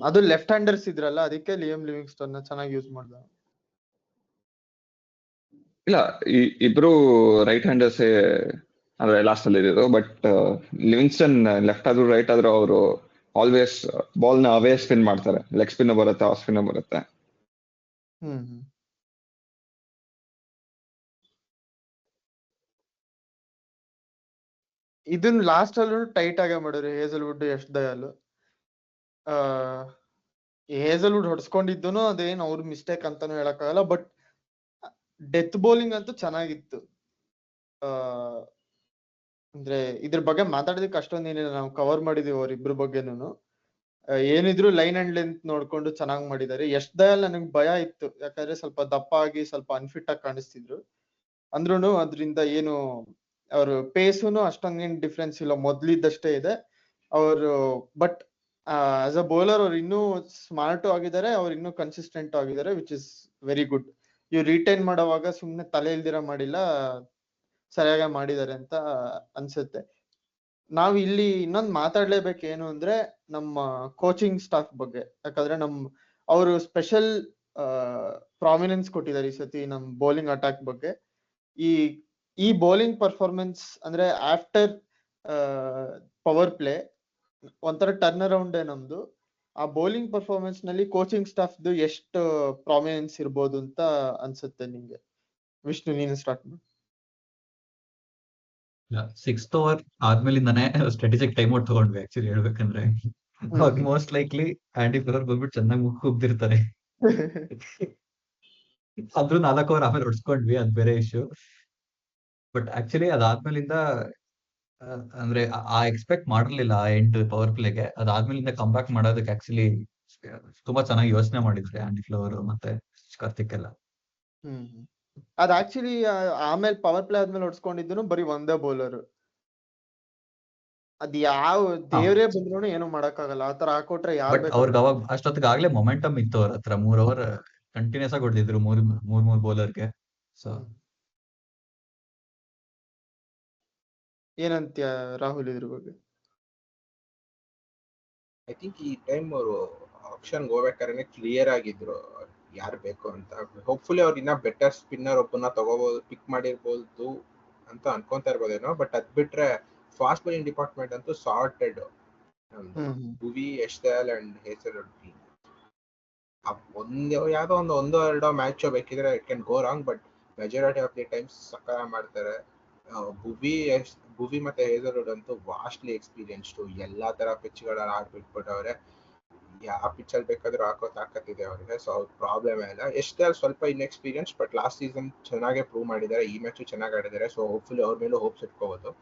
[SPEAKER 1] ಅದು ಲೆಫ್ಟ್ ಹ್ಯಾಂಡರ್ಸ್ ಇದ್ರಲ್ಲ, ಅದಕ್ಕೆ ಲಿಯಮ್ ಲಿವಿಂಗ್ಸ್ಟನ್ ಚೆನ್ನಾಗಿ ಯೂಸ್ ಮಾಡ್ದ.
[SPEAKER 3] ಇಲ್ಲ, ಇಬ್ರು ರೈಟ್ ಹ್ಯಾಂಡರ್ಸ್ ಅಂದ್ರೆ ಲಾಸ್ಟ್ ಅಲ್ಲಿ ಇರೋದು, ಬಟ್ ಲಿವಿಂಗ್ಸ್ಟನ್ ಲೆಫ್ಟ್ ಆದ್ರೂ ರೈಟ್ ಆದ್ರೂ ಅವರು ಆಲ್ವೇಸ್ ಬಾಲ್ ನ ಅವೇ ಸ್ಪಿನ್ ಮಾಡ್ತಾರೆ. ಲೆಗ್ ಸ್ಪಿನ್ ಬರುತ್ತೆ, ಆಫ್ ಸ್ಪಿನ್ ಬರುತ್ತೆ.
[SPEAKER 1] ಇದನ್ನ ಲಾಸ್ಟ್ ಅಲ್ಲೂ ಟೈಟ್ ಆಗೇ ಮಾಡಿದ್ರು ಹೇಸಲ್ವುಡ್, ಯಶ್ ದಯಾಲ್. ಹೇಸಲ್ವುಡ್ ಹೊಡ್ಸ್ಕೊಂಡಿದ್ದು ಅದೇನ್ ಅವ್ರ ಮಿಸ್ಟೇಕ್ ಅಂತಾನು ಹೇಳಕ್ಕಾಗಲ್ಲ, ಬಟ್ ಡೆತ್ ಬೌಲಿಂಗ್ ಅಂತೂ ಚೆನ್ನಾಗಿತ್ತು. ಅಂದ್ರೆ ಇದ್ರ ಬಗ್ಗೆ ಮಾತಾಡೋದಕ್ಕೆ ಅಷ್ಟೊಂದೇನಿಲ್ಲ, ನಾವು ಕವರ್ ಮಾಡಿದೀವಿ ಅವ್ರಿಬ್ರ ಬಗ್ಗೆನೂ. ಏನಿದ್ರು ಲೈನ್ ಅಂಡ್ ಲೆಂತ್ ನೋಡ್ಕೊಂಡು ಚೆನ್ನಾಗ್ ಮಾಡಿದ್ದಾರೆ. ಯಶ್ ದಯಾಲ್ ನನಗ್ ಭಯ ಇತ್ತು, ಯಾಕಂದ್ರೆ ಸ್ವಲ್ಪ ದಪ್ಪ ಆಗಿ ಸ್ವಲ್ಪ ಅನ್ಫಿಟ್ ಆಗಿ ಕಾಣಿಸ್ತಿದ್ರು. ಅಂದ್ರೂನು ಅದ್ರಿಂದ ಏನು ಅವ್ರ ಪೇಸುನು ಅಷ್ಟೊಂದೇನ್ ಡಿಫ್ರೆನ್ಸ್ ಇಲ್ಲ, ಮೊದ್ಲಿದ್ದಷ್ಟೇ ಇದೆ ಅವರು. ಬಟ್ ಆಸ್ ಅ ಬೌಲರ್ ಅವ್ರು ಇನ್ನೂ ಸ್ಮಾರ್ಟು ಆಗಿದ್ದಾರೆ, ಅವ್ರು ಇನ್ನೂ ಕನ್ಸಿಸ್ಟೆಂಟ್ ಆಗಿದ್ದಾರೆ, ವಿಚ್ ಇಸ್ ವೆರಿ ಗುಡ್. ಇವ್ರು ರಿಟೈನ್ ಮಾಡೋವಾಗ ಸುಮ್ನೆ ತಲೆ ಇಲ್ದಿರ ಮಾಡಿಲ್ಲ, ಸರಿಯಾಗಿ ಮಾಡಿದ್ದಾರೆ ಅಂತ ಅನ್ಸುತ್ತೆ. ನಾವ್ ಇಲ್ಲಿ ಇನ್ನೊಂದ್ ಮಾತಾಡ್ಲೇಬೇಕು, ಏನು ಅಂದ್ರೆ ನಮ್ಮ ಕೋಚಿಂಗ್ ಸ್ಟಾಫ್ ಬಗ್ಗೆ. ಯಾಕಂದ್ರೆ ಅವರು ಸ್ಪೆಷಲ್ ಪ್ರಾಮಿನೆನ್ಸ್ ಕೊಟ್ಟಿದ್ದಾರೆ ಈ ಸತಿ ನಮ್ ಬೌಲಿಂಗ್ ಅಟ್ಯಾಕ್ ಬಗ್ಗೆ. ಈ ಬೌಲಿಂಗ್ ಪರ್ಫಾರ್ಮೆನ್ಸ್ ಅಂದ್ರೆ ಆಫ್ಟರ್ ಪವರ್ ಪ್ಲೇ ಒಂಥರ ಟರ್ನ್ ಅರೌಂಡ್ ನಮ್ದು. ಆ ಬೌಲಿಂಗ್ ಪರ್ಫಾರ್ಮೆನ್ಸ್ ನಲ್ಲಿ ಕೋಚಿಂಗ್ ಸ್ಟಾಫ್ದು ಎಷ್ಟು ಪ್ರಾಮಿನೆನ್ಸ್ ಇರ್ಬೋದು ಅಂತ ಅನ್ಸುತ್ತೆ ನಿಮ್ಗೆ? ವಿಷ್ಣು, ನೀನು ಸ್ಟಾರ್ಟ್ ಮಾಡಿ.
[SPEAKER 2] 6th ಓವರ್ ಆದ್ಮೇಲಿಂದಾನೆ ಸ್ಟ್ರಾಟಜಿಕ್ ಟೈಮ್ ಔಟ್ ತಗೊಂಡ್ವಿ ಆಕ್ಚುಲಿ ಹೇಳ್ಬೇಕಂದ್ರೆ. ಮೋಸ್ಟ್ ಲೈಕ್ಲಿ ಆಂಡಿ ಫ್ಲವರ್ ಬಂದ್ಬಿಟ್ಟು ಚೆನ್ನಾಗಿ ಮುಖ ಕುಗ್ದಿರ್ತಾರೆ. ಆದ್ರೂ 4 ಓವರ್ ಆಮೇಲೆ ಹೊಡ್ಸ್ಕೊಂಡ್ವಿ, ಅದ್ ಬೇರೆ ಇಶ್ಯೂ. ಬಟ್ ಆಕ್ಚುಲಿ ಅದಾದ್ಮೇಲಿಂದ ಅಂದ್ರೆ ಆ ಎಕ್ಸ್ಪೆಕ್ಟ್ ಮಾಡಿರ್ಲಿಲ್ಲ ಆ ಎಂಡ್ ಪವರ್ ಪ್ಲೇಗೆ. ಅದಾದ್ಮೇಲಿಂದ ಕಮ್ ಬ್ಯಾಕ್ ಮಾಡೋದಕ್ಕೆ ಆಕ್ಚುಲಿ ತುಂಬಾ ಚೆನ್ನಾಗಿ ಯೋಚನೆ ಮಾಡಿದ್ರೆ ಆಂಡಿ ಫ್ಲವರ್ ಮತ್ತೆ ಕಾರ್ತಿಕ್ ಎಲ್ಲ.
[SPEAKER 1] ಅದ್ ಆಕ್ಚುಲಿ ಆಮೇಲೆ ಪವರ್ ಪ್ಲೇ ಆದ್ಮೇಲೆ ಹೊಡ್ಸ್ಕೊಂಡಿದ್ದು ಬರೀ ಒಂದೇ ಬೌಲರ್. ಅದ್ ಯಾವ ದೇವ್ರೇ ಬಂದ್ರು ಏನು ಮಾಡಕ್ಕಾಗಲ್ಲ, ಆತರ ಹಾಕೊಟ್ರೆ
[SPEAKER 2] ಬಟ್ ಅವ್ರಿಗೆ ಅವಾಗ ಅಷ್ಟೊತ್ತಿಗೆ ಆಗ್ಲೇ ಮೊಮೆಂಟಮ್ ಇತ್ತು ಅವ್ರ ಹತ್ರ. 3 ಓವರ್ ಕಂಟಿನ್ಯೂಸ್ ಆಗಿ ಹೊಡೆದಿದ್ರು ಮೂರ್ ಬೌಲರ್ಗೆ. ಸೊ
[SPEAKER 1] ಏನಂತ್ಯ ರಾಹುಲ್ ಇದ್ರ ಬಗ್ಗೆ?
[SPEAKER 4] ಐ ಥಿಂಕ್ ಈ ಟೈಮ್ ಅವರು ಆಪ್ಷನ್ ಹೋಗ್ಬೇಕಾದ್ರೆ ಕ್ಲಿಯರ್ ಆಗಿದ್ರು ಯಾರು ಬೇಕು ಅಂತ. ಹೋಪ್ಫುಲಿ ಅವ್ರು ಇನ್ನ ಬೆಟರ್ ಸ್ಪಿನ್ನರ್ ಒಬ್ಬನ ತಗೋಬಹುದು, ಪಿಕ್ ಮಾಡಿರ್ಬೋದು ಅಂತ ಅನ್ಕೊಂತಾ ಇರ್ಬೋದೇನೋ. ಬಟ್ ಅದ್ ಬಿಟ್ರೆ ಫಾಸ್ಟ್ ಬೌಲಿಂಗ್ ಡಿಪಾರ್ಟ್ಮೆಂಟ್ ಅಂತೂ sorted. Bhuvi, Yash Dayal and Hazlewood team ಯಾವ್ದೋ ಒಂದೋ ಎರಡೋ ಮ್ಯಾಚ್ ಬೇಕಿದ್ರೆ it can go wrong, but majority of the times ಸಕ್ಕರ ಮಾಡ್ತಾರೆ. ಭುವಿ ಮತ್ತೆ ಹೇಸಲ್ವುಡ್ ಅಂತೂ ವಾಸ್ಟ್ಲಿ ಎಕ್ಸ್ಪೀರಿಯನ್ಸ್ಡ್, ಎಲ್ಲಾ ತರ ಪಿಚ್ಗಳಲ್ಲಿ ಆಡ್ಬಿಟ್ಬಿಟ್ಟವ್ರೆ. ಯಾವ ಪಿಚ್ ಅಲ್ಲಿ ಬೇಕಾದ್ರೂ ಹಾಕೋ ತಾಕತ್ತಿದೆ ಅವ್ರಿಗೆ, ಸೊ ಅವ್ರ ಪ್ರಾಬ್ಲಮ್ ಇಲ್ಲ. ಎಷ್ಟೇ ಸ್ವಲ್ಪ ಇನ್ಎಕ್ಸ್ಪೀರಿಯನ್ಸ್, ಬಟ್ ಲಾಸ್ಟ್ ಸೀಸನ್ ಚೆನ್ನಾಗೇ ಪ್ರೂವ್ ಮಾಡಿದ್ದಾರೆ, ಈ ಮ್ಯಾಚ್ ಚೆನ್ನಾಗಿ ಆಡಿದ್ದಾರೆ. ಸೊ ಹೋಪ್ಫುಲಿ ಅವ್ರ ಮೇಲೂ ಹೋಪ್ಸ್ ಇಟ್ಕೋಬಹುದು.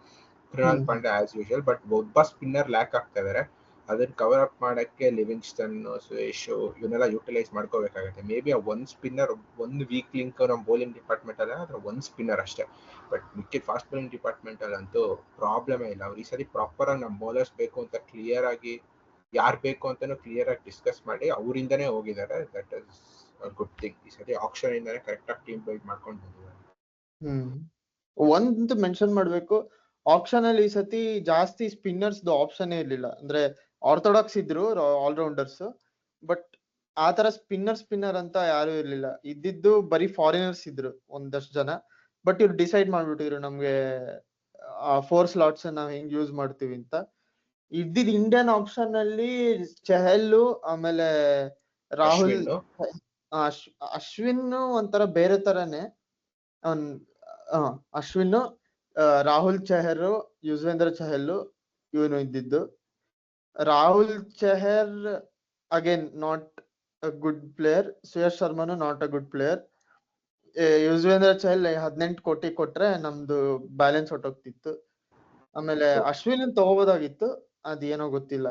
[SPEAKER 4] Krunal Pandya as usual, but ಒಬ್ಬ ಸ್ಪಿನ್ನರ್ ಲ್ಯಾಕ್ ಆಗ್ತಾ ಇದಾರೆ. ಅದನ್ನ ಕವರ್ ಅಪ್ ಮಾಡಕ್ಕೆ ಲಿವಿಂಗ್ಸ್ಟನ್, ಸುಯೇಶ್ ಇವನ್ನೆಲ್ಲ ಯುಟಿಲೈಸ್ ಮಾಡ್ಕೋಬೇಕಾಗುತ್ತೆ. ಮೇ ಬಿ ಆ ಒಂದ್ ಸ್ಪಿನ್ನರ್, ಒಂದು ವೀಕ್ ಲಿಂಕ್ ನಮ್ಮ ಬೌಲಿಂಗ್ ಡಿಪಾರ್ಟ್ಮೆಂಟ್ ಅಲ್ಲ, ಅದ್ರ ಒಂದ್ ಸ್ಪಿನ್ನರ್ ಅಷ್ಟೇ. ಬಟ್ ಮಿಕ್ಕಿದ ಫಾಸ್ಟ್ ಬೌಲಿಂಗ್ ಡಿಪಾರ್ಟ್ಮೆಂಟ್ ಅಲ್ಲಂತೂ ಪ್ರಾಬ್ಲಮೇ ಇಲ್ಲ. ಅವ್ರು ಈ ಸರಿ ಪ್ರಾಪರ್ ಆಗಿ ನಮ್ಮ ಬೌಲರ್ಸ್ ಬೇಕು ಅಂತ ಕ್ಲಿಯರ್ ಆಗಿ, ಯಾರು ಬೇಕು ಅಂತಾನು ಕ್ಲಿಯರ್ ಆಗಿ ಡಿಸ್ಕಸ್ ಮಾಡಿ ಅವರಿಂದನೇ ಹೋಗಿದ್ದಾರೆ. That is good thing. ಈ ಸರಿ ಆಕ್ಷನ್ ಇಂದಾನೆ ಕರೆಕ್ಟ್ ಆಗಿ ಟೀಮ್ ಬಿಲ್ಡ್ ಮಾಡ್ಕೊಂಡು ಬಂದಿದ್ದಾರೆ.
[SPEAKER 1] ಒಂದು ಮೆನ್ಷನ್ ಮಾಡ್ಬೇಕು, ಆಪ್ಷನ್ ಅಲ್ಲಿ ಈ ಸತಿ ಜಾಸ್ತಿ ಸ್ಪಿನ್ನರ್ಸ್ ಆಪ್ಷನ್ ಇರ್ಲಿಲ್ಲ. ಅಂದ್ರೆ ಆರ್ಥೋಡಾಕ್ಸ್ ಇದ್ರು ಆಲ್ರೌಂಡರ್ಸ್, ಬಟ್ ಆ ತರ ಸ್ಪಿನ್ನರ್ ಅಂತ ಯಾರು ಇರ್ಲಿಲ್ಲ. ಇದ್ದಿದ್ದು ಬರೀ ಫಾರಿನರ್ಸ್ ಇದ್ರು ಒಂದಷ್ಟು ಜನ. ಬಟ್ ಇವ್ರು ಡಿಸೈಡ್ ಮಾಡ್ಬಿಟ್ಟಿದ್ರು ನಮ್ಗೆ ಆ 4 ಸ್ಲಾಟ್ಸ್ ನಾವ್ ಹೆಂಗ್ ಯೂಸ್ ಮಾಡ್ತೀವಿ ಅಂತ. ಇದ್ದಿದ್ ಇಂಡಿಯನ್ ಆಪ್ಷನ್ ಅಲ್ಲಿ ಚೆಹಲ್, ಆಮೇಲೆ ರಾಹುಲ್, ಅಶ್ವಿನ್ ಒಂಥರ ಬೇರೆ ತರನೇ. ಅಶ್ವಿನ್, ರಾಹುಲ್ ಚಹರ್, ಯುಜ್ವೇಂದ್ರ ಚಹಲ್ ಇವನು ಇದ್ದಿದ್ದು. Rahul Chahar again not a good player. Suyash ಶರ್ಮಾನು not a good player. Yuzvendra Chahal 18 ಕೋಟಿ ಕೊಟ್ರೆ ನಮ್ದು ಬ್ಯಾಲೆನ್ಸ್ ಹೊಟ್ಟೋಗ್ತಿತ್ತು. ಆಮೇಲೆ ಅಶ್ವಿನ್ ತಗೋಬೋದಾಗಿತ್ತು, ಅದೇನೋ ಗೊತ್ತಿಲ್ಲ.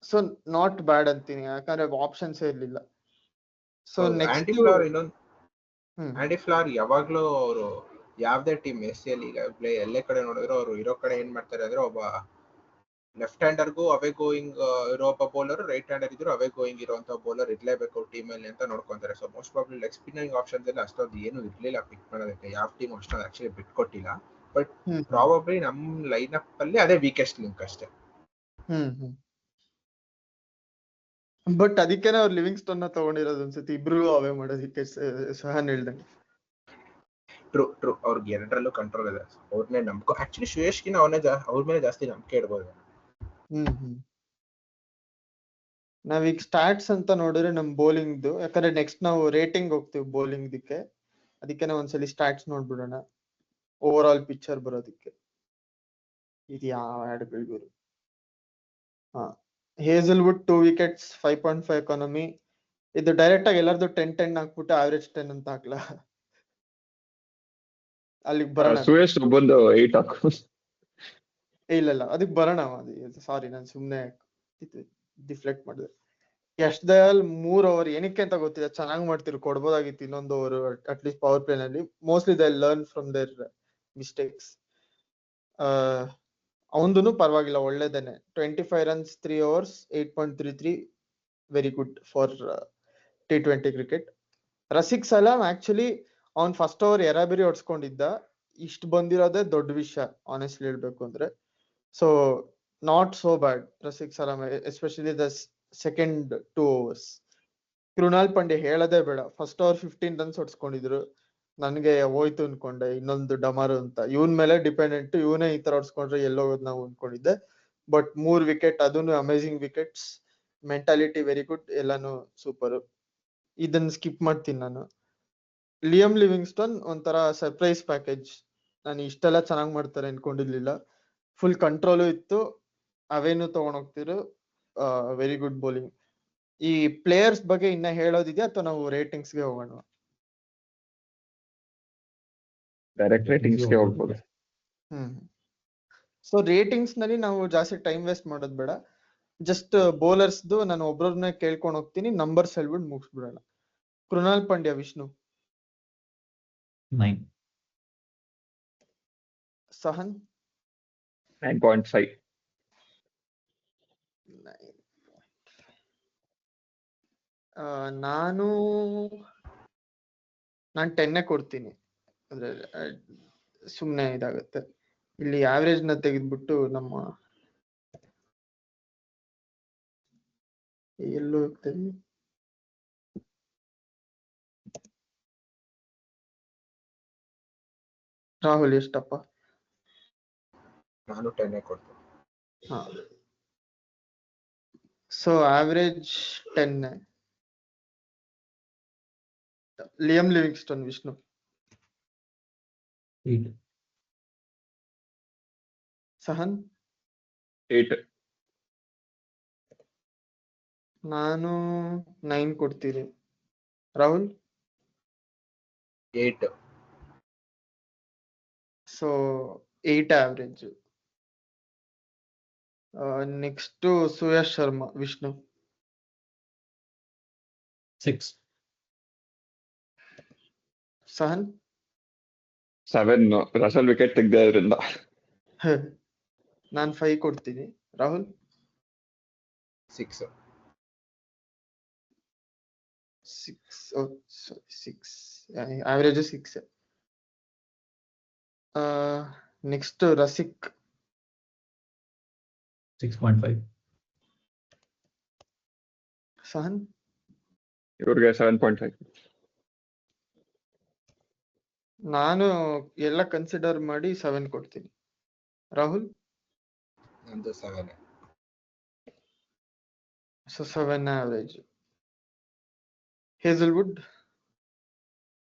[SPEAKER 1] ಸೊ ನಾಟ್ ಬ್ಯಾಡ್ ಅಂತೀನಿ, ಯಾಕಂದ್ರೆ ಆಪ್ಷನ್ಸ್ ಇರ್ಲಿಲ್ಲ. ಸೊ ನೆಕ್ಸ್ಟ್
[SPEAKER 4] ಆಂಡಿ ಫ್ಲವರ್ ಯಾವಾಗ್ಲೂ ಅವರು ಯಾವ್ದೇ ಟೀಮ್ ಎಸ್ಸಿಯಲ್ಲಿ ಈಗ ಎಲ್ಲೇ ಕಡೆ ನೋಡಿದ್ರು ಅವ್ರು ಇರೋ ಕಡೆ ಏನ್ ಮಾಡ್ತಾರೆ ಅಂದ್ರೆ, ಒಬ್ಬ ಲೆಫ್ಟ್ ಹ್ಯಾಂಡರ್ಗೂ ಅವೇ ಗೋಯಿಂಗ್ ಇರೋ ಒಬ್ಬ ಬೌಲರ್, ರೈಟ್ ಹ್ಯಾಂಡರ್ ಇದ್ರು ಅವೇ ಗೋಯಿಂಗ್ ಇರುವಂತ ಬೌಲರ್ ಇರ್ಲೇಬೇಕು ಟೀಮ್ ಅಲ್ಲಿ ಅಂತ ನೋಡ್ಕೊಂತಾರೆ. So most probably leg spinning options ಎಲ್ಲ ಅಷ್ಟೊಂದು ಏನು ಇರ್ಲಿಲ್ಲ ಪಿಕ್ ಮಾಡೋದಕ್ಕೆ. ಯಾವ ಟೀಮ್ ಅಷ್ಟೊಂದು ಆಕ್ಚುಲಿ ಬಿಟ್ಕೊಟ್ಟಿಲ್ಲ. ಬಟ್ ಪ್ರಾಬಬ್ಲಿ ನಮ್ ಲೈನ್ ಅಪ್ ಅಲ್ಲಿ ಅದೇ ವೀಕೆಸ್ಟ್ ಲಿಂಕ್ ಅಷ್ಟೇ.
[SPEAKER 1] ಬಟ್ ಅದಕ್ಕೇನೆ ಅವ್ರು ಲಿವಿಂಗ್ಸ್ಟೋನ್ ತಗೊಂಡಿರೋದು ಅನ್ಸುತ್ತೆ, ಇಬ್ರು ಅವೇ ಮಾಡೋದಕ್ಕೆ. ಸಹನ್ ಹೇಳ್ದಂಗೆ
[SPEAKER 4] ಟ್ರೂ ಅವ್ರಿಗೆ ಎರಡರಲ್ಲೂ ಕಂಟ್ರೋಲ್ ಇದೆ. ಅವ್ರನ್ನೇ ನಂಬ್ಕೊ. ಆಕ್ಚುಲಿ ಶ್ರೇಯಸ್ಗಿನ ಅವ್ರ ಮೇಲೆ ಜಾಸ್ತಿ ನಂಬಿಕೆ ಇಡ್ಬೋದು.
[SPEAKER 1] ನಾವೀಗ ಸ್ಟಾಟ್ಸ್ ಅಂತ ನೋಡಿದ್ರೆ ನಮ್ ಬೌಲಿಂಗ್ದು, ಯಾಕಂದ್ರೆ ನೆಕ್ಸ್ಟ್ ನಾವು ರೇಟಿಂಗ್ ಹೋಗ್ತೀವಿ ಬೌಲಿಂಗ್ ದಿಕ್ಕೆ. ಅದಕ್ಕೆ ಒಂದ್ಸಲಿ ಸ್ಟಾಟ್ಸ್ ನೋಡ್ಬಿಡೋಣ ಓವರ್ ಆಲ್ ಪಿಕ್ಚರ್ ಬರೋದಿಕ್ಕೆ. ಇದು ಯಾವ ಆಡ್ಗಳು? Hazlewood 2 wickets, 5.5 economy. ಇದು ಡೈರೆಕ್ಟ್ ಆಗಿ ಎಲ್ಲರದು 10-10 ಹಾಕ್ಬಿಟ್ಟು ಆವರೇಜ್ 10 ಅಂತ ಹಾಕ್ಲಾ? ಅಲ್ಲಿಗೆ ಬರೋಣ.
[SPEAKER 3] ಸುಯೇಶ್ ಬಂದು 8 ಹಾಕು.
[SPEAKER 1] ಇಲ್ಲ ಅದಕ್ಕೆ ಬರೋಣ. ಸಾರಿ, ನಾನು ಸುಮ್ನೆ ಡಿಫ್ಲೆಕ್ಟ್ ಮಾಡಿದೆ. ಯಶ್ ದಯಾಲ್ 3 ಓವರ್ ಏನಕ್ಕೆ ಅಂತ ಗೊತ್ತಿಲ್ಲ, ಚೆನ್ನಾಗಿ ಮಾಡ್ತಿರು, ಕೊಡ್ಬೋದಾಗಿತ್ತು ಇನ್ನೊಂದು ಓವರ್ ಅಟ್ಲೀಸ್ಟ್ ಪವರ್ ಪ್ಲೇ ನಲ್ಲಿ. Mostly they learn from their mistakes. ಅವನು ಪರವಾಗಿಲ್ಲ, ಒಳ್ಳೇದೇನೆ. 25 runs 3 overs, 8.33, very good for T20 cricket. Rasikh Salam actually ಅವ್ನ್ ಫಸ್ಟ್ ಓವರ್ ಎರಾಬಿರಿ ಹೊಡ್ಸ್ಕೊಂಡಿದ್ದ, ಇಷ್ಟು ಬಂದಿರೋದೇ ದೊಡ್ಡ ವಿಷಯ ಆನೆಸ್ಟ್ಲಿ ಹೇಳ್ಬೇಕು ಅಂದ್ರೆ. So not so bad Rasikh Salam, especially the second 2 overs. Krunal Pandya ಹೇಳೋದೇ ಬೇಡ, ಫಸ್ಟ್ ಓವರ್ 15 runs ಹೊಡ್ಸ್ಕೊಂಡಿದ್ರು. ನನ್ಗೆ ಹೋಯ್ತು ಅನ್ಕೊಂಡೆ, ಇನ್ನೊಂದು ಡಮಾರು ಅಂತ. ಇವನ್ ಮೇಲೆ ಡಿಪೆಂಡೆಂಟ್, ಇವನೇ ಈ ತರ ಹೊಡ್ಸ್ಕೊಂಡ್ರೆ ಎಲ್ಲೋಗೋದು ನಾವು ಅನ್ಕೊಂಡಿದ್ದೆ. ಬಟ್ 3 ವಿಕೆಟ್, ಅದನ್ನು amazing wickets. Mentality very good, ಎಲ್ಲಾನು ಸೂಪರ್. ಇದನ್ನ ಸ್ಕಿಪ್ ಮಾಡ್ತೀನಿ ನಾನು. ಲಿಯಮ್ ಲಿವಿಂಗ್ಸ್ಟನ್ ಒಂಥರ ಸರ್ಪ್ರೈಸ್ ಪ್ಯಾಕೇಜ್. ನಾನು ಇಷ್ಟೆಲ್ಲ ಚೆನ್ನಾಗಿ ಮಾಡ್ತಾರೆ ಅನ್ಕೊಂಡಿರ್ಲಿಲ್ಲ. ಫುಲ್ ಕಂಟ್ರೋಲು ಇತ್ತು, ಅವೇನು ತಗೊಂಡೋಗ್ತಿರು. Very good bowling. ಈ ಪ್ಲೇಯರ್ಸ್ ಬಗ್ಗೆ ಇನ್ನ ಹೇಳೋದಿದೆಯಾ ಅಥವಾ ನಾವು ರೇಟಿಂಗ್ಸ್ಗೆ ಹೋಗೋಣ?
[SPEAKER 3] ಡೈರೆಕ್ಟ್ ರೇಟಿಂಗ್ಸ್ಗೆ ಹೋಗ್ಬೋದು.
[SPEAKER 1] ಸೊ ರೇಟಿಂಗ್ಸ್ ನಲ್ಲಿ ನಾವು ಜಾಸ್ತಿ ಟೈಮ್ ವೇಸ್ಟ್ ಮಾಡೋದು ಬೇಡ. ಜಸ್ಟ್ ಬೌಲರ್ಸ್ದು ನಾನು ಒಬ್ಬರನ್ನೇ ಕೇಳ್ಕೊಂಡು ಹೋಗ್ತೀನಿ, ನಂಬರ್ಸ್ ಹೇಳ್ಬಿಟ್ಟು ಮುಗಿಸ್ಬಿಡೋಣ. ಕೃಣಾಲ್ ಪಾಂಡ್ಯ ವಿಷ್ಣು
[SPEAKER 2] 9.
[SPEAKER 1] ಸಹನ್
[SPEAKER 3] 9.5.
[SPEAKER 1] ನಾನು 10 ಕೊಡ್ತೀನಿ. ಅಂದ್ರೆ ಸುಮ್ನೆ ಇದಾಗುತ್ತೆ. ಇಲ್ಲಿ ಆವರೇಜ್ ನ ತೆಗೆದ್ಬಿಟ್ಟು ನಮ್ಮ ಎಲ್ಲೂ ಹೋಗ್ತೇನೆ. ರಾಹುಲ್ ಎಷ್ಟಪ್ಪ?
[SPEAKER 4] ನಾನು 10 ಕೊಡ್ತೀನಿ.
[SPEAKER 1] So average 10. Liam Livingstone Vishnu
[SPEAKER 2] 8.
[SPEAKER 1] Sahan
[SPEAKER 3] 8.
[SPEAKER 1] ನಾನು 9 ಕೊಡ್ತೀನಿ. Rahul
[SPEAKER 4] 8.
[SPEAKER 1] So 8 average. Next Suyash Sharma, Vishnu.
[SPEAKER 2] 6.
[SPEAKER 1] Sahan.
[SPEAKER 3] 7 Russell wicket ತೆಗ್ದಿರೋದ್ರಿಂದ.
[SPEAKER 1] ನಾನ್ 5 ಕೊಡ್ತೀನಿ. ರಾಹುಲ್.
[SPEAKER 4] 6.
[SPEAKER 1] 6 ಆವರೇಜ್ 6. ನೆಕ್ಸ್ಟ್ ರಸಿಕ್.
[SPEAKER 2] 6.5.
[SPEAKER 1] ಸಹನ್.
[SPEAKER 3] ಇವ್ರಿಗೆ 7.5.
[SPEAKER 1] ನಾನು ಎಲ್ಲ ಕನ್ಸಿಡರ್ ಮಾಡಿ 7 ಕೊಡ್ತೀನಿ. ರಾಹುಲ್.
[SPEAKER 4] ನಂದು 7.
[SPEAKER 1] So 7 average. ಹೇಸಲ್ವುಡ್.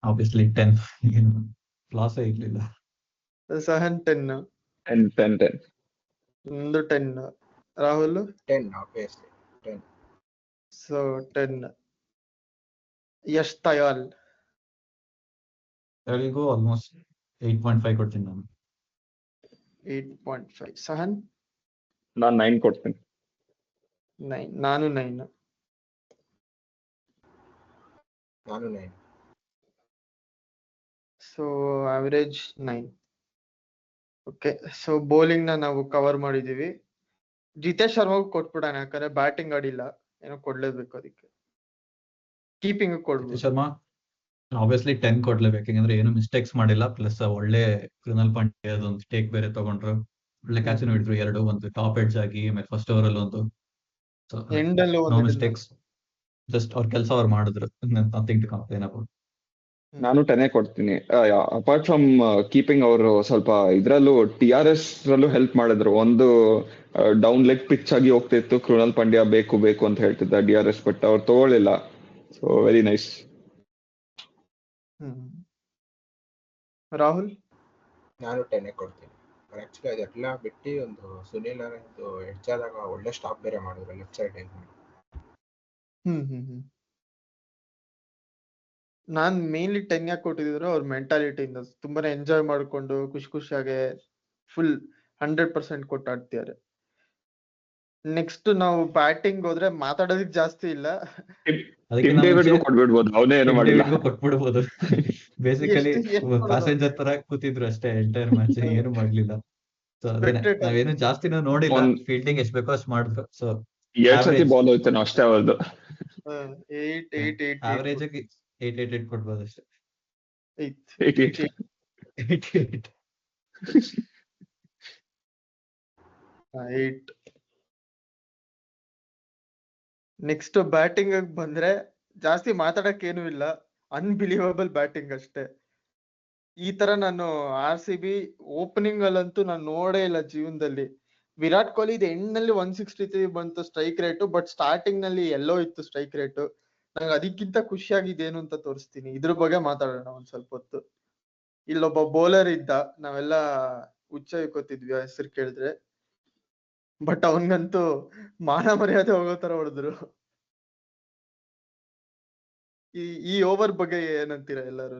[SPEAKER 2] ಆಬ್ವಿಯಸ್ಲಿ 10. ಏನು ಲಾಸ್ ಇರ್ಲಿಲ್ಲ.
[SPEAKER 1] ಸಹನ್ 10.
[SPEAKER 3] 10.
[SPEAKER 1] ಒಂದು 10. ರಾಹುಲ್.
[SPEAKER 4] 10 obviously 10.
[SPEAKER 1] ಸೊ 10. ಯಶ್ ತಯಾಲ್.
[SPEAKER 2] ಎಲ್ರಿಗೂ ಆಲ್ಮೋಸ್ಟ್ 8.5 ಕೊಡ್ತೀನಿ ನಾನು.
[SPEAKER 1] 8.5. ಸಹನ್.
[SPEAKER 3] ನಾನ್ 9 ಕೊಡ್ತೀನಿ.
[SPEAKER 1] 9. ನಾನು 9.
[SPEAKER 4] ನಾನು 9.
[SPEAKER 1] So average 9. Okay, so bowling ನ ನಾವು ಕವರ್ ಮಾಡಿದೀವಿ. ಜಿತೇಶ್ ಶರ್ಮಾಗೂ ಕೊಟ್ಬಿಡೋಣ, ಯಾಕಂದ್ರೆ ಬ್ಯಾಟಿಂಗ್ ಆಡಿಲ್ಲ, ಏನೋ ಕೊಡ್ಲೇಬೇಕು ಅದಕ್ಕೆ. ಕೀಪಿಂಗ್ ಕೊಡ್ಬೋದು.
[SPEAKER 2] ಶರ್ಮಾ ಆಬ್ವಿಯಸ್ಲಿ 10 ಕೊಡ್ಲೇಬೇಕು, ಯಾಕಂದ್ರೆ ಏನು ಮಿಸ್ಟೇಕ್ಸ್ ಮಾಡಿಲ್ಲ. ಪ್ಲಸ್ ಒಳ್ಳೆ ಕೃಣಾಲ್ ಪಾಂಡ್ಯ ಅದೊಂದು ಟೇಕ್ ಬೇರೆ ತಗೊಂಡ್ರು, ಒಳ್ಳೆ ಕ್ಯಾಚ್ ಹಿಡಿದ್ರು 2. ಒಂದು ಟಾಪ್ ಎಡ್ಜ್ ಆಗಿ, ಆಮೇಲೆ ಫಸ್ಟ್ ಓವರ್ ಅಲ್ಲಿ ಒಂದು.
[SPEAKER 1] ಎಂಡ್ ಅಲ್ಲೂ
[SPEAKER 2] ನೋ
[SPEAKER 1] ಒಂದು
[SPEAKER 2] ಮಿಸ್ಟೇಕ್ಸ್, ಜಸ್ಟ್ ಅವ್ರ ಕೆಲಸ ಅವ್ರು ಮಾಡಿದ್ರು. Nothing to complain about.
[SPEAKER 3] ನಾನು 10 ಕೊಡ್ತೀನಿ. ಅಪಾರ್ಟ್ ಫ್ರಮ್ ಕೀಪಿಂಗ್, ಅವರು ಸ್ವಲ್ಪ ಇದ್ರಲ್ಲೂ TRS ರಲ್ಲೂ ಹೆಲ್ಪ್ ಮಾಡಿದ್ರು. ಒಂದು ಡೌನ್ ಲೆಗ್ ಪಿಚ್ ಆಗಿ ಹೋಗ್ತಿತ್ತು, ಕೃಣಾಲ್ ಪಾಂಡ್ಯ ಬೇಕು ಬೇಕು ಅಂತ ಹೇಳ್ತಿದ್ದ DRS, ಬಟ್ ಅವ್ರು ತಗೊಳ್ಳಿಲ್ಲ. So very nice.
[SPEAKER 1] ರಾಹುಲ್.
[SPEAKER 4] ನಾನು 10 ಕೊಡ್ತೀನಿ. ಆಕ್ಚುಲಿ ಅದೆಲ್ಲ ಬಿಟ್ಟು ಒಂದು ಸುನಿಲ್ ನಾರಾಯಣ್ ಎಡ್ಜ್ ಆದಾಗ ಒಳ್ಳೆ ಸ್ಟಾಪ್ ಬೇರೆ ಮಾಡಿದ್ರು ಲೆಫ್ಟ್ ಸೈಡ್ ಮಾಡಿ.
[SPEAKER 1] ನಾನ್ ಮೇನ್ಲಿ 10 ಯಾಕೆ ಕೊಟ್ಟಿದ್ರು, ಅವ್ರ ಮೆಂಟಾಲಿಟಿಯಿಂದ ತುಂಬಾನೇ ಎಂಜಾಯ್ ಮಾಡ್ಕೊಂಡು ಖುಷಿಯಾಗಿ ಫುಲ್ 100% ಕೊಟ್ಟಾಡ್ತಿದ್ದಾರೆ. ನೆಕ್ಸ್ಟ್ ನಾವು ಬ್ಯಾಟಿಂಗ್ ಹೋದ್ರೆ ಮಾತಾಡೋದಕ್ಕೆ ಜಾಸ್ತಿ ಇಲ್ಲ.
[SPEAKER 2] ಅದಕ್ಕೆ
[SPEAKER 3] ಟಿಮ್ ಡೇವಿಡ್ಗೂ ಕೊಟ್ಬಿಡ್ಬೋದು, ಅವನೇ ಏನು ಮಾಡಿಲ್ಲ.
[SPEAKER 2] ಕೊಟ್ಬಿಡ್ಬೋದು. ಬೇಸಿಕಲಿ
[SPEAKER 1] ಏನ್ ಮಾಡೋದು?
[SPEAKER 2] ಪ್ಯಾಸೆಂಜರ್ ತರ ಕೂತಿದ್ರು ಅಷ್ಟೇ ಎಂಟೈರ್ ಮ್ಯಾಚ್, ಏನು ಮಾಡ್ಲಿಲ್ಲ. ಸೊ ಅದೇನೆ, ನಾವೇನು ಜಾಸ್ತಿನೂ ನೋಡಿಲ್ಲ. ಫೀಲ್ಡಿಂಗ್ ಎಷ್ಟ್ ಬೇಕೋ ಅಷ್ಟು ಮಾಡಿದ್ರು. ಸೊ
[SPEAKER 3] 2 ಸತಿ ಬಾಲ್ ಹೋಯ್ತಾನೆ ಅಷ್ಟೇ ಅವ್ರದ್ದು.
[SPEAKER 1] 8
[SPEAKER 2] ಆವರೇಜ್ 8 ಕೊಡ್ಬೋದು ಅಷ್ಟೇ.
[SPEAKER 1] 8. ನೆಕ್ಸ್ಟ್ ಬ್ಯಾಟಿಂಗ್ ಬಂದ್ರೆ ಜಾಸ್ತಿ ಮಾತಾಡಕ್ ಏನು ಇಲ್ಲ, ಅನ್ಬಿಲೀವಬಲ್ ಬ್ಯಾಟಿಂಗ್ ಅಷ್ಟೇ. ಈ ತರ ನಾನು RCB ಓಪನಿಂಗ್ ಅಲ್ಲಂತೂ ನಾನು ನೋಡೇ ಇಲ್ಲ ಜೀವನದಲ್ಲಿ. ವಿರಾಟ್ ಕೊಹ್ಲಿ ಇದು ಎಂಡ್ ನಲ್ಲಿ 163 ಬಂತು ಸ್ಟ್ರೈಕ್ ರೇಟ್, ಬಟ್ ಸ್ಟಾರ್ಟಿಂಗ್ ನಲ್ಲಿ ಎಲ್ಲೋ ಇತ್ತು ಸ್ಟ್ರೈಕ್ ರೇಟ್. ನಂಗೆ ಅದಕ್ಕಿಂತ ಖುಷಿಯಾಗಿದ್ದೇನು ಅಂತ ತೋರಿಸ್ತೀನಿ. ಇದ್ರ ಬಗ್ಗೆ ಮಾತಾಡೋಣ ಒಂದ್ ಸ್ವಲ್ಪ ಹೊತ್ತು. ಇಲ್ಲೊಬ್ಬ ಬೌಲರ್ ಇದ್ದ, ನಾವೆಲ್ಲ ಹುಚ್ಚ ಇಕ್ಕೋತಿದ್ವಿ ಹೆಸರು ಕೇಳಿದ್ರೆ, ಬಟ್ ಅವನ್ಗಂತೂ ಮಾನ ಮರ್ಯಾದೆ ಹೋಗೋ ತರ ಹೊಡೆದ್ರು. ಈ ಓವರ್ ಬಗ್ಗೆ ಏನಂತೀರಾ ಎಲ್ಲರೂ?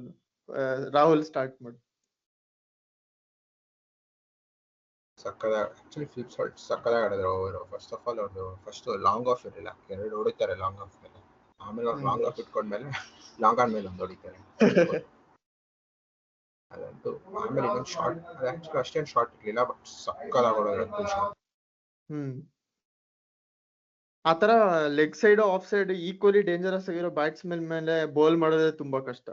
[SPEAKER 1] ರಾಹುಲ್ ಸ್ಟಾರ್ಟ್ ಮಾಡಿ.
[SPEAKER 4] ಆಕ್ಚುಲಿ ಫ್ಲಿಪ್ ಸಾಲ್ಟ್ ಸಕ್ಕದಾಗಿ ಆಡಿದ್ರು ಓವರ್. ಫಸ್ಟ್ ಆಫ್ ಆಲ್ ಅವ್ರದ್ದು ಫಸ್ಟ್ ಲಾಂಗ್ ಆಫ್ ಇರಲಿಲ್ಲ, 2 ಹೊಡಿತಾರೆ ಲಾಂಗ್ ಆಫ್ ಮೇಲೆ. ಆಮೇಲೆ ಅವ್ರು ಲಾಂಗ್ ಆಫ್ ಇಟ್ಕೊಂಡ್ಮೇಲೆ ಲಾಂಗ್ ಆನ್ ಮೇಲೆ ಒಂದು ಹೊಡಿತಾರೆ ಅದಂತೂ. ಆಮೇಲೆ ಇನ್ನೊಂದು ಶಾರ್ಟ್, ಅದು ಆಕ್ಚುಲಿ ಅಷ್ಟೇನು ಶಾರ್ಟ್ ಇರಲಿಲ್ಲ, ಬಟ್ ಸಕ್ಕದಾಗಿ ಹೊಡೋದು ಶಾರ್ಟ್.
[SPEAKER 1] ಆತರ leg side of side equally dangerous ಆಗಿರೋ ಬ್ಯಾಟ್ಸ್ಮನ್ ಮೇಲೆ ಬೌಲ್ ಮಾಡೋದೇ ತುಂಬಾ ಕಷ್ಟ.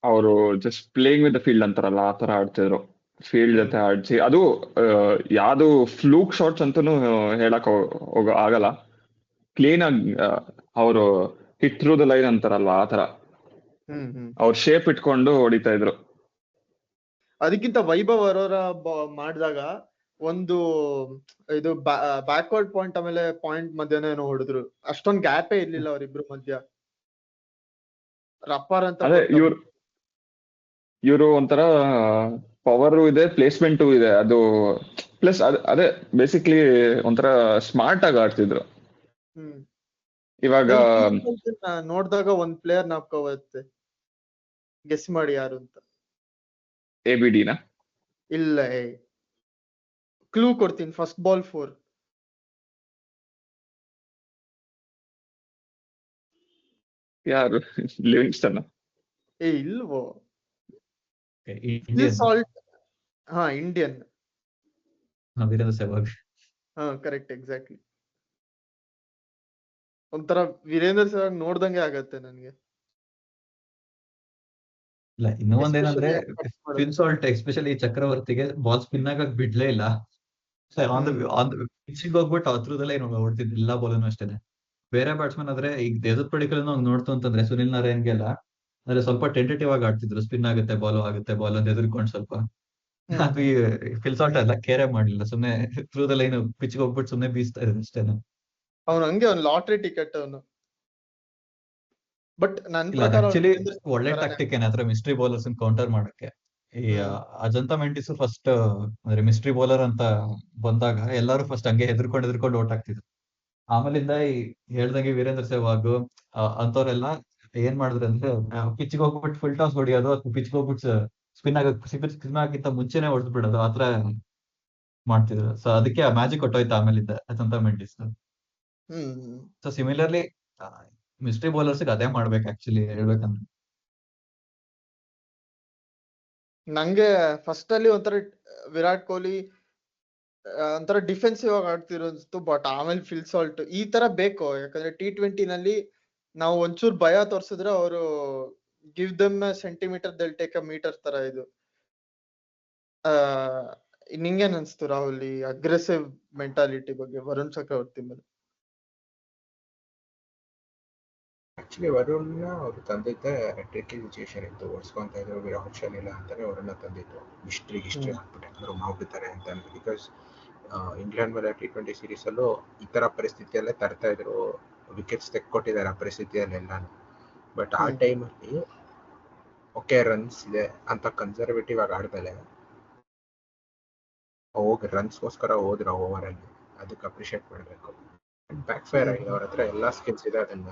[SPEAKER 3] ಅವರು just playing with the field ಅಂತಾರಲ್ಲ, ಆ ತರ ಆಡ್ತಿದ್ರು. ಫೀಲ್ಡ್ ಜೊತೆ ಆಡ್ಸಿ, ಅದು ಯಾವ್ದು ಫ್ಲೂಕ್ ಶಾಟ್ಸ್ ಅಂತೂ ಹೇಳಕ್ ಆಗಲ್ಲ. ಕ್ಲೀನ್ ಆಗಿ ಅವರು ಹಿಟ್ ಥ್ರೂ ದ ಲೈನ್ ಅಂತಾರಲ್ಲ, ಆ ತರ ಅವ್ರ ಶೇಪ್ ಇಟ್ಕೊಂಡು ಹೊಡಿತಾ ಇದ್ರು.
[SPEAKER 1] ಅದಕ್ಕಿಂತ ವೈಭವ್ ಅರೋರಾ ಮಾಡಿದಾಗ ಒಂದು ಇದು ಬ್ಯಾಕ್ವರ್ಡ್ ಪಾಯಿಂಟ್ ಆಮೇಲೆ ಪಾಯಿಂಟ್ ಮಧ್ಯನೇ ಏನೋ ಹೊಡೆದ್ರು, ಅಷ್ಟೊಂದು ಗ್ಯಾಪೇ ಇರ್ಲಿಲ್ಲ ಅವ್ರಿಬ್ರು ಮಧ್ಯ. ರಪ್ಪರ್ ಅಂತ
[SPEAKER 3] ಇವರು ಒಂಥರ ಪವರ್ ಇದೆ, ಪ್ಲೇಸ್ಮೆಂಟ್ ಇದೆ. ಅದು ಪ್ಲಸ್ ಅದೇ ಬೇಸಿಕ್ಲಿ ಒಂಥರ ಸ್ಮಾರ್ಟ್ ಆಗಿ ಆಡ್ತಿದ್ರು. ಇವಾಗ
[SPEAKER 1] ನೋಡಿದಾಗ ಒಂದ್ ಪ್ಲೇಯರ್ ನಾಪ್ಕೋತ್ತೆ, ಗೆಸ್ ಮಾಡಿ ಯಾರು ಅಂತ.
[SPEAKER 3] ABD ನ
[SPEAKER 1] ಇಲ್ಲ, ಕ್ಲೂ ಕೊಡ್ತೀನಿ, ಫಸ್ಟ್ ಬಾಲ್ 4.
[SPEAKER 3] ಯಾರು? ಲಿವಿಂಗ್ಸ್ಟನ್?
[SPEAKER 1] ಇಲ್ವೋ?
[SPEAKER 2] Indian
[SPEAKER 1] salt. ಹಾ, ಇಂಡಿಯನ್.
[SPEAKER 2] ವೀರೇಂದ್ರ ಸೆಹ್ವಾಗ್.
[SPEAKER 1] ಹಾ, ಕರೆಕ್ಟ್, ಎಕ್ಸಾಕ್ಟ್ಲಿ. ಒಂಥರ ವೀರೇಂದ್ರ ಸೆಹ್ವಾಗ್ ನೋಡ್ದಂಗೆ ಆಗತ್ತೆ ನನ್ಗೆ.
[SPEAKER 2] ಇಲ್ಲ, ಇನ್ನೂ ಒಂದೇನಂದ್ರೆ
[SPEAKER 1] Especially cut ಮಾಡೋದು.
[SPEAKER 2] ಫಿಲ್ ಸಾಲ್ಟ್ ಎಸ್ಪೆಷಲಿ ಚಕ್ರವರ್ತಿಗೆ ಬಾಲ್ ಸ್ಪಿನ್ ಆಗಕ್ ಬಿಡ್ಲೇ ಇಲ್ಲ. ಆನ್ ದ ಪಿಚ್ಗೆ ಹೋಗ್ಬಿಟ್ಟು ಹತ್ರದಲ್ಲೇ ಹೊಡ್ತಿದ್ದು ಎಲ್ಲಾ ಬಾಲನ್ನು ಅಷ್ಟೇನೆ. ಬೇರೆ ಬ್ಯಾಟ್ಸ್ಮನ್ ಆದ್ರೆ ಈಗ ದೇವದತ್ ಪಡಿಕಲ್ ನೋಡ್ತು ಅಂತಂದ್ರೆ ಸುನಿಲ್ ನಾರಾಯಣ್ಗೆಲ್ಲ ಅಂದ್ರೆ ಸ್ವಲ್ಪ ಟೆಂಟೇಟಿವ್ ಆಗಿ ಆಡ್ತಿದ್ರು, ಸ್ಪಿನ್ ಆಗುತ್ತೆ ಬಾಲ್ ಅಂತ ಎದುರ್ಕೊಂಡು ಸ್ವಲ್ಪ. ಅದು ಈ ಫಿಲ್ ಸಾಲ್ಟ್ ಎಲ್ಲ ಕೇರೆ ಮಾಡ್ಲಿಲ್ಲ, ಸುಮ್ನೆ ಥ್ರೂ ದ ಲೈನ್ ಪಿಚ್ಗೆ ಹೋಗ್ಬಿಟ್ಟು ಸುಮ್ನೆ ಬೀಸ್ತಾ ಇರೋದು ಅಷ್ಟೇನೆ.
[SPEAKER 1] ಅವ್ನು ಹಂಗೆ ಒಂದು ಲಾಟ್ರಿ ಟಿಕೆಟ್ ಅವನು. ಬಟ್ ನನ್
[SPEAKER 2] ಇಲ್ಲ,
[SPEAKER 1] ಪ್ರಕಾರ
[SPEAKER 2] ಆಕ್ಚುಲಿ ಒಳ್ಳೆ ಟಾಕ್ಟಿಕ್ ಏನ್ ಆತರ ಮಿಸ್ಟ್ರಿ ಬೌಲರ್ಸ್ ಕೌಂಟರ್ ಮಾಡಕ್ಕೆ. ಈ ಅಜಂತಾ ಮೆಂಡಿಸ್ ಫಸ್ಟ್ ಅಂದ್ರೆ ಮಿಸ್ಟ್ರಿ ಬೌಲರ್ ಅಂತ ಬಂದಾಗ ಎಲ್ಲರೂ ಫಸ್ಟ್ ಹಂಗೆ ಹೆದರ್ಕೊಂಡು ಔಟ್ ಆಗ್ತಿದ್ರು. ಆಮೇಲಿಂದ ಈ ಹೇಳ್ದಂಗೆ ವೀರೇಂದ್ರ ಸೆಹ್ವಾಗ್ ಅಂತವ್ರೆಲ್ಲ ಏನ್ ಮಾಡಿದ್ರು ಅಂದ್ರೆ ಪಿಚ್ಗೆ ಹೋಗ್ಬಿಟ್ಟು ಫುಲ್ ಟಾಸ್ ಹೊಡಿಯೋದು, ಅಥವಾ ಪಿಚ್ಗೆ ಹೋಗ್ಬಿಟ್ಟು ಸ್ಪಿನ್ ಆಗಿಂತ ಮುಂಚೆನೆ ಹೊಡೆದ್ ಬಿಡೋದು, ಆತರ ಮಾಡ್ತಿದ್ರು. ಸೊ ಅದಕ್ಕೆ ಆ ಮ್ಯಾಜಿಕ್ ಕೊಟ್ಟೋಯ್ತು ಆಮೇಲಿಂದ Ajanta Mendis. So similarly mystery bowlers ಅದೇ ಮಾಡ್ಬೇಕು ಆಕ್ಚುಲಿ ಹೇಳ್ಬೇಕಂದ್ರೆ.
[SPEAKER 1] ನಂಗೆ ಫಸ್ಟ್ ಅಲ್ಲಿ ಒಂಥರ ವಿರಾಟ್ ಕೊಹ್ಲಿ ಒಂಥರ ಡಿಫೆನ್ಸಿವ್ ಆಗಿ ಆಡ್ತಿರೋದು, ಬಟ್ ಆಮೇಲೆ ಫಿಲ್ ಸಾಲ್ಟ್ ಈ ತರ ಬೇಕು. ಯಾಕಂದ್ರೆ T20 ನಲ್ಲಿ ನಾವು ಒಂಚೂರು ಭಯ ತೋರ್ಸಿದ್ರೆ ಅವರು give them centimetre they'll take a metre ತರ ಇದು. ನಿಂಗೇನ್ ಅನ್ಸ್ತು ರಾಹುಲ್ ಈ ಅಗ್ರೆಸಿವ್ ಮೆಂಟಾಲಿಟಿ ಬಗ್ಗೆ ವರುಣ್ ಚಕ್ರವರ್ತಿ ಮೇಲೆ?
[SPEAKER 4] ಆಕ್ಚುಲಿ ವರುಣ್ ಅವ್ರು ತಂದಿದ್ದೆ ಟ್ರಿಕಿ ಸಿಚುಯೇಷನ್ ಇತ್ತು, ಓಡಿಸ್ಕೊಂತ ಇದ್ರು, ಆಪ್ಷನ್ ಇಲ್ಲ ಅಂತಾನೆ ಅವರನ್ನ ತಂದಿದ್ದು. ಹಿಸ್ಟ್ರಿ ಹಾಕ್ಬಿಟ್ಟೆ ಎಲ್ಲರೂ ಮಾಡ್ಬಿಡ್ತಾರೆ ಅಂತ. ಬಿಕಾಸ್ ಇಂಗ್ಲೆಂಡ್ ಮೇಲೆ T20 ಸೀರೀಸ್ ಅಲ್ಲೂ ಈ ತರ ಪರಿಸ್ಥಿತಿಯಲ್ಲೇ ತರ್ತಾ ಇದ್ರು, ವಿಕೆಟ್ಸ್ ತೆಕ್ಕೊಟ್ಟಿದ್ದಾರೆ ಆ ಪರಿಸ್ಥಿತಿಯಲ್ಲೆಲ್ಲಾನು. ಬಟ್ ಆ ಟೈಮಲ್ಲಿ ಓಕೆ ರನ್ಸ್ ಇದೆ ಅಂತ ಕನ್ಸರ್ವೇಟಿವ್ ಆಗಿ ಆಡ್ಮೇಲೆ ಹೋಗಿ ರನ್ಸ್ಗೋಸ್ಕರ ಹೋದ್ರು ಓವರ್ ಅಲ್ಲಿ, ಅದಕ್ಕೆ ಅಪ್ರಿಶಿಯೇಟ್ ಮಾಡಬೇಕು. ಬ್ಯಾಕ್ ಫೈರ್ ಆಗಿದೆ. ಅವ್ರ ಹತ್ರ ಎಲ್ಲಾ ಸ್ಕಿಲ್ಸ್ ಇದೆ, ಅದನ್ನ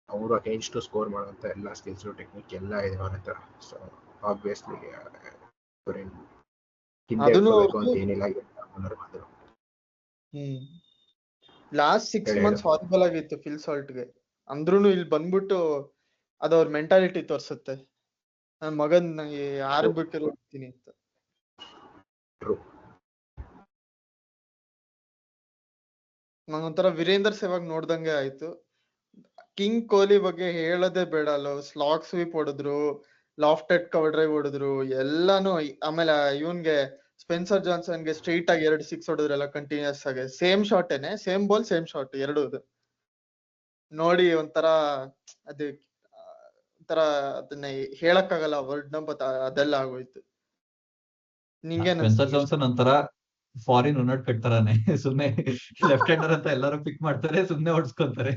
[SPEAKER 4] ಅವರು ಅಗೇನ್ಸ್ಟ್ ಸ್ಕೋರ್ ಮಾಡುವಂತ ಎಲ್ಲಾ ಸ್ಕಿಲ್ಸ್ ಟೆಕ್ನಿಕ್ ಎಲ್ಲ ಇದೆ ಅವ್ರ ಹತ್ರ. ಸೊ ಆಬ್ವಿಯಸ್ಲಿ ಹಿಂದೆ ಇಟ್ಕೋಬೇಕು ಅಂತ ಏನಿಲ್ಲ.
[SPEAKER 1] ಲಾಸ್ಟ್ 6 months ಹಾರಿಬಲ್ ಆಗಿತ್ತು ಫಿಲ್ ಸಾಲ್ಟ್ಗೆ. ಅಂದ್ರೂನು ಇಲ್ಲಿ ಬಂದ್ಬಿಟ್ಟು ಅದವ್ರ ಮೆಂಟಾಲಿಟಿ ತೋರ್ಸುತ್ತೆ, ನನ್ ಮಗನ್ ನಂಗೆ ಯಾರು ಬಿಟ್ಟಿರೋ ಹೋಗ್ತೀನಿ ಅಂತ. ನಂಗೊಂಥರ ವೀರೇಂದ್ರ ಸೆಹ್ವಾಗ್ ನೋಡ್ದಂಗೆ ಆಯ್ತು. ಕಿಂಗ್ ಕೊಹ್ಲಿ ಬಗ್ಗೆ ಹೇಳೋದೇ ಬೇಡ. ಸ್ಲಾಗ್ ಸ್ವೀಪ್ ಹೊಡೆದ್ರು, ಲಾಫ್ಟೆಡ್ ಕವರ್ ಡ್ರೈವ್ ಹೊಡೆದ್ರು, ಎಲ್ಲಾನು. ಆಮೇಲೆ ಇವನ್ಗೆ ಸ್ಪೆನ್ಸರ್ ಜಾನ್ಸನ್ಗೆ ಸ್ಟ್ರೈಟ್ ಆಗಿ 2 6 ಹೊಡೆದ್ರೆಲ್ಲ ಕಂಟಿನ್ಯೂಸ್ ಆಗಿ. ಸೇಮ್ ಶಾಟೇನೆ, ಸೇಮ್ ಬಾಲ್ ಸೇಮ್ ಶಾಟ್ ಎರಡು ನೋಡಿ ಒಂಥರ ಅದು ಒಂಥರ ಅದನ್ನ ಹೇಳಕ್ಕಾಗಲ್ಲ ವರ್ಡ್ ನಂಬರ್, ಅದೆಲ್ಲ ಆಗೋಯ್ತು.
[SPEAKER 2] ಸ್ಪೆನ್ಸರ್ ಜಾನ್ಸನ್ ಒಂಥರ ಫಾರಿನ್ ಉನ್ನಟ್ ಕಟ್ತಾರಾನೆ, ಸುಮ್ನೆ ಲೆಫ್ಟ್ ಹ್ಯಾಂಡರ್ ಅಂತ ಎಲ್ಲರೂ ಪಿಕ್ ಮಾಡ್ತಾರೆ, ಸುಮ್ನೆ ಹೊಡ್ಸ್ಕೊಂತಾರೆ.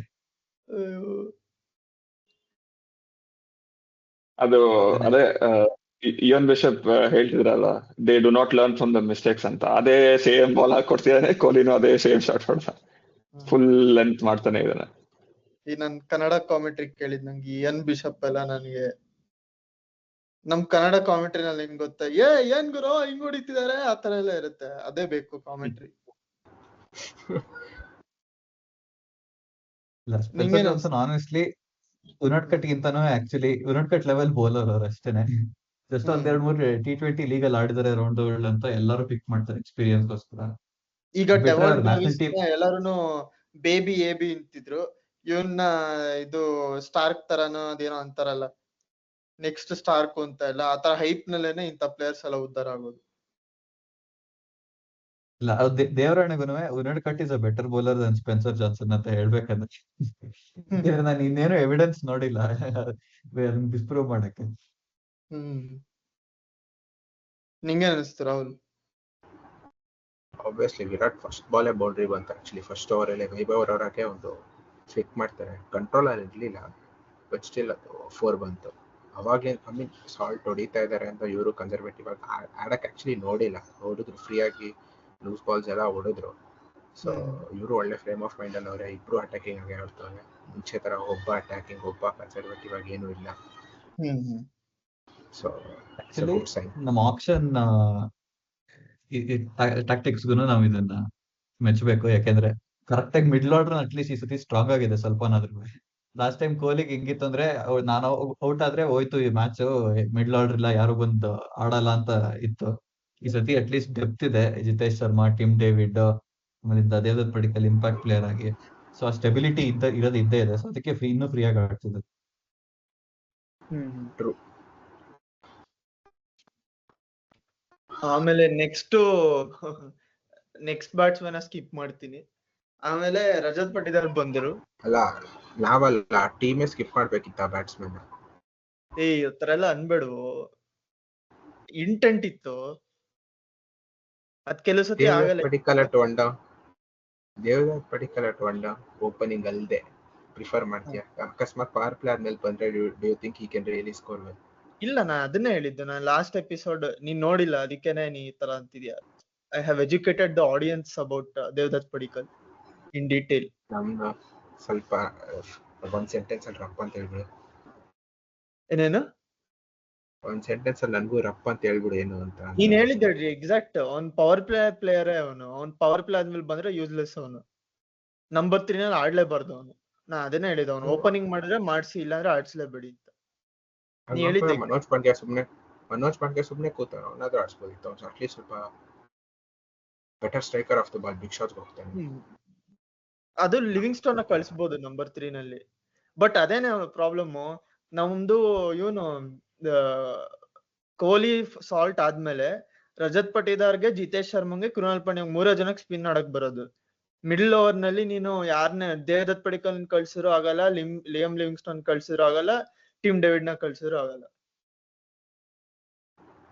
[SPEAKER 3] ಅದು ಅದೇ ಇಯಾನ್ ಬಿಷಪ್ ಹೇಳ್ತಿದ್ರಲ್ಲ, they do not learn from the mistakes ಅಂತ. ಅದೇ ಸೇಮ್ ಬಾಲ್ ಹಾಕೊಡ್ತಿದ್ದಾನೆ ಕೊಹ್ಲಿನೂ, ಅದೇ ಸೇಮ್ ಶಾಟ್ ಹೊಡ್ದ, ಫುಲ್ ಲೆಂತ್ ಮಾಡ್ತಾನೆ ಇದ್ದಾನೆ.
[SPEAKER 1] ಈ ನನ್ ಕನ್ನಡ ಕಾಮೆಂಟ್ರಿ ಕೇಳಿದ್ ನಂಗೆ ಇಯಾನ್ ಬಿಷಪ್ ಎಲ್ಲ ನನಗೆ ನಮ್ ಕನ್ನಡ ಕಾಮೆಂಟ್ರಿ ನಲ್ಲಿ ಹೆಂಗ್ ಗೊತ್ತಾ, ಏನ್ ಗುರು ಹಿಂಗ್ ಹೊಡಿತಿದಾರೆ ಆತರ ಎಲ್ಲ ಇರುತ್ತೆ. ಅದೇ ಬೇಕು commentary.
[SPEAKER 2] Spencer Johnson honestly Unadkat ಗಿಂತಾನು ಆಕ್ಚುಲಿ ಉನಡ್ಕಟ್ ಲೆವೆಲ್ ಬೌಲರ್ ಅವ್ರು ಅಷ್ಟೇನೆ. ಜಸ್ಟ್ ಒಂದ್ 2-3 T20 ಲೀಗ್ ಅಲ್ಲಿ ಆಡಿದಾರೆ ರೌಂಡ್ ವರ್ಲ್ಡ್ ಅಂತ ಎಲ್ಲರೂ ಪಿಕ್ ಮಾಡ್ತಾರೆ ಎಕ್ಸ್ಪೀರಿಯನ್ಸ್ ಗೋಸ್ಕರ.
[SPEAKER 1] ಈಗ ಎಲ್ಲಾರು ಬೇಬಿ ಎಬಿ ಅಂತಿದ್ರು, ಇವನ್ನ ಇದು ಸ್ಟಾರ್ಕ್ ತರನೋ ಅದೇನೋ ಅಂತಾರಲ್ಲ, ನೆಕ್ಸ್ಟ್ ಸ್ಟಾರ್ಕ್ ಅಂತ ಎಲ್ಲ ಆತರ ಹೈಪ್ ನಲ್ಲೇನೆ ಇಂತ ಪ್ಲೇಯರ್ಸ್ ಎಲ್ಲ ಉದ್ಧಾರ ಆಗೋದು.
[SPEAKER 2] ಇಲ್ಲ, ದೇವರಾಣೆಗೂ Unadkat is a better bowler than Spencer Johnson ಅಂತ ಹೇಳ್ಬೇಕಂದ್ರೆ. ನಾನು ಇನ್ನೇನು ಎವಿಡೆನ್ಸ್ ನೋಡಿಲ್ಲ ಡಿಸ್ಪ್ರೂವ್ ಮಾಡಕ್ಕೆ.
[SPEAKER 1] ನಿಂಗೆ ಅನಿಸ್ತು ರಾಹುಲ್?
[SPEAKER 4] ಆಬ್ವಿಯಸ್ಲಿ ವಿರಾಟ್ ಫಸ್ಟ್ ಬಾಲೇ ಬೌಂಡ್ರಿ ಬಂತು. ಆಕ್ಚುಲಿ ಫಸ್ಟ್ ಓವರ್ ಅಲ್ಲಿ ವೈಭವ್ ಅವರಕ್ಕೆ ಒಂದು ಫ್ಲಿಕ್ ಮಾಡ್ತಾರೆ, ಕಂಟ್ರೋಲ್ ಅಲ್ಲಿ ಇರ್ಲಿಲ್ಲ, ಬಟ್ ಸ್ಟಿಲ್ ಅದು 4 ಬಂತು. ಅವಾಗಲೇ ಸಾಲ್ಟ್ ಹೊಡಿತಾ ಇದಾರೆ ಅಂತ ಇವರು ಕನ್ಸರ್ವೇಟಿವ್ ಆಗಿ ಆಡಕ್ ಆಕ್ಚುಲಿ ನೋಡಿದ್ರು, ಫ್ರೀ ಆಗಿ ಲೂಸ್ ಬಾಲ್ಸ್ ಎಲ್ಲ ಹೊಡೆದ್ರು. ಸೊ ಇವರು ಒಳ್ಳೆ ಫ್ರೇಮ್ ಆಫ್ ಮೈಂಡ್ ಅಲ್ಲಿ ಅವರೇ, ಇಬ್ರು ಅಟ್ಯಾಕಿಂಗ್ ಆಗಿ ಆಡ್ತಾರೆ. ಮುಂಚೆ ತರ ಒಬ್ಬ ಅಟ್ಯಾಕಿಂಗ್ ಒಬ್ಬ ಕನ್ಸರ್ವೇಟಿವ್ ಆಗಿ ಏನು ಇಲ್ಲ. ಸೊ
[SPEAKER 2] ನಮ್ಮ ಆಪ್ಷನ್ ಟ್ಯಾಕ್ಟಿಕ್ಸ್ಗೂ ನಾವು ಇದನ್ನ ಮೆಚ್ಚಬೇಕು. ಯಾಕೆಂದ್ರೆ ಕರೆಕ್ಟ್ ಆಗಿ ಮಿಡ್ಲ್ ಆರ್ಡರ್ ಅಟ್ಲೀಸ್ಟ್ ಈ ಸತಿ ಸ್ಟ್ರಾಂಗ್ ಆಗಿದೆ ಸ್ವಲ್ಪನಾದ್ರೂ. ಲಾಸ್ಟ್ ಟೈಮ್ ಕೊಹ್ಲಿಗೆ ಹೆಂಗಿತ್ತು ಅಂದ್ರೆ ನಾನು ಔಟ್ ಆದ್ರೆ ಹೋಯ್ತು ಈ ಮ್ಯಾಚ್, ಮಿಡ್ಲ್ ಆರ್ಡರ್ ಇಲ್ಲ, ಯಾರು ಬಂದು ಆಡಲ್ಲ ಅಂತ ಇತ್ತು. ಈ ಸತಿ ಅಟ್ಲೀಸ್ಟ್ ಡೆಪ್ತ್ ಇದೆ, ಜಿತೇಶ್ ಶರ್ಮಾ, ಟಿಮ್ ಡೇವಿಡ್, ಆಮೇಲೆ ದೇವದತ್ ಪಡಿಕಲ್ ಇಂಪ್ಯಾಕ್ಟ್ ಪ್ಲೇಯರ್ ಆಗಿ. ಸೊ ಆ ಸ್ಟೆಬಿಲಿಟಿ ಇದ್ದೇ ಇದೆ. ಸೊ ಅದಕ್ಕೆ ಇನ್ನೂ ಫ್ರೀ ಆಗಿ ಆಡ್ತಿದೆ.
[SPEAKER 4] ಟ್ರೂ.
[SPEAKER 1] ಆಮೇಲೆ ನೆಕ್ಸ್ಟ್ ಬ್ಯಾಟ್ಸ್ಮನ್ ಸ್ಕಿಪ್ ಮಾಡ್ತೀನಿ. ಆಮೇಲೆ ರಜತ್ ಪಟಿದಾರ್ ಬಂದರು.
[SPEAKER 4] ಅಲ್ಲ, ನಾವಲ್ಲ ಟೀಮೇ ಸ್ಕಿಪ್ ಮಾಡ್ಬೇಕಿತ್ತ ಬ್ಯಾಟ್ಸ್ಮನ್.
[SPEAKER 1] ಈ ತರ ಎಲ್ಲ ಅನ್ಬೇಡು, ಇಂಟೆಂಟ್ ಇತ್ತು ಅದ್ ಕೆಲವು ಸತಿ ಆಗಲ್ಲ.
[SPEAKER 4] Devdutt Padikkal at one down opening ಅಲ್ದೆ ಪ್ರಿಫರ್ ಮಾಡ್ತೀಯ? ಅಕಸ್ಮಾತ್ ಪವರ್ ಪ್ಲೇ ಆದ್ಮೇಲೆ ಬಂದ್ರೆ do you think he can really score well?
[SPEAKER 1] ಇಲ್ಲ, ನಾ ಅದನ್ನೇ ಹೇಳಿದ್ದು. ನಾನು ಲಾಸ್ಟ್ ಎಪಿಸೋಡ್ ನೀನ್ ನೋಡಿಲ್ಲ, ಅದಕ್ಕೇನೆ ನೀ ಈ ತರ ಅಂತಿದ್ಯಾ. I have educated the audience about Devdutt Padikkal in detail.
[SPEAKER 4] ನಮ್ದು ಸ್ವಲ್ಪ ಒಂದ್ ಸೆಂಟೆನ್ಸ್ ಅಲ್ಲಿ ರಪ್ಪ ಅಂತ ಹೇಳ್ಬಿಡು.
[SPEAKER 1] ಏನೇನು
[SPEAKER 4] ಒಂದ್ ಸೆಂಟೆನ್ಸ್ ಅಲ್ಲಿ ನನ್ಗೂ ರಪ್ಪ ಅಂತ ಹೇಳ್ಬಿಡು ಏನು ಅಂತ.
[SPEAKER 1] ನೀನ್ ಹೇಳಿದ್ರಿ ಎಕ್ಸಾಕ್ಟ್. ಅವ್ನ್ ಪವರ್ ಪ್ಲೇಯರೇ ಅವನು. ಅವ್ನ್ ಪವರ್ ಪ್ಲೇ ಆದ್ಮೇಲೆ ಬಂದ್ರೆ ಯೂಸ್ಲೆಸ್ ಅವನು. ನಂಬರ್ 3 ನಲ್ಲಿ ಆಡ್ಲೇಬಾರ್ದು ಅವನು. ನಾ ಅದನ್ನೇ ಹೇಳಿದ, ಅವನು ಓಪನಿಂಗ್ ಮಾಡಿದ್ರೆ ಮಾಡ್ಸಿ, ಇಲ್ಲಾಂದ್ರೆ ಆಡ್ಸ್ಲೇಬೇಡಿ ಅಂತ. ನೀ ಹೇಳಿದ್ದೆ
[SPEAKER 4] ಮನೋಜ್ ಪಾಂಡ್ಯ ಸುಮ್ನೆ ಕೂತಾನ, ಅವನಾದ್ರೂ ಆಡ್ಸ್ಬೋದಿತ್ತು. ಅವ್ನು ಅಟ್ಲೀಸ್ಟ್ ಸ್ವಲ್ಪ better striker of the ball, big shots ಹೋಗ್ತಾನೆ.
[SPEAKER 1] ಅದು ಲಿವಿಂಗ್ ಸ್ಟೋನ್ ಕಳಿಸಬಹುದು ನಂಬರ್ 3 ನಲ್ಲಿ. ಬಟ್ ಅದೇನೆ ಪ್ರಾಬ್ಲಮ್. ನಮ್ದು ಇವನು ಕೊಹ್ಲಿ ಸಾಲ್ಟ್ ಆದ್ಮೇಲೆ ರಜತ್ ಪಟಿದಾರ್ಗೆ, ಜಿತೇಶ್ ಶರ್ಮಂಗೆ, ಕೃಣಾಲ್ ಪಾಂಡ್ಯ 3 ಜನಕ್ಕೆ ಸ್ಪಿನ್ ಆಡಕ್ ಬರೋದು. ಮಿಡಲ್ ಓವರ್ ನಲ್ಲಿ ನೀನು ಯಾರನ್ನ ದೇವದತ್ ಪಡಿಕಲ್ ಕಳ್ಸಿರೋ ಆಗಲ್ಲ, ಲಿಯಮ್ ಲಿವಿಂಗ್ ಸ್ಟೋನ್ ಕಳ್ಸಿರೋ ಆಗಲ್ಲ, ಟಿಮ್ ಡೇವಿಡ್ ನ ಕಳ್ಸಿರೋ ಆಗಲ್ಲ.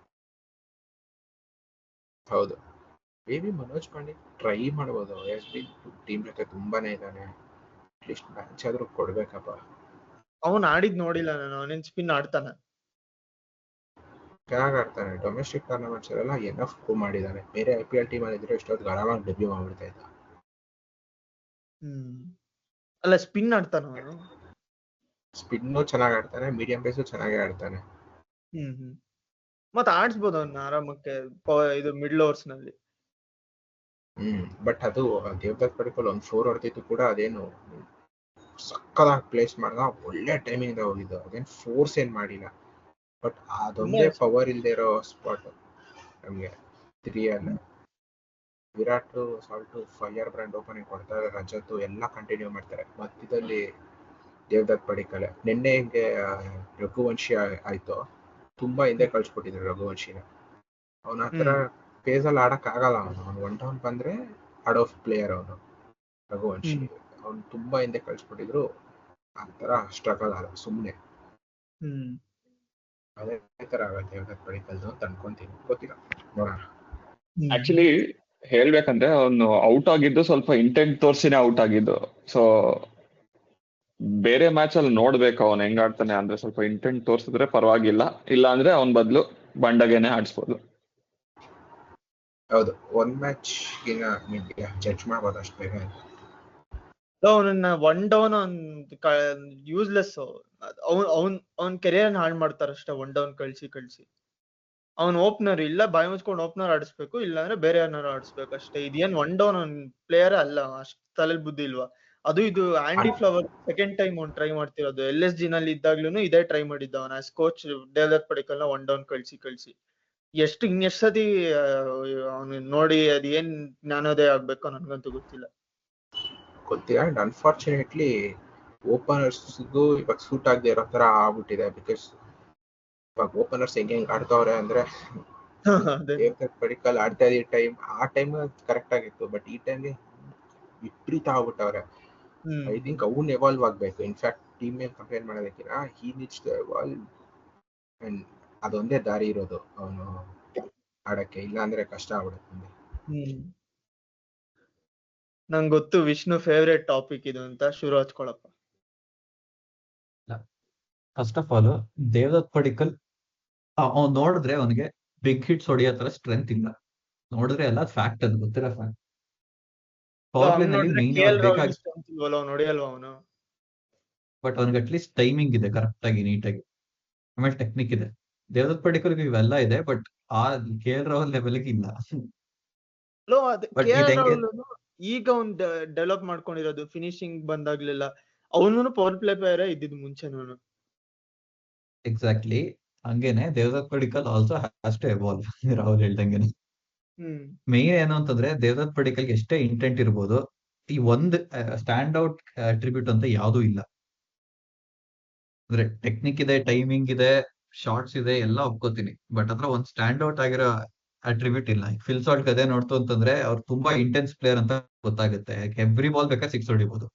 [SPEAKER 4] ಹೌದು, ಮೇಬಿ ಮನೋಜ್ ಪಾಂಡೆ ಟ್ರೈ ಮಾಡ್ಬೋದು. ಟೀಮ್ ಜೊತೆ ತುಂಬಾನೇ ಇದ್ದಾನೆ, ಅಟ್ಲೀಸ್ಟ್ ಮ್ಯಾಚ್ ಆದ್ರೂ ಕೊಡ್ಬೇಕಪ್ಪ.
[SPEAKER 1] ಅವನ್ ಆಡಿದ್ ನೋಡಿಲ್ಲ ನಾನು. ಅವನೇನ್ ಸ್ಪಿನ್ ಆಡ್ತಾನೆ?
[SPEAKER 4] ಚೆನ್ನಾಗಿ ಆಡ್ತಾನೆ. ಡೊಮೆಸ್ಟಿಕ್ ಟೂರ್ನಮೆಂಟ್ಸ್ ಎಲ್ಲ ಎನಫ್ ಪ್ರೂವ್ ಮಾಡಿದ್ದಾನೆ. ಬೇರೆ IPL ಟೀಮ್ ಅಲ್ಲಿ ಇದ್ರೆ ಇಷ್ಟೊತ್ತು ಆರಾಮಾಗಿ ಡೆಬ್ಯೂ ಮಾಡ್ಬಿಡ್ತಾ ಇದ್ದ.
[SPEAKER 1] ಅಲ್ಲ, ಸ್ಪಿನ್ ಆಡ್ತಾನ ಅವನು.
[SPEAKER 4] ಸ್ಪಿನ್ನು ಚೆನ್ನಾಗಿ ಆಡ್ತಾನೆ, ಮೀಡಿಯಂ ಪೇಸು ಚೆನ್ನಾಗಿ ಆಡ್ತಾನೆ.
[SPEAKER 1] ಮತ್ತೆ ಆಡ್ಸ್ಬೋದು ಅವನ್ನ ಆರಾಮಕ್ಕೆ ಇದು ಮಿಡ್ಲ್ ಓವರ್ಸ್ ನಲ್ಲಿ.
[SPEAKER 4] ಬಟ್ ಅದು ದೇವದತ್ ಪಡಿಕಲ್ ಒಂದು 4 ಹೊಡೆದಿತ್ತು ಕೂಡ ಅದೇನು ಸಕ್ಕದಾಗಿ ಪ್ಲೇಸ್ ಮಾಡ್ದ, ಒಳ್ಳೆ ಟೈಮಿಂಗ್ ಹೋಗಿದ್ದು. ಅದೇನು ಫೋರ್ಸ್ ಏನ್ ಮಾಡಿಲ್ಲ. ಬಟ್ ಅದೊಂದೇ ಪವರ್ ಇಲ್ದೇ ಇರೋ ಸ್ಪಾಟ್ ನಮ್ಗೆ 3 ಅಲ್ಲಿ. Virat, salt, fire brand opening ಕೊಡ್ತಾರೆ, ರಜತ್ ಎಲ್ಲ ಕಂಟಿನ್ಯೂ ಮಾಡ್ತಾರೆ. ಮಧ್ಯದಲ್ಲಿ ದೇವದತ್ ಪಡಿಕಲ್. ನಿನ್ನೆ ಹಿಂಗೆ ರಘುವಂಶಿ ಆಯ್ತು, ತುಂಬಾ ಹಿಂದೆ ಕಳ್ಸ್ಬಿಟ್ಟಿದ್ರು ರಘುವಂಶಿನ. ಅವನ ಹತ್ರ ಫೇಸ್ ಅಲ್ಲಿ ಆಡಕ್ ಆಗಲ್ಲ. ಅವನು ಒನ್ ಡೌನ್ ಬಂದ್ರೆ ಆಡೋ ಪ್ಲೇಯರ್ ಅವನು ರಘುವಂಶಿ. ಅವ್ನು ತುಂಬಾ ಹಿಂದೆ ಕಳ್ಸ್ಬಿಟ್ಟಿದ್ರು, ಆ ತರ ಸ್ಟ್ರಗಲ್ ಆದ ಸುಮ್ನೆ. ಅದೇ ತರ ಆಗತ್ತೆ ದೇವದತ್ ಪಡಿಕಲ್ದು ಅಂತ ಅನ್ಕೊಂತೀನಿ, ಗೊತ್ತಿಲ್ಲ, ನೋಡೋಣ.
[SPEAKER 3] ಆಕ್ಚುಲಿ ಹೇಳ್ಬೇಕಂದ್ರೆ ಅವನು ಔಟ್ ಆಗಿದ್ದು ಸ್ವಲ್ಪ ಇಂಟೆಂಟ್ ತೋರ್ಸಿನೇ ಔಟ್ ಆಗಿದ್ದು. ಸೊ ಬೇರೆ ಮ್ಯಾಚ್ ಅಲ್ಲಿ ನೋಡ್ಬೇಕು ಅವನ್ ಹೆಂಗ್ ಆಡ್ತಾನೆ ಅಂದ್ರೆ, ಸ್ವಲ್ಪ ಇಂಟೆಂಟ್ ತೋರ್ಸಿದ್ರೆ ಪರವಾಗಿಲ್ಲ, ಇಲ್ಲ ಅಂದ್ರೆ ಅವನ್ ಬದಲು ಬಂಡಗೇನೆ ಆಡಿಸ್ಬೋದು.
[SPEAKER 4] ಹೌದು, ಒಂದ್ ಮ್ಯಾಚ್ ಜಡ್ಜ್ ಮಾಡ್ಬೋದು ಅಷ್ಟು ಬೇಗ.
[SPEAKER 1] ಅವನನ್ನ ಒನ್ ಡೌನ್ ಯೂಸ್ಲೆಸ್. ಅವನ್ ಕೆರಿಯರ್ ಹಾಳು ಮಾಡ್ತಾರ ಅಷ್ಟೇ, ಒನ್ ಡೌನ್ ಕಳ್ಸಿ. ಅವ್ನ್ ಓಪನರ್ ಇಲ್ಲ, ಬಾಯಿ ಮುಚ್ಕೊಂಡು ಓಪನರ್ ಆಡಿಸ್ಬೇಕು, ಇಲ್ಲಾಂದ್ರೆ ಬೇರೆ ಯಾರನ್ನಾರು ಆಡಿಸ್ಬೇಕು ಅಷ್ಟೇ. ಇದೇನ್ ಒನ್ ಡೌನ್ ಅವ್ನ್ ಪ್ಲೇಯರ್ ಅಲ್ಲ. ಅಷ್ಟ್ ತಲೆಲ್ ಬುದ್ಧಿ ಇಲ್ವಾ? ಇದು ಆಂಡಿ ಫ್ಲವರ್ ಸೆಕೆಂಡ್ ಟೈಮ್ ಅವ್ನ್ ಟ್ರೈ ಮಾಡ್ತಿರೋದು. LSG ನಲ್ಲಿ ಇದ್ದಾಗ್ಲೂ ಇದೇ ಟ್ರೈ ಮಾಡಿದ್ದ ಅವನ ಆಸ್ ಕೋಚ್. ದೇವದತ್ ಪಡಿಕಲ್ ನ ಒನ್ ಡೌನ್ ಕಳ್ಸಿ ಎಷ್ಟು ಸತಿ ಅವ್ನು ನೋಡಿ ಅದ್ ಏನ್ ಜ್ಞಾನೋದಯ ಆಗ್ಬೇಕೋ ನನ್ಗಂತೂ ಗೊತ್ತಿಲ್ಲ.
[SPEAKER 4] ಅಂಡ್ ಅನ್ಫಾರ್ಚುನೇಟ್ಲಿ ಓಪನರ್ಸ್ಗೂ ಇವಾಗ ಸೂಟ್ ಆಗದೆ ಇರೋ ತರ ಆಗ್ಬಿಟ್ಟಿದೆ. ಬಿಕಾಸ್ ಇವಾಗ ಓಪನರ್ಸ್ ಹೆಂಗ್ ಆಡ್ತಾವ್ರೆ ಅಂದ್ರೆ, ದೇವದತ್ ಪಡಿಕಲ್ ಆಡ್ತಾ ಇದ್ದ ಆ ಟೈಮ್ ಕರೆಕ್ಟ್ ಆಗಿತ್ತು, ಬಟ್ ಈ ಟೈಮ್ಗೆ ವಿಪರೀತ ಆಗ್ಬಿಟ್ಟವ್ರೆ. ಐ ಥಿಂಕ್ ಅವ್ನ್ ಎವಾಲ್ವ್ ಆಗ್ಬೇಕು. ಇನ್ಫ್ಯಾಕ್ಟ್ ಟೀಮ್ ಮೇಲೆ ಕಂಪೇರ್ ಮಾಡೋದಕ್ಕಿಂತ he needs to evolve, and ಅದೊಂದೇ ದಾರಿ ಇರೋದು ಅವನು ಆಡಕ್ಕೆ, ಇಲ್ಲ ಅಂದ್ರೆ ಕಷ್ಟ ಆಗ್ಬಿಡುತ್ತೆ.
[SPEAKER 1] ನಂಗೆ ಗೊತ್ತು ವಿಷ್ಣು ಫೇವ್ರೇಟ್ ಟಾಪಿಕ್ ಇದು ಅಂತ. ಶುರು ಹಚ್ಕೊಳಪ್ಪ.
[SPEAKER 2] First of all, Devdutt Padikkal ಅವ್ನು ನೋಡಿದ್ರೆ ಅವನಿಗೆ ಬಿಗ್ ಹಿಟ್ಸ್ ಹೊಡಿಯೋ ತರ ಸ್ಟ್ರೆಂತ್ ಇಲ್ಲ. ನೋಡಿದ್ರೆ ಎಲ್ಲ ಫ್ಯಾಕ್ಟ್, ಅದು ಗೊತ್ತಿರೋ ಫ್ಯಾಕ್ಟ್. ಪವರ್ ಪ್ಲೇ ನಲ್ಲಿ ಮೇನ್ ಬಟ್ ಅವನಿಗೆ ಅಟ್ಲೀಸ್ಟ್ ಟೈಮಿಂಗ್ ಇದೆ ಕರೆಕ್ಟ್ ಆಗಿ, ನೀಟಾಗಿ. ಆಮೇಲೆ ಟೆಕ್ನಿಕ್ ಇದೆ. ದೇವದತ್ ಪಡಿಕಲ್ಗೆ ಇವೆಲ್ಲ ಇದೆ, ಬಟ್ ಆ KL ರಾಹುಲ್ ಲೆವೆಲ್ಗೆ ಇಲ್ಲ.
[SPEAKER 1] ಅದ್
[SPEAKER 2] ಬಟ್
[SPEAKER 1] ಕೆ
[SPEAKER 2] ಇದು
[SPEAKER 1] ಎಲ್
[SPEAKER 2] ಹೆಂಗೆ
[SPEAKER 1] ರಾಹುಲ್ ಈಗ ಅವ್ನ್ ಡೆವಲಪ್ ಮಾಡ್ಕೊಂಡಿರೋದು ಫಿನಿಶಿಂಗ್ ಬಂದಾಗ್ಲೆಲ್ಲ. ಅವನು ಪವರ್ ಪ್ಲೇ ಪ್ಲೇಯರ್ ಇದ್ದಿದ್ ಮುಂಚೆನೂ.
[SPEAKER 2] ಎಕ್ಸಾಕ್ಟ್ಲಿ ಹಂಗೇನೆ Devdutt Padikkal also has to evolve. Rahul ಹೇಳ್ದಂಗೆನೆ
[SPEAKER 1] ಹ್ಮ್
[SPEAKER 2] ಮೇನ್ ಏನು ಅಂತಂದ್ರೆ ದೇವದತ್ ಪಡಿಕಲ್ಗೆ ಎಷ್ಟೇ ಇಂಟೆಂಟ್ ಇರ್ಬೋದು, ಈ ಒಂದ್ ಸ್ಟ್ಯಾಂಡ್ ಔಟ್ ಅಟ್ರಿಬ್ಯೂಟ್ ಅಂತ ಯಾವ್ದೂ ಇಲ್ಲ. ಅಂದ್ರೆ ಟೆಕ್ನಿಕ್ ಇದೆ, ಟೈಮಿಂಗ್ ಇದೆ, ಶಾರ್ಟ್ಸ್ ಇದೆ, ಎಲ್ಲ ಒಪ್ಕೋತೀನಿ. ಬಟ್ ಅದ್ರ ಒಂದ್ ಸ್ಟ್ಯಾಂಡ್ ಔಟ್ ಆಗಿರೋ ಅಟ್ರಿಬ್ಯೂಟ್ ಇಲ್ಲ. ಈಗ ಫಿಲ್ ಸಾಲ್ಟ್ ಅದೇ ನೋಡ್ತು ಅಂತಂದ್ರೆ ಅವ್ರು ತುಂಬಾ ಇಂಟೆನ್ಸ್ ಪ್ಲೇಯರ್ ಅಂತ ಗೊತ್ತಾಗುತ್ತೆ. ಎವ್ರಿ ಬಾಲ್ ಬೇಕಾದ್ರೆ ಸಿಕ್ಸ್ ಹೊಡಿಬಹುದು.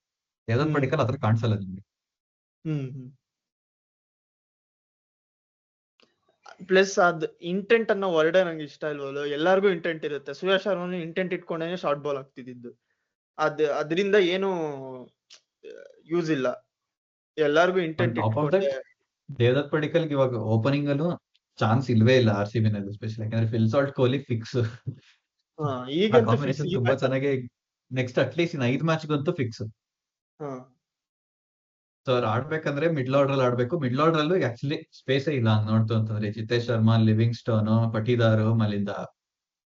[SPEAKER 2] ದೇವದತ್
[SPEAKER 1] ಹ್ಮ್
[SPEAKER 2] ಪಡಿಕಲ್ ಅದ್ರ ಕಾಣಿಸಲ್ಲ ನಿಮ್ಗೆ.
[SPEAKER 1] ಹ್ಮ್ ಹ್ಮ್ ಪ್ಲಸ್ ಅದ್ ಇಂಟೆಂಟ್ ಅನ್ನೋ ವರ್ಡ್ ನಂಗೆ ಇಷ್ಟ ಇಲ್ವಲ್ಲ. ಎಲ್ಲಾರ್ಗು ಇಂಟೆಂಟ್ ಇರುತ್ತೆ. ಸುರೇಶ್ ಶರ್ಮನು ಇಂಟೆಂಟ್ ಇಟ್ಕೊಂಡೇನೆ ಶಾರ್ಟ್ ಬಾಲ್ ಆಗ್ತಿದ್ದು. ಅದರಿಂದ ಏನು ಯೂಸ್ ಇಲ್ಲ. ಎಲ್ಲಾರ್ಗು ಇಂಟೆಂಟ್
[SPEAKER 2] ಟಾಪ್ ಆಫ್
[SPEAKER 1] ಇಟ್ಕೊಂಡೆ.
[SPEAKER 2] ದಟ್ ದೇವದತ್ ಪಡಿಕಲ್ ಇವಾಗ ಓಪನಿಂಗ್ ಅಲ್ಲೂ ಚಾನ್ಸ್ ಇಲ್ವೇ ಇಲ್ಲ ಆರ್ ಸಿ ಬಿ ನಲ್ಲಿ, ಸ್ಪೆಷಲಿ ಯಾಕಂದ್ರೆ ಫಿಲ್ ಸಾಲ್ಟ್ ಕೊಹ್ಲಿ ಫಿಕ್ಸ್.
[SPEAKER 1] ಹಾ
[SPEAKER 2] ಆ
[SPEAKER 1] ಈಗಂತೂ ಫಿಕ್ಸ್.
[SPEAKER 2] ಕಾಂಬಿನೇಷನ್
[SPEAKER 1] ಈ
[SPEAKER 2] ತುಂಬಾ
[SPEAKER 1] ಮ್ಯಾಚ್
[SPEAKER 2] ಚೆನ್ನಾಗಿ ನೆಕ್ಸ್ಟ್ ಅಟ್ಲೀಸ್ಟ್ ಇನ್ 5 ಮ್ಯಾಚ್ಗಂತೂ ಫಿಕ್ಸ್.
[SPEAKER 1] ಹಾ
[SPEAKER 2] ಸೊ ಅವ್ರು ಆಡ್ಬೇಕಂದ್ರೆ ಮಿಡ್ಲ್ ಆರ್ಡರ್ ಅಲ್ಲಿ ಆಡ್ಬೇಕು. ಮಿಡ್ಲ್ ಆರ್ಡರ್ ಅಲ್ಲೂ ಆಕ್ಚುಲಿ ಸ್ಪೇಸೇ ಇಲ್ಲ ಹಂಗ್ ನೋಡ್ತು ಅಂತಂದ್ರೆ. ಜಿತೇಶ್ ಶರ್ಮಾ, ಲಿವಿಂಗ್ ಸ್ಟೋನ್, ಪಟಿದಾರ್, ಮಲಿಂದ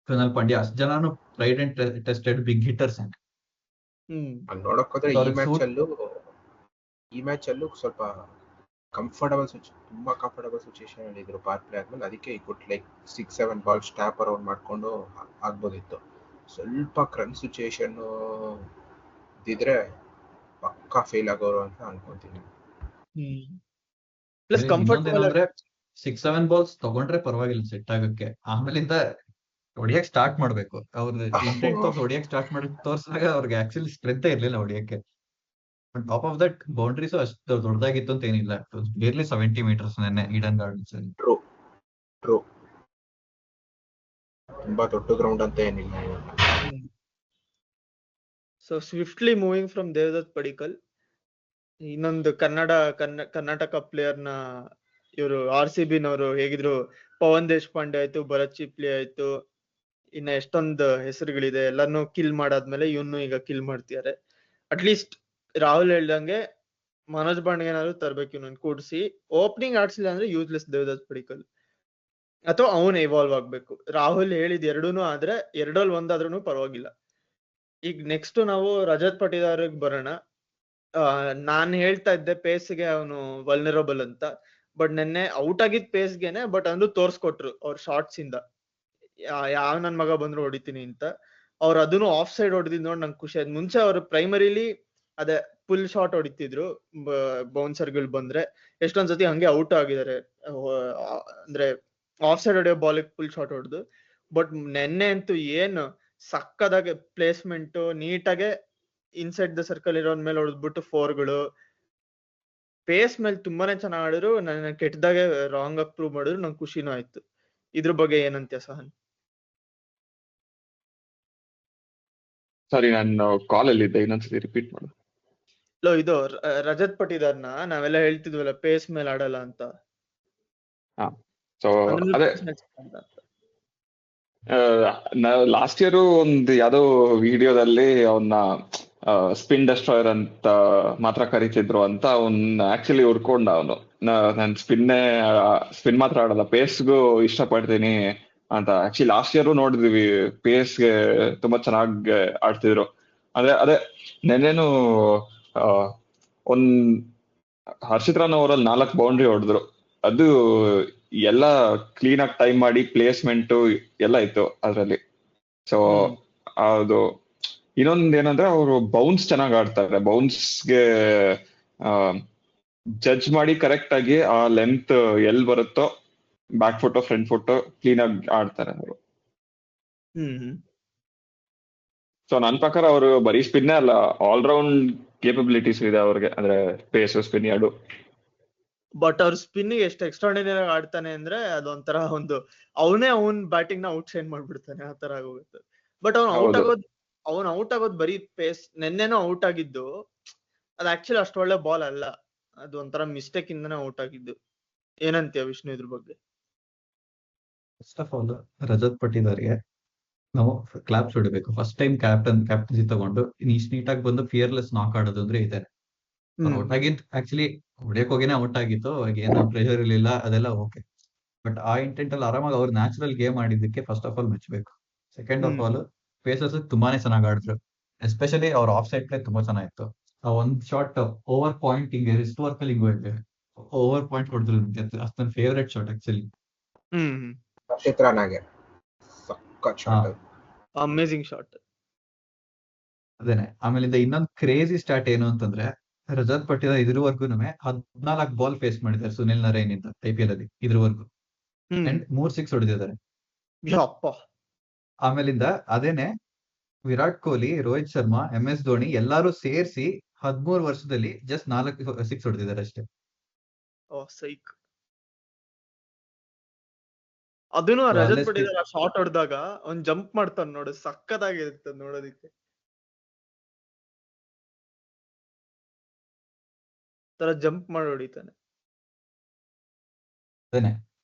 [SPEAKER 2] ಕೃಣಾಲ್ ಪಾಂಡ್ಯ, ಅಷ್ಟು ಜನನು tried and tested big hitters.
[SPEAKER 1] Hmm
[SPEAKER 4] ಅಲ್ಲಿ ನೋಡಕ್ ಹೋದ್ರೆ
[SPEAKER 2] ಸೊ ಅವ್ರಿಗೆ ಸೂಟ್
[SPEAKER 4] ಈ ಮ್ಯಾಚ್ ಅಲ್ಲೂ ಸ್ವಲ್ಪ ತುಂಬಾ ಕಂಫರ್ಟಬಲ್ ಸಿಚುಯೇಷನ್ ಅಲ್ಲಿ ಇದ್ರು ಪವರ್ ಪ್ಲೇ ಆದ್ಮೇಲೆ. ಅದಕ್ಕೆ ಈ ಕುಟ್ ಲೈಕ್ 6-7 ಬಾಲ್ ಸ್ಟ್ಯಾಪ್ ಅರೌಂಡ್ ಮಾಡ್ಕೊಂಡು ಆಗ್ಬೋದಿತ್ತು. ಸ್ವಲ್ಪ ಕ್ರನ್ ಸಿಚುಯೇಷನ್ ಇದ್ರೆ ಪಕ್ಕಾ ಫೇಲ್ ಆಗೋರು ಅಂತ ಅನ್ಕೊಂತೀನಿ.
[SPEAKER 1] ಹ್ಮ್ ಪ್ಲಸ್
[SPEAKER 2] ಇನ್ನೊಂದೇನು
[SPEAKER 1] ಕಂಫರ್ಟಬಲ್
[SPEAKER 2] ಅಂದ್ರೆ 6-7 ಬಾಲ್ಸ್ ತಗೊಂಡ್ರೆ ಪರವಾಗಿಲ್ಲ ಸೆಟ್ ಆಗಕ್ಕೆ. ಆಮೇಲಿಂದ ಹೊಡಿಯಕ್ ಸ್ಟಾರ್ಟ್ ಮಾಡ್ಬೇಕು. ಅವ್ರ ಇಂಟೆಂಟ್ ತೋರ್ಸ್ ಹೊಡಿಯಕ್ ಸ್ಟಾರ್ಟ್ ಮಾಡಿ ತೋರ್ಸಿದಾಗ ಅವ್ರಿಗೆ ಆಕ್ಚುಲಿ ಸ್ಟ್ರೆಂತ್ ಇರ್ಲಿಲ್ಲ ಹೊಡಿಯಕ್ಕೆ. ಟಾಪ್ ಆಫ್ ದಟ್ ಬೌಂಡ್ರೀಸು ಅಷ್ಟು ದೊಡ್ಡದಾಗಿತ್ತು ಅಂತ ಏನಿಲ್ಲ. ಬೇರ್ಲಿ 70 ಮೀಟರ್ಸ್ ನೆನ್ನೆ ಈಡನ್ ಗಾರ್ಡನ್ಸ್ ಅಲ್ಲಿ.
[SPEAKER 4] ಟ್ರೂ ಟ್ರೂ ತುಂಬಾ ದೊಡ್ಡ ಗ್ರೌಂಡ್ ಅಂತ ಏನಿಲ್ಲ.
[SPEAKER 1] So swiftly moving from Devdutt Padikkal, ಇನ್ನೊಂದು ಕರ್ನಾಟಕ ಪ್ಲೇಯರ್ ನ ಇವರು RCB ನವರು ಹೇಗಿದ್ರು ಪವನ್ ದೇಶಪಾಂಡೆ ಆಯ್ತು, ಭರತ್ ಚಿಪ್ಲಿ ಆಯ್ತು, ಇನ್ನ ಎಷ್ಟೊಂದು ಹೆಸರುಗಳಿದೆ. ಎಲ್ಲಾನು ಕಿಲ್ ಮಾಡಾದ್ಮೇಲೆ ಇವನು ಈಗ ಕಿಲ್ ಮಾಡ್ತಿದ್ದಾರೆ. ಅಟ್ಲೀಸ್ಟ್ ರಾಹುಲ್ ಹೇಳ್ದಂಗೆ ಮನೋಜ್ ಬಾಂಡ್ಗೆ ಏನಾದ್ರು ತರ್ಬೇಕು ಇವನನ್ನ ಕೂಡಿಸಿ. ಓಪನಿಂಗ್ ಆಡ್ಸಿಲ್ಲ ಅಂದ್ರೆ ಯೂಸ್ಲೆಸ್ ದೇವದತ್ ಪಡಿಕಲ್, ಅಥವಾ ಅವನ್ ಇವಾಲ್ವ್ ಆಗ್ಬೇಕು. ರಾಹುಲ್ ಹೇಳಿದ್ ಎರಡೂನು ಆದ್ರೆ ಎರಡಲ್ಲಿ ಒಂದಾದ್ರೂ ಪರವಾಗಿಲ್ಲ. ಈಗ ನೆಕ್ಸ್ಟ್ ನಾವು ರಜತ್ ಪಟಿದಾರ್ ಬರೋಣ. ನಾನ್ ಹೇಳ್ತಾ ಇದ್ದೆ ಪೇಸ್ಗೆ ಅವನು ವಲ್ನರಬಲ್ ಅಂತ. ಬಟ್ ನೆನ್ನೆ ಔಟ್ ಆಗಿದ್ ಪೇಸ್ಗೆನೆ, ಬಟ್ ಅಂದ್ರೂ ತೋರ್ಸ್ಕೊಟ್ರು ಅವ್ರ ಶಾರ್ಟ್ಸ್ ಇಂದ ಯಾವ ನನ್ ಮಗ ಬಂದ್ರು ಹೊಡಿತೀನಿ ಅಂತ. ಅವ್ರು ಅದನ್ನು ಆಫ್ ಸೈಡ್ ಹೊಡೆದಿದ್ ನೋಡಿ ನಂಗೆ ಖುಷಿ ಆಯ್ತು. ಮುಂಚೆ ಅವ್ರು ಪ್ರೈಮರಿಲಿ ಅದೇ ಫುಲ್ ಶಾಟ್ ಹೊಡಿತಿದ್ರು, ಬೌನ್ಸರ್ಗಳು ಬಂದ್ರೆ ಎಷ್ಟೊಂದ್ಸತಿ ಹಂಗೆ ಔಟ್ ಆಗಿದ್ದಾರೆ. ಅಂದ್ರೆ ಆಫ್ ಸೈಡ್ ಹೊಡೆಯೋ ಬಾಲಿಗೆ ಫುಲ್ ಶಾಟ್ ಹೊಡೆದು. ಬಟ್ ನೆನ್ನೆ ಅಂತೂ ಏನು ಸಕ್ಕದಾಗೆ ಪ್ಲೇಸ್ಮೆಂಟ್, ನೀಟಾಗೆ ಇನ್ಸೈಡ್ ದ ಸರ್ಕಲ್ ಇರೋನ್ ಮೇಲೆ ಹೊಡೆದ್ಬಿಟ್ಟು ಫೋರ್ಗಳು. ಪೇಸ್ ಮೇಲೆ ತುಂಬಾನೇ ಚೆನ್ನಾಗ್ ಆಡಿದ್ರು. ನನ್ನ ಕೆಟ್ಟದಾಗೆ ರಾಂಗ್ ಆಗಿ ಪ್ರೂವ್ ಮಾಡಿದ್ರು. ನಂಗೆ ಖುಷಿನೂ ಆಯ್ತು. ಇದ್ರ ಬಗ್ಗೆ ಏನಂತ್ಯ ಸಹನ್?
[SPEAKER 3] ಸಾರಿ, ನಾನು ಕಾಲ್ ಅಲ್ಲಿ ಇದ್ದೆ, ಇನ್ನೊಂದ್ಸತಿ ರಿಪೀಟ್ ಮಾಡು.
[SPEAKER 1] ಇದು ರಜತ್ ಪಟಿದಾರ್ನ ನಾವೆಲ್ಲ ಹೇಳ್ತಿದ್ವಲ್ಲ ಪೇಸ್ ಮೇಲೆ ಆಡಲ್ಲ ಅಂತ.
[SPEAKER 3] ಹಾ, ಸೊ
[SPEAKER 1] ಅದ್ರಲ್ಲಿ
[SPEAKER 3] ಅದೇ
[SPEAKER 1] pace ಮೇಲೆ ಚೆನ್ನಾಗ್ ಆಡ್ದ ಅಂತ.
[SPEAKER 3] ನಾವು ಲಾಸ್ಟ್ ಇಯರ್ ಒಂದು ಯಾವ್ದೋ ವಿಡಿಯೋದಲ್ಲಿ ಅವನ್ನ ಸ್ಪಿನ್ ಡೆಸ್ಟ್ರಾಯರ್ ಅಂತ ಮಾತ್ರ ಕರಿತಿದ್ರು ಅಂತ. ಅವನ್ನ ಆಕ್ಚುಲಿ ಹುಡ್ಕೊಂಡ ಅವನು. ನಾನು ಸ್ಪಿನ್ ಮಾತ್ರ ಆಡಲ್ಲ, ಪೇಸ್ಗೂ ಇಷ್ಟಪಡ್ತೀನಿ ಅಂತ. ಆಕ್ಚುಲಿ ಲಾಸ್ಟ್ ಇಯರ್ ನೋಡಿದ್ವಿ, ಪೇಸ್ಗೆ ತುಂಬಾ ಚೆನ್ನಾಗಿ ಆಡ್ತಿದ್ರು. ಅದೇ ನೆನ್ನೆನು ಒಂದ್ ಹರ್ಷಿತ್ ರಾಣಾ ಅವರಲ್ಲಿ 4 ಬೌಂಡ್ರಿ ಹೊಡೆದ್ರು. ಅದು ಎಲ್ಲ ಕ್ಲೀನ್ ಆಗಿ ಟೈಮ್ ಮಾಡಿ ಪ್ಲೇಸ್ಮೆಂಟ್ ಎಲ್ಲ ಇತ್ತು ಅದ್ರಲ್ಲಿ. ಸೊ ಅದು ಇನ್ನೊಂದ್ ಏನಂದ್ರೆ ಅವರು ಬೌನ್ಸ್ ಚೆನ್ನಾಗ್ ಆಡ್ತಾರೆ. ಬೌನ್ಸ್ಗೆ ಜಡ್ಜ್ ಮಾಡಿ ಕರೆಕ್ಟ್ ಆಗಿ ಆ ಲೆಂತ್ ಎಲ್ ಬರುತ್ತೋ back foot front foot clean ಆಗಿ ಆಡ್ತಾರೆ ಅವರು. ಸೊ ನನ್ ಪ್ರಕಾರ ಅವರು ಬರೀ ಸ್ಪಿನ್ನೇ ಅಲ್ಲ, ಆಲ್ರೌಂಡ್ ಕೇಪಬಿಲಿಟೀಸ್ ಇದೆ ಅವ್ರಿಗೆ. ಅಂದ್ರೆ ಪೇಸ್, ಸ್ಪಿನ್ ಎರಡು.
[SPEAKER 1] ಬಟ್ ಅವ್ರ ಸ್ಪಿನ್ ಎಷ್ಟು ಎಕ್ಸ್ಟ್ರಾರ್ಡಿನರಿ ಆಡ್ತಾನೆ ಅಂದ್ರೆ ಅದೊಂಥರ ಅವನೇ ಅವನ್ ಬ್ಯಾಟಿಂಗ್ ನ ಔಟ್ ಶೈನ್ ಮಾಡ್ಬಿಡ್ತಾನೆ, ಆ ತರ ಆಗೋಗುತ್ತೆ. ಬಟ್ ಅವ್ನ್ ಔಟ್ ಆಗೋದ್ ಬರೀ ಪೇಸ್. ನೆನ್ನೆನೂ ಔಟ್ ಆಗಿದ್ದು ಅದ್ ಆಕ್ಚುಲಿ ಅಷ್ಟು ಒಳ್ಳೆ ಬಾಲ್ ಅಲ್ಲ, ಅದು ಒಂಥರ ಮಿಸ್ಟೇಕ್ ಇಂದನೇ ಔಟ್ ಆಗಿದ್ದು. ಏನಂತೀಯ ವಿಷ್ಣು ಇದ್ರ ಬಗ್ಗೆ?
[SPEAKER 2] ಫಸ್ಟ್ ಆಫ್ ಆಲ್ ರಜತ್ ಪಟಿದಾರ್ಗೆ ನಾವು ಕ್ಲಾಪ್ಸ್ ಹೊಡಿಬೇಕು. ಫಸ್ಟ್ ಟೈಮ್ ಕ್ಯಾಪ್ಟನ್ಸಿ ತಗೊಂಡು ಇಷ್ಟು ನೀಟಾಗಿ ಬಂದು ಫಿಯರ್ಲೆಸ್ ನಾಕ್ ಆಡೋದು ಅಂದ್ರೆ ಇದೆ. ಔಟ್ ಆಗಿದ್ದು ಆಕ್ಚುಲಿ ಹೊಡಿಯಕ್ ಹೋಗಿನೇ ಔಟ್ ಆಗಿತ್ತು. ಅವಾಗ ಏನು ಪ್ರೆಷರ್ ಇರ್ಲಿಲ್ಲ, ಅದೆಲ್ಲ ಓಕೆ. ಬಟ್ ಆ ಇಂಟೆಂಟ್ ಅಲ್ಲಿ ಆರಾಮಾಗಿ ಅವ್ರು ನ್ಯಾಚುರಲ್ ಗೇಮ್ ಆಡಿದ್ದಕ್ಕೆ ಫಸ್ಟ್ ಆಫ್ ಆಲ್ ಮೆಚ್ಚಬೇಕು. ಸೆಕೆಂಡ್ ಆಫ್ ಆಲ್ ಪೇಸರ್ಸ್ ತುಂಬಾನೇ ಚೆನ್ನಾಗಿ ಆಡಿದ್ರು. ಎಸ್ಪೆಷಲಿ ಅವ್ರ ಆಫ್ ಸೈಡ್ ಪ್ಲೇ ತುಂಬಾ ಚೆನ್ನಾಗಿತ್ತು. ಆ ಒಂದ್ ಶಾಟ್ ಓವರ್ ಪಾಯಿಂಟ್ ಹಿಂಗೆ ರಿಸ್ಟ್ ವರ್ಕ್ ಅಲ್ಲಿ ಹಿಂಗೆ ಓವರ್ ಪಾಯಿಂಟ್ ಹೊಡೆದ್ರು. ಅಷ್ಟು ನನ್ನ ಫೇವ್ರೆಟ್ ಶಾಟ್ ಆಕ್ಚುಲಿ.
[SPEAKER 4] ಚಿತ್ರನಾಗೆ ಸಖತ್ ಶಾಟ್.
[SPEAKER 1] Amazing shot.
[SPEAKER 2] ಅದೇನೆ. ಆಮೇಲಿಂದ ಇನ್ನೊಂದು ಕ್ರೇಜಿ ಸ್ಟಾರ್ಟ್ ಏನು ಅಂತಂದ್ರೆ, ರಜತ್ ಪಟ್ಟಿದಾರ್ ಇದ್ರವರೆಗೂ 14 ಬಾಲ್ ಫೇಸ್ ಮಾಡಿದ್ದಾರೆ ಸುನಿಲ್ ನರೈನ್ ಇಂದ IPL ಅಲ್ಲಿ ಇದ್ರವರೆಗೂ. ಅಂಡ್ 3 6 ಹೊಡೆದಿದ್ದಾರೆ. ಆಮೇಲಿಂದ ಅದೇನೆ ವಿರಾಟ್ ಕೊಹ್ಲಿ, ರೋಹಿತ್ ಶರ್ಮಾ, MS ಧೋನಿ ಎಲ್ಲಾರು ಸೇರಿಸಿ 13 ವರ್ಷದಲ್ಲಿ ಜಸ್ಟ್ 4 6 ಹೊಡೆದಿದ್ದಾರೆ ಅಷ್ಟೇ.
[SPEAKER 1] ಅದನ್ನು ರಜತ್ ಪಟ್ಟಿದಾರ್ ಶಾಟ್ ಹೊಡೆದಾಗ ಅವ್ನ್ ಜಂಪ್ ಮಾಡ್ತಾನ ನೋಡು, ಸಕ್ಕತ್ತಾಗಿರುತ್ತೆ ನೋಡೋದಿಕ್ಕೆ. ತರ ಜಂಪ್ ಮಾಡಿ ಹೊಡಿತಾನೆ.
[SPEAKER 2] ಅದೇನೆ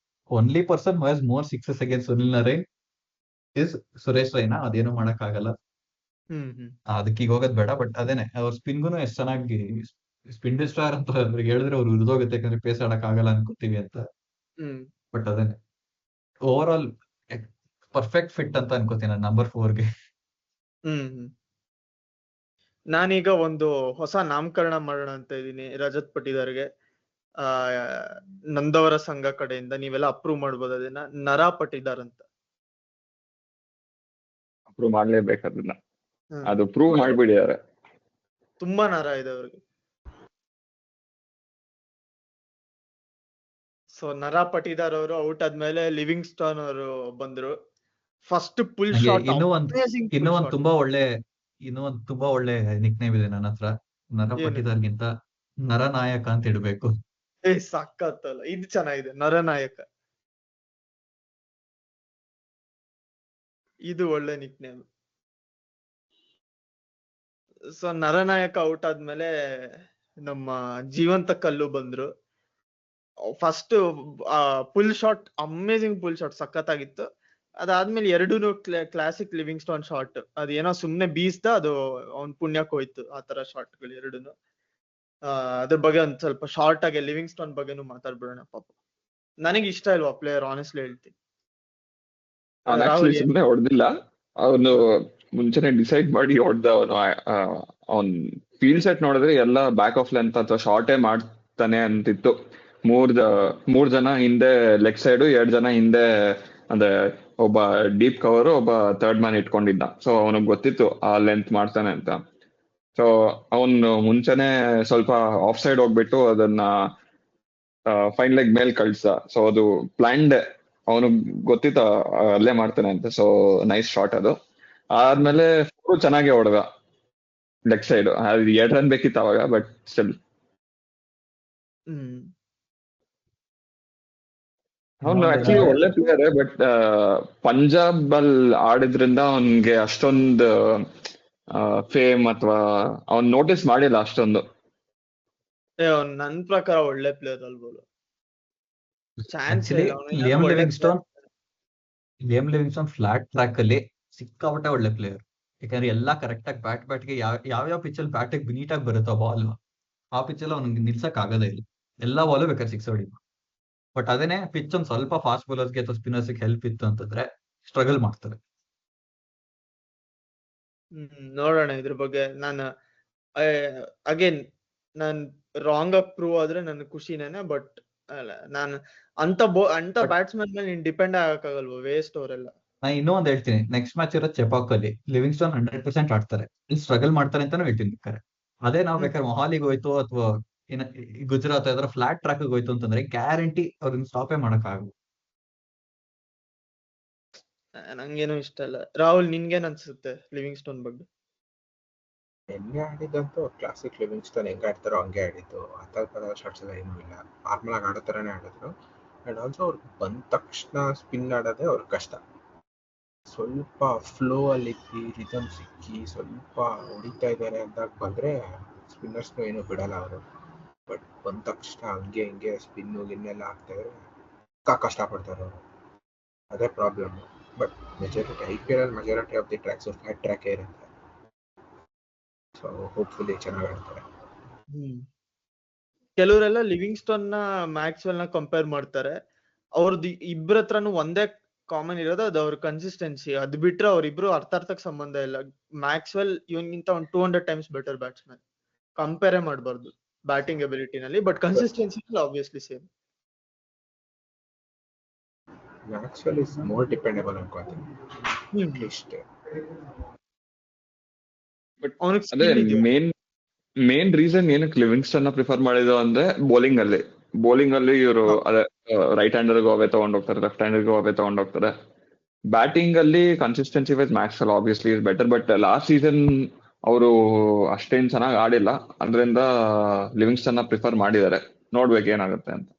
[SPEAKER 2] only person who has more sixes against Sunil Narine is Suresh Raina. ಅದೇನು ಮಾಡಕ್ ಆಗಲ್ಲ, ಅದಕ್ಕೆ ಈಗ ಹೋಗೋದ್ ಬೇಡ. ಬಟ್ ಅದೇನೆ ಅವ್ರ ಸ್ಪಿನ್ಗೂ ಎಷ್ಟ್ ಚೆನ್ನಾಗಿ ಸ್ಪಿನ್ ಡಿಸ್ಟ್ರಾಯರ್ ಅಂತ ಅವ್ರಿಗೆ ಹೇಳಿದ್ರೆ ಅವ್ರು ಉರಿದೋಗುತ್ತೆ, ಯಾಕಂದ್ರೆ ಪೇಸ್ ಆಡಕ್ ಆಗಲ್ಲ ಅನ್ಕೋತೀವಿ ಅಂತ. ಬಟ್ ಅದೇನೆ ಓವರ್ ಆಲ್ ಪರ್ಫೆಕ್ಟ್ ಫಿಟ್ ಅಂತ ಅನ್ಕೋತೀನಿ ನಂಬರ್ 4ಗೆ.
[SPEAKER 1] ನಾನೀಗ ಒಂದು ಹೊಸ ನಾಮಕರಣ ಮಾಡೋಣ ಅಂತ ಇದೀನಿ ರಜತ್ ಪಟ್ಟಿದಾರ್ಗೆ. ನಂದವರ ಸಂಘ ಕಡೆಯಿಂದ ನೀವೆಲ್ಲ ಅಪ್ರೂವ್ ಮಾಡ್ಬೋದು ಅದನ್ನ. ನರ ಪಟ್ಟಿದಾರ್ ಅಂತ
[SPEAKER 3] ಅಪ್ರೂವ್ ಮಾಡ್ಲೇಬೇಕು ಅದನ್ನ. ಅದು ಪ್ರೂವ್ ಮಾಡ್ಬಿಡಿದಾರೆ.
[SPEAKER 1] ತುಂಬಾ ನರ ಇದೆ ಅವ್ರಿಗೆ. ಸೊ ನರ ಪಟ್ಟಿದಾರ್ ಅವರು ಔಟ್ ಆದ್ಮೇಲೆ ಲಿವಿಂಗ್ ಸ್ಟೋನ್ ಅವರು ಬಂದ್ರು. First pull shot.
[SPEAKER 2] ಇನ್ನೂ ಒಂದ್ ತುಂಬಾ ಒಳ್ಳೆ ನಿಕ್ ನೇಮ್ ಇದೆ ನನ್ನ ಹತ್ರ. ನರ ಪಟ್ಟಿದಾರ್ಗಿಂತ ನರನಾಯಕ ಅಂತ ಇಡ್ಬೇಕು.
[SPEAKER 1] ಸಾಕತ್ತಲ್ಲ, ಇದು ಚೆನ್ನಾಗಿದೆ. ನರನಾಯಕ, ಇದು ಒಳ್ಳೆ ನಿಕ್ ನೇಮ್. ಸೊ ನರನಾಯಕ ಔಟ್ ಆದ್ಮೇಲೆ ನಮ್ಮ ಜೀವಂತ ಕಲ್ಲು ಬಂದ್ರು. First pull shot, amazing pull shot, ಸಖತ್ತಾಗಿತ್ತು. ಅದಾದ್ಮೇಲೆ 2 ಕ್ಲಾಸಿಕ್ ಲಿವಿಂಗ್ ಸ್ಟೋನ್ ಶಾಟ್. ಅದೇನೋ ಸುಮ್ನೆ ಬೀಸ್ದ, ಅದು ಅವ್ನ್ ಪುಣ್ಯಕ್ಕೆ ಹೋಯ್ತು. ಆ ತರ ಶಾಟ್ ಗಳು 2. ಅದ್ರ ಬಗ್ಗೆ ಒಂದ್ ಸ್ವಲ್ಪ ಶಾರ್ಟ್ ಆಗಿ ಲಿವಿಂಗ್ ಸ್ಟೋನ್ ಬಗ್ಗೆನೂ ಮಾತಾಡ್ಬಿಡೋಣ. ಪಾಪ ನನಗೆ ಇಷ್ಟ ಇಲ್ವಾ ಪ್ಲೇಯರ್, ಆನೆಸ್ಟ್ಲಿ ಹೇಳ್ತೀನಿ.
[SPEAKER 3] ಸುಮ್ನೆ ಹೊಡೆದಿಲ್ಲ, ಅವನು ಮುಂಚೆನೆ ಡಿಸೈಡ್ ಮಾಡಿ ಹೊಡೆದ. ಅವನ್ ಫೀಲ್ಡ್ ಸೆಟ್ ನೋಡಿದ್ರೆ ಎಲ್ಲ ಬ್ಯಾಕ್ ಆಫ್ ಲೆಂತ್ ಅಥವಾ ಶಾರ್ಟೇ ಮಾಡ್ತಾನೆ ಅಂತಿತ್ತು. 3 ಜನ ಹಿಂದೆ ಲೆಗ್ ಸೈಡ್, 2 ಜನ ಹಿಂದೆ ಅಂದ್ರೆ ಒಬ್ಬ ಡೀಪ್ ಕವರ್, ಒಬ್ಬ ಥರ್ಡ್ ಮ್ಯಾನ್ ಇಟ್ಕೊಂಡಿದ್ದ. ಸೊ ಅವನಿಗೆ ಗೊತ್ತಿತ್ತು ಆ ಲೆಂತ್ ಮಾಡ್ತಾನೆ ಅಂತ. ಸೊ ಅವನು ಮುಂಚೆನೆ ಸ್ವಲ್ಪ ಆಫ್ ಸೈಡ್ ಹೋಗ್ಬಿಟ್ಟು ಅದನ್ನ ಫೈನ್ ಲೆಗ್ ಮೇಲ್ ಕಳ್ಸ. ಸೊ ಅದು ಪ್ಲಾನ್ಡ್, ಅವನು ಗೊತ್ತಿತ್ತ ಅಲ್ಲೇ ಮಾಡ್ತಾನೆ ಅಂತ. ಸೊ ನೈಸ್ ಶಾಟ್ ಅದು. ಆದ್ಮೇಲೆ ಚೆನ್ನಾಗಿ ಹೊಡೆದ ಲೆಗ್ ಸೈಡ್. 2 ರನ್ ಬೇಕಿತ್ತು ಅವಾಗ, ಬಟ್ ಸ್ಟಿಲ್ ಅವನು ಆಕ್ಚುಲಿ ಒಳ್ಳೆ ಪ್ಲೇಯರ್. ಬಟ್ ಪಂಜಾಬ್ ಅಲ್ಲಿ ಆಡಿದ್ರಿಂದ ಅವನ್ಗೆ ಅಷ್ಟೊಂದು ಫೇಮ್ ಅಥವಾ ಅವ್ನ್ ನೋಟಿಸ್ ಮಾಡಿಲ್ಲ ಅಷ್ಟೊಂದು.
[SPEAKER 1] ನನ್ ಪ್ರಕಾರ ಒಳ್ಳೆ player ಅಲ್ಬೋದು.
[SPEAKER 2] Liam Livingstone flat track ಅಲ್ಲಿ ಸಿಕ್ಕಾಪಟ್ಟೆ ಒಳ್ಳೆ ಪ್ಲೇಯರ್. ಯಾಕಂದ್ರೆ ಎಲ್ಲಾ ಕರೆಕ್ಟ್ ಆಗಿ ಬ್ಯಾಟ್ಗೆ ಯಾವ ಪಿಚ್ ಅಲ್ಲಿ ಬ್ಯಾಟಿಗೆ ನೀಟಾಗಿ ಬರುತ್ತೋ ಬಾಲ್, ಆ ಪಿಚ್ ಅಲ್ಲಿ ಅವ್ನಿಗೆ ನಿಲ್ಸಕ್ ಆಗದೇ ಇಲ್ಲ. ಎಲ್ಲಾ ಬಾಲು ಬೇಕಾದ್ರೆ 6 ಹೊಡಿ. ಬಟ್ ಅದೇನೆ ಪಿಚ್ ಒಂದ್ ಸ್ವಲ್ಪ ಫಾಸ್ಟ್ ಬೌಲರ್ಸ್ಗೆ ಅಥವಾ ಸ್ಪಿನ್ನರ್ಸ್ ಹೆಲ್ಪ್ ಇತ್ತು ಅಂತಂದ್ರೆ ಸ್ಟ್ರಗಲ್ ಮಾಡ್ತಾರೆ.
[SPEAKER 1] ನೋಡೋಣ ಇದ್ರ ಬಗ್ಗೆ. ನಾನು ಅಗೇನ್ ನಾನ್ ರಾಂಗ್ ಆಗಿ ಪ್ರೂವ್ ಆದ್ರೆ ನನ್ ಖುಷಿನೇನೆ. ಬಟ್ ನಾನು ಅಂತ ಬ್ಯಾಟ್ಸ್ಮನ್ ಮೇಲೆ ನೀನ್ ಡಿಪೆಂಡ್ ಆಗಕ್ಕಾಗಲ್ವ, ವೇಸ್ಟ್ ಅವರೆಲ್ಲ.
[SPEAKER 2] ನಾ ಇನ್ನೂ ಒಂದ್ ಹೇಳ್ತೀನಿ, ನೆಕ್ಸ್ಟ್ ಮ್ಯಾಚ್ ಇರೋ ಚೆಪಾಕ್ ಅಲ್ಲಿ ಲಿವಿಂಗ್ಸ್ಟೋನ್ 100% ಆಡ್ತಾರೆ, ಇಲ್ಲಿ ಸ್ಟ್ರಗಲ್ ಮಾಡ್ತಾರೆ ಅಂತಾನು ಹೇಳ್ತೀನಿ. ಬೇಕಾರೆ ಅದೇ ನಾವ್ ಬೇಕಾದ್ರೆ ಮೊಹಾಲಿಗೆ ಹೋಯ್ತು ಅಥವಾ ಗುಜರಾತ್ ಯಾವ್ದಾರ ಫ್ಲಾಟ್ ಟ್ರ್ಯಾಕ್ ಹೋಯ್ತು ಅಂತಂದ್ರೆ ಗ್ಯಾರಂಟಿ ಅವ್ರನ್ನ ಸ್ಟಾಪೇ ಮಾಡಕ್ ಆಗಲ್ಲ.
[SPEAKER 1] ನಂಗೇನು ಇಷ್ಟ ಇಲ್ಲ. ರಾಹುಲ್, ನಿನ್ಗೇನ್ ಅನ್ಸುತ್ತೆ ಲಿವಿಂಗ್ ಸ್ಟೋನ್ ಬಗ್ಗೆ?
[SPEAKER 4] ಹೆಂಗೆ ಆಡಿದಂತೂ ಕ್ಲಾಸಿಕ್ ಲಿವಿಂಗ್ ಸ್ಟೋನ್ ಹೆಂಗೆ ಆಡ್ತಾರೋ ಹಂಗೆ ಆಡಿದ್ದು. ಆ ಥರ ಶಾರ್ಟ್ಸ್ ಎಲ್ಲ ಏನೂ ಇಲ್ಲ, ನಾರ್ಮಲ್ ಆಗಿ ಆಡೋ ಥರನೇ ಆಡಿದ್ರು. ಅಂಡ್ ಆಲ್ಸೋ ಅವ್ರಿಗೆ ಬಂದ ತಕ್ಷಣ ಸ್ಪಿನ್ ಆಡೋದೇ ಅವ್ರಿಗೆ ಕಷ್ಟ. ಸ್ವಲ್ಪ ಫ್ಲೋ ಅಲ್ಲಿ ರಿದಮ್ ಸಿಕ್ಕಿ ಸ್ವಲ್ಪ ಹೊಡಿತಾ ಇದ್ದಾರೆ ಅಂದಾಗ ಬಂದ್ರೆ ಸ್ಪಿನ್ನರ್ಸ್ನು ಏನು ಬಿಡಲ್ಲ ಅವರು. ಬಟ್ ಬಂದ ತಕ್ಷಣ ಹಂಗೆ ಹಿಂಗೆ ಸ್ಪಿನ್ನು ಗಿನ್ನೆಲ್ಲ ಆಗ್ತಾಯಿದ್ರೆ ಕಷ್ಟಪಡ್ತಾರೆ ಅವರು. ಅದೇ ಪ್ರಾಬ್ಲಮ್. ಬಟ್ ಮೆಜಾರಿಟಿ IPL ಅಲ್ಲಿ majority of the tracks flat ಟ್ರ್ಯಾಕೇ ಇರುತ್ತೆ. ಸೊ ಹೋಪ್ಫುಲಿ ಚೆನ್ನಾಗಿ ಆಡ್ತಾರೆ.
[SPEAKER 1] ಕೆಲವರೆಲ್ಲ ಲಿವಿಂಗ್ ಸ್ಟೋನ್ ನ ಮ್ಯಾಕ್ಸ್ವೆಲ್ ನ ಕಂಪೇರ್ ಮಾಡ್ತಾರೆ. ಅವ್ರದ್ದು ಇಬ್ಬರ ಹತ್ರನು ಒಂದೇ ಕಾಮನ್ ಇರೋದು ಅದು ಅವ್ರ ಕನ್ಸಿಸ್ಟೆನ್ಸಿ. ಅದ್ ಬಿಟ್ರೆ ಅವ್ರಿಬ್ರು ಅರ್ಥಕ್ಕೆ ಸಂಬಂಧ ಇಲ್ಲ. ಮ್ಯಾಕ್ಸ್ವೆಲ್ ಇವನ್ಗಿಂತ ಒಂದು 200 ಟೈಮ್ಸ್ ಬೆಟರ್ ಬ್ಯಾಟ್ಸ್ಮನ್. ಕಂಪೇರೇ ಮಾಡಬಾರ್ದು ಬ್ಯಾಟಿಂಗ್ ಎಬಿಲಿಟಿನಲ್ಲಿ, but consistency obviously same.
[SPEAKER 4] Maxwell is more dependable ಅನ್ಕೋತೀನಿ ಅಟ್ಲೀಸ್ಟ್.
[SPEAKER 3] ಬಟ್
[SPEAKER 1] ಅವನಿಗೆ
[SPEAKER 3] ಅದೇ
[SPEAKER 1] ಸ್ಕಿಲ್ ಇದೆಯಾ?
[SPEAKER 3] ಮೇನ್ ರೀಸನ್ ಏನಕ್ಕೆ ಲಿವಿಂಗ್ಸ್ಟನ್ ನ ಪ್ರಿಫರ್ ಮಾಡಿದ್ರು ಅಂದ್ರೆ ಬೌಲಿಂಗ್ ಅಲ್ಲಿ ಇವರು ಅದೇ ರೈಟ್ ಹ್ಯಾಂಡರ್ಗೂ ಅವೇ ತಗೊಂಡೋಗ್ತಾರೆ, ಲೆಫ್ಟ್ ಹ್ಯಾಂಡರ್ಗೂ ಅವೇ ತಗೊಂಡೋಗ್ತಾರೆ. ಬ್ಯಾಟಿಂಗ್ ಅಲ್ಲಿ consistency wise Maxwell obviously is better, but last season ಅವರು ಅಷ್ಟೇನ್ ಚೆನ್ನಾಗಿ ಆಡಿಲ್ಲ, ಅದರಿಂದ ಲಿವಿಂಗ್ಸ್ಟನ್ ನ ಪ್ರಿಫರ್ ಮಾಡಿದ್ದಾರೆ. ನೋಡ್ಬೇಕು ಏನಾಗುತ್ತೆ ಅಂತ.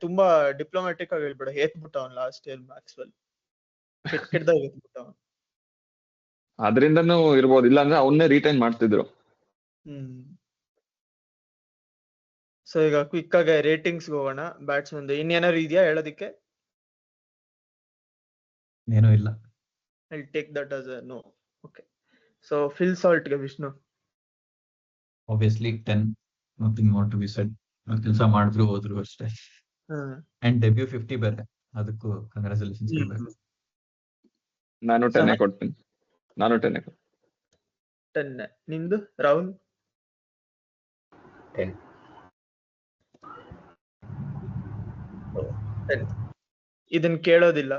[SPEAKER 1] ತುಂಬಾ ಡಿಪ್ಲೊಮ್ಯಾಟಿಕ್ ಆಗಿ ಹೇಳ್ಬೇಡ, ಏತ್ಬಿಟ್ಟ ಅವ್ನು ಲಾಸ್ಟ್ ಇಯರ್ ಮ್ಯಾಕ್ಸ್ವೆಲ್ ಕೆಟ್ಟದಾಗ ಏತ್ಬಿಟ್ಟ ಅವ್ನು.
[SPEAKER 3] ಅದರಿಂದನೂ ಇರ್ಬೋದು, ಇಲ್ಲಾಂದ್ರೆ ಅವನ್ನೇ ರಿಟೈನ್ ಮಾಡ್ತಿದ್ರು.
[SPEAKER 1] ಸೊ ಈಗ ಕ್ವಿಕ್ ಆಗಿ ರೇಟಿಂಗ್ಸ್ ಹೋಗೋಣ. ಬ್ಯಾಟ್ಸ್ಮನ್ ಇನ್ನೇನಾದ್ರು ಇದೆಯಾ ಹೇಳೋದಿಕ್ಕೆ?
[SPEAKER 2] ಏನೂ ಇಲ್ಲ.
[SPEAKER 1] I'll take that as a no. Okay. So Phil Salt ಗೆ Vishnu.
[SPEAKER 2] Obviously 10, nothing more to be said. ಕೆಲಸ ಮಾಡಿದ್ರು ಹೋದ್ರು ಅಷ್ಟೇ. ಅಂಡ್ ಡೆಬ್ಯೂ 50 ಬೇರೆ, ಅದಕ್ಕೂ ಕಂಗ್ರಾಚುಲೇಷನ್ಸ್ ಹೇಳ್ಬೇಕು.
[SPEAKER 3] ನಾನು 10 ಕೊಡ್ತೀನಿ.
[SPEAKER 1] 10. ನಿಂದು ರಾಹುಲ್?
[SPEAKER 4] 10.
[SPEAKER 1] ಇದನ್ ಕೇಳೋದಿಲ್ಲ.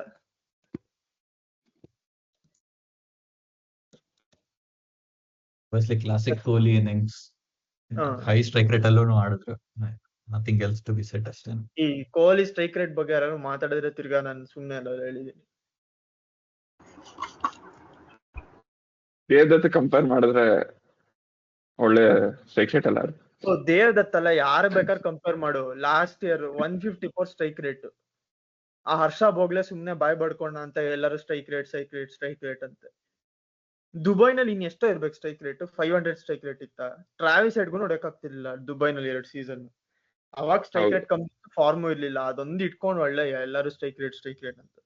[SPEAKER 2] Obviously classic Kohli innings, high strike rate ಅಲ್ಲೂ ಆಡಿದ್ರು. Nothing else to be said ಅಷ್ಟೇ.
[SPEAKER 1] ಈ ಕೊಹ್ಲಿ ಸ್ಟ್ರೈಕ್ ರೇಟ್ ಬಗ್ಗೆ ಯಾರು ಮಾತಾಡಿದ್ರೆ ತಿರ್ಗಾ ನಾನು ಸುಮ್ಮನೆ ಅಲ್ಲ ಹೇಳಿದೀನಿ.
[SPEAKER 3] ದೇವದತ್ತ ಕಂಪೇರ್ ಮಾಡಿದ್ರೆ ಒಳ್ಳೆ ಸ್ಟ್ರೈಕ್ ರೇಟ್ ಅಲ್ಲ.
[SPEAKER 1] ದೇವದತ್ತ ಅಲ್ಲ, ಯಾರು ಬೇಕಾದ್ರೆ ಕಂಪೇರ್ ಮಾಡು. Last year 154 strike rate. ಆ ಹರ್ಷ ಬೋಗ್ಲೆ ಸುಮ್ನೆ ಬಾಯ್ ಬಡ್ಕೊಂಡ ಅಂತ ಎಲ್ಲರೂ ಸ್ಟ್ರೈಕ್ ರೇಟ್ ಅಂತ. ದುಬೈನಲ್ಲಿ ಇನ್ ಎಷ್ಟೋ ಇರ್ಬೇಕು ಸ್ಟ್ರೈಕ್ ರೇಟ್? 500 ಸ್ಟ್ರೈಕ್ ರೇಟ್ ಇತ್ತ. ಟ್ರಾವಿಸ್ ಹೆಡ್ಗೂ ನೋಡಕ್ಕಾಗ್ತಿರ್ಲಿಲ್ಲ ದುಬೈನಲ್ಲಿ 2 ಸೀಸನ್. ಅವಾಗ ಸ್ಟ್ರೈಕ್ ರೇಟ್ ಕಮ್ಮಿ, ಫಾರ್ಮು ಇರ್ಲಿಲ್ಲ. ಅದೊಂದು ಇಟ್ಕೊಂಡು ಒಳ್ಳೆ ಎಲ್ಲರೂ ಸ್ಟ್ರೈಕ್ ರೇಟ್ ಅಂತ.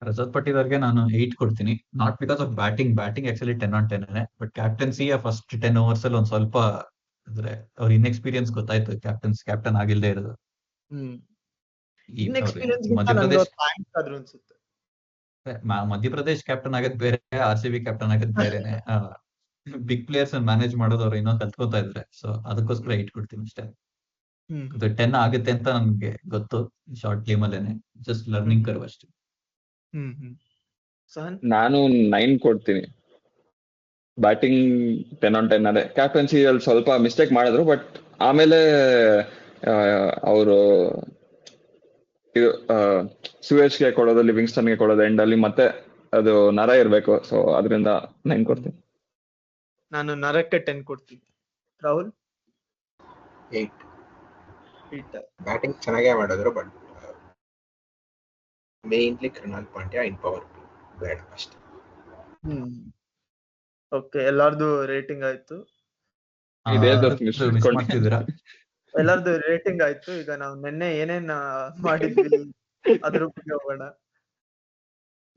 [SPEAKER 2] ರಜತ್ ಪಟ್ಟಿದಾರ್ಗೆ ನಾನು 8 ಕೊಡ್ತೀನಿ. Not because of batting actually 10 on 10, but captaincy first 10 overs ಅಲ್ಲಿ ಒಂದ್ ಸ್ವಲ್ಪ ಅಂದ್ರೆ ಅವ್ರ ಇನ್ಎಕ್ಸ್ಪೀರಿಯನ್ಸ್ ಗೊತ್ತಾಯ್ತು, ಕ್ಯಾಪ್ಟನ್ ಆಗಿಲ್ದೇ ಇರೋದು. ಮಧ್ಯಪ್ರದೇಶ್ ಕ್ಯಾಪ್ಟನ್ ಆಗೋದ್ ಬೇರೆ, RCB ಕ್ಯಾಪ್ಟನ್ ಆಗೋದ್ ಬೇರೆನೆ. ಬಿಗ್ ಪ್ಲೇಯರ್ಸ್ ಮ್ಯಾನೇಜ್ ಮಾಡೋದು ಅವ್ರು ಇನ್ನೊಂದು ಕಲ್ತ್ಕೊತಾ ಇದ್ರೆ, ಸೊ ಅದಕ್ಕೋಸ್ಕರ 8 ಕೊಡ್ತೀನಿ ಅಷ್ಟೇ. 10 ಆಗುತ್ತೆ ಅಂತ ನನ್ಗೆ ಗೊತ್ತು, ಶಾರ್ಟ್ ಗೇಮ್ ಅಲ್ಲೇನೆ, ಜಸ್ಟ್ ಲರ್ನಿಂಗ್ ಕರ್ವ್ ಅಷ್ಟೇ.
[SPEAKER 3] ನಾನು 9 ಕೊಡ್ತೀನಿ. ಬ್ಯಾಟಿಂಗ್ 10 on 10 ಅದೇ. ಕ್ಯಾಪ್ಟನ್ಸಿ ಅಲ್ಲಿ ಸ್ವಲ್ಪ ಮಿಸ್ಟೇಕ್ ಮಾಡಿದ್ರು, ಬಟ್ ಆಮೇಲೆ ಅವರು ಇದು ಸುಯೇಶ್ಗೆ ಕೊಡೋದು, ಲಿವಿಂಗ್ಸ್ಟನ್ಗೆ ಕೊಡೋದು ಎಂಡ್ ಅಲ್ಲಿ, ಮತ್ತೆ ಅದು ನರ ಇರ್ಬೇಕು. ಸೊ ಅದರಿಂದ 9 ಕೊಡ್ತೀನಿ.
[SPEAKER 1] ನಾನು ನರಕ್ಕೆ 10 ಕೊಡ್ತೀನಿ. ರಾಹುಲ್?
[SPEAKER 4] 8. ಬ್ಯಾಟಿಂಗ್ ಚೆನ್ನಾಗೇ ಮಾಡಿದ್ರು, but mainly Krunal Pandya in power ಬೇಡ ಅಷ್ಟೇ.
[SPEAKER 1] ಓಕೆ, ಎಲ್ಲಾರ್ದು ರೇಟಿಂಗ್ ಆಯ್ತು. ಎಲ್ಲಾರ್ದು ರೇಟಿಂಗ್ ಆಯ್ತು. ಈಗ ನಾವು ನಿನ್ನೆ ಏನೇನ್ ಮಾಡಿದ್ವಿ ಅದ್ರ ಬಗ್ಗೆ ಹೋಗೋಣ.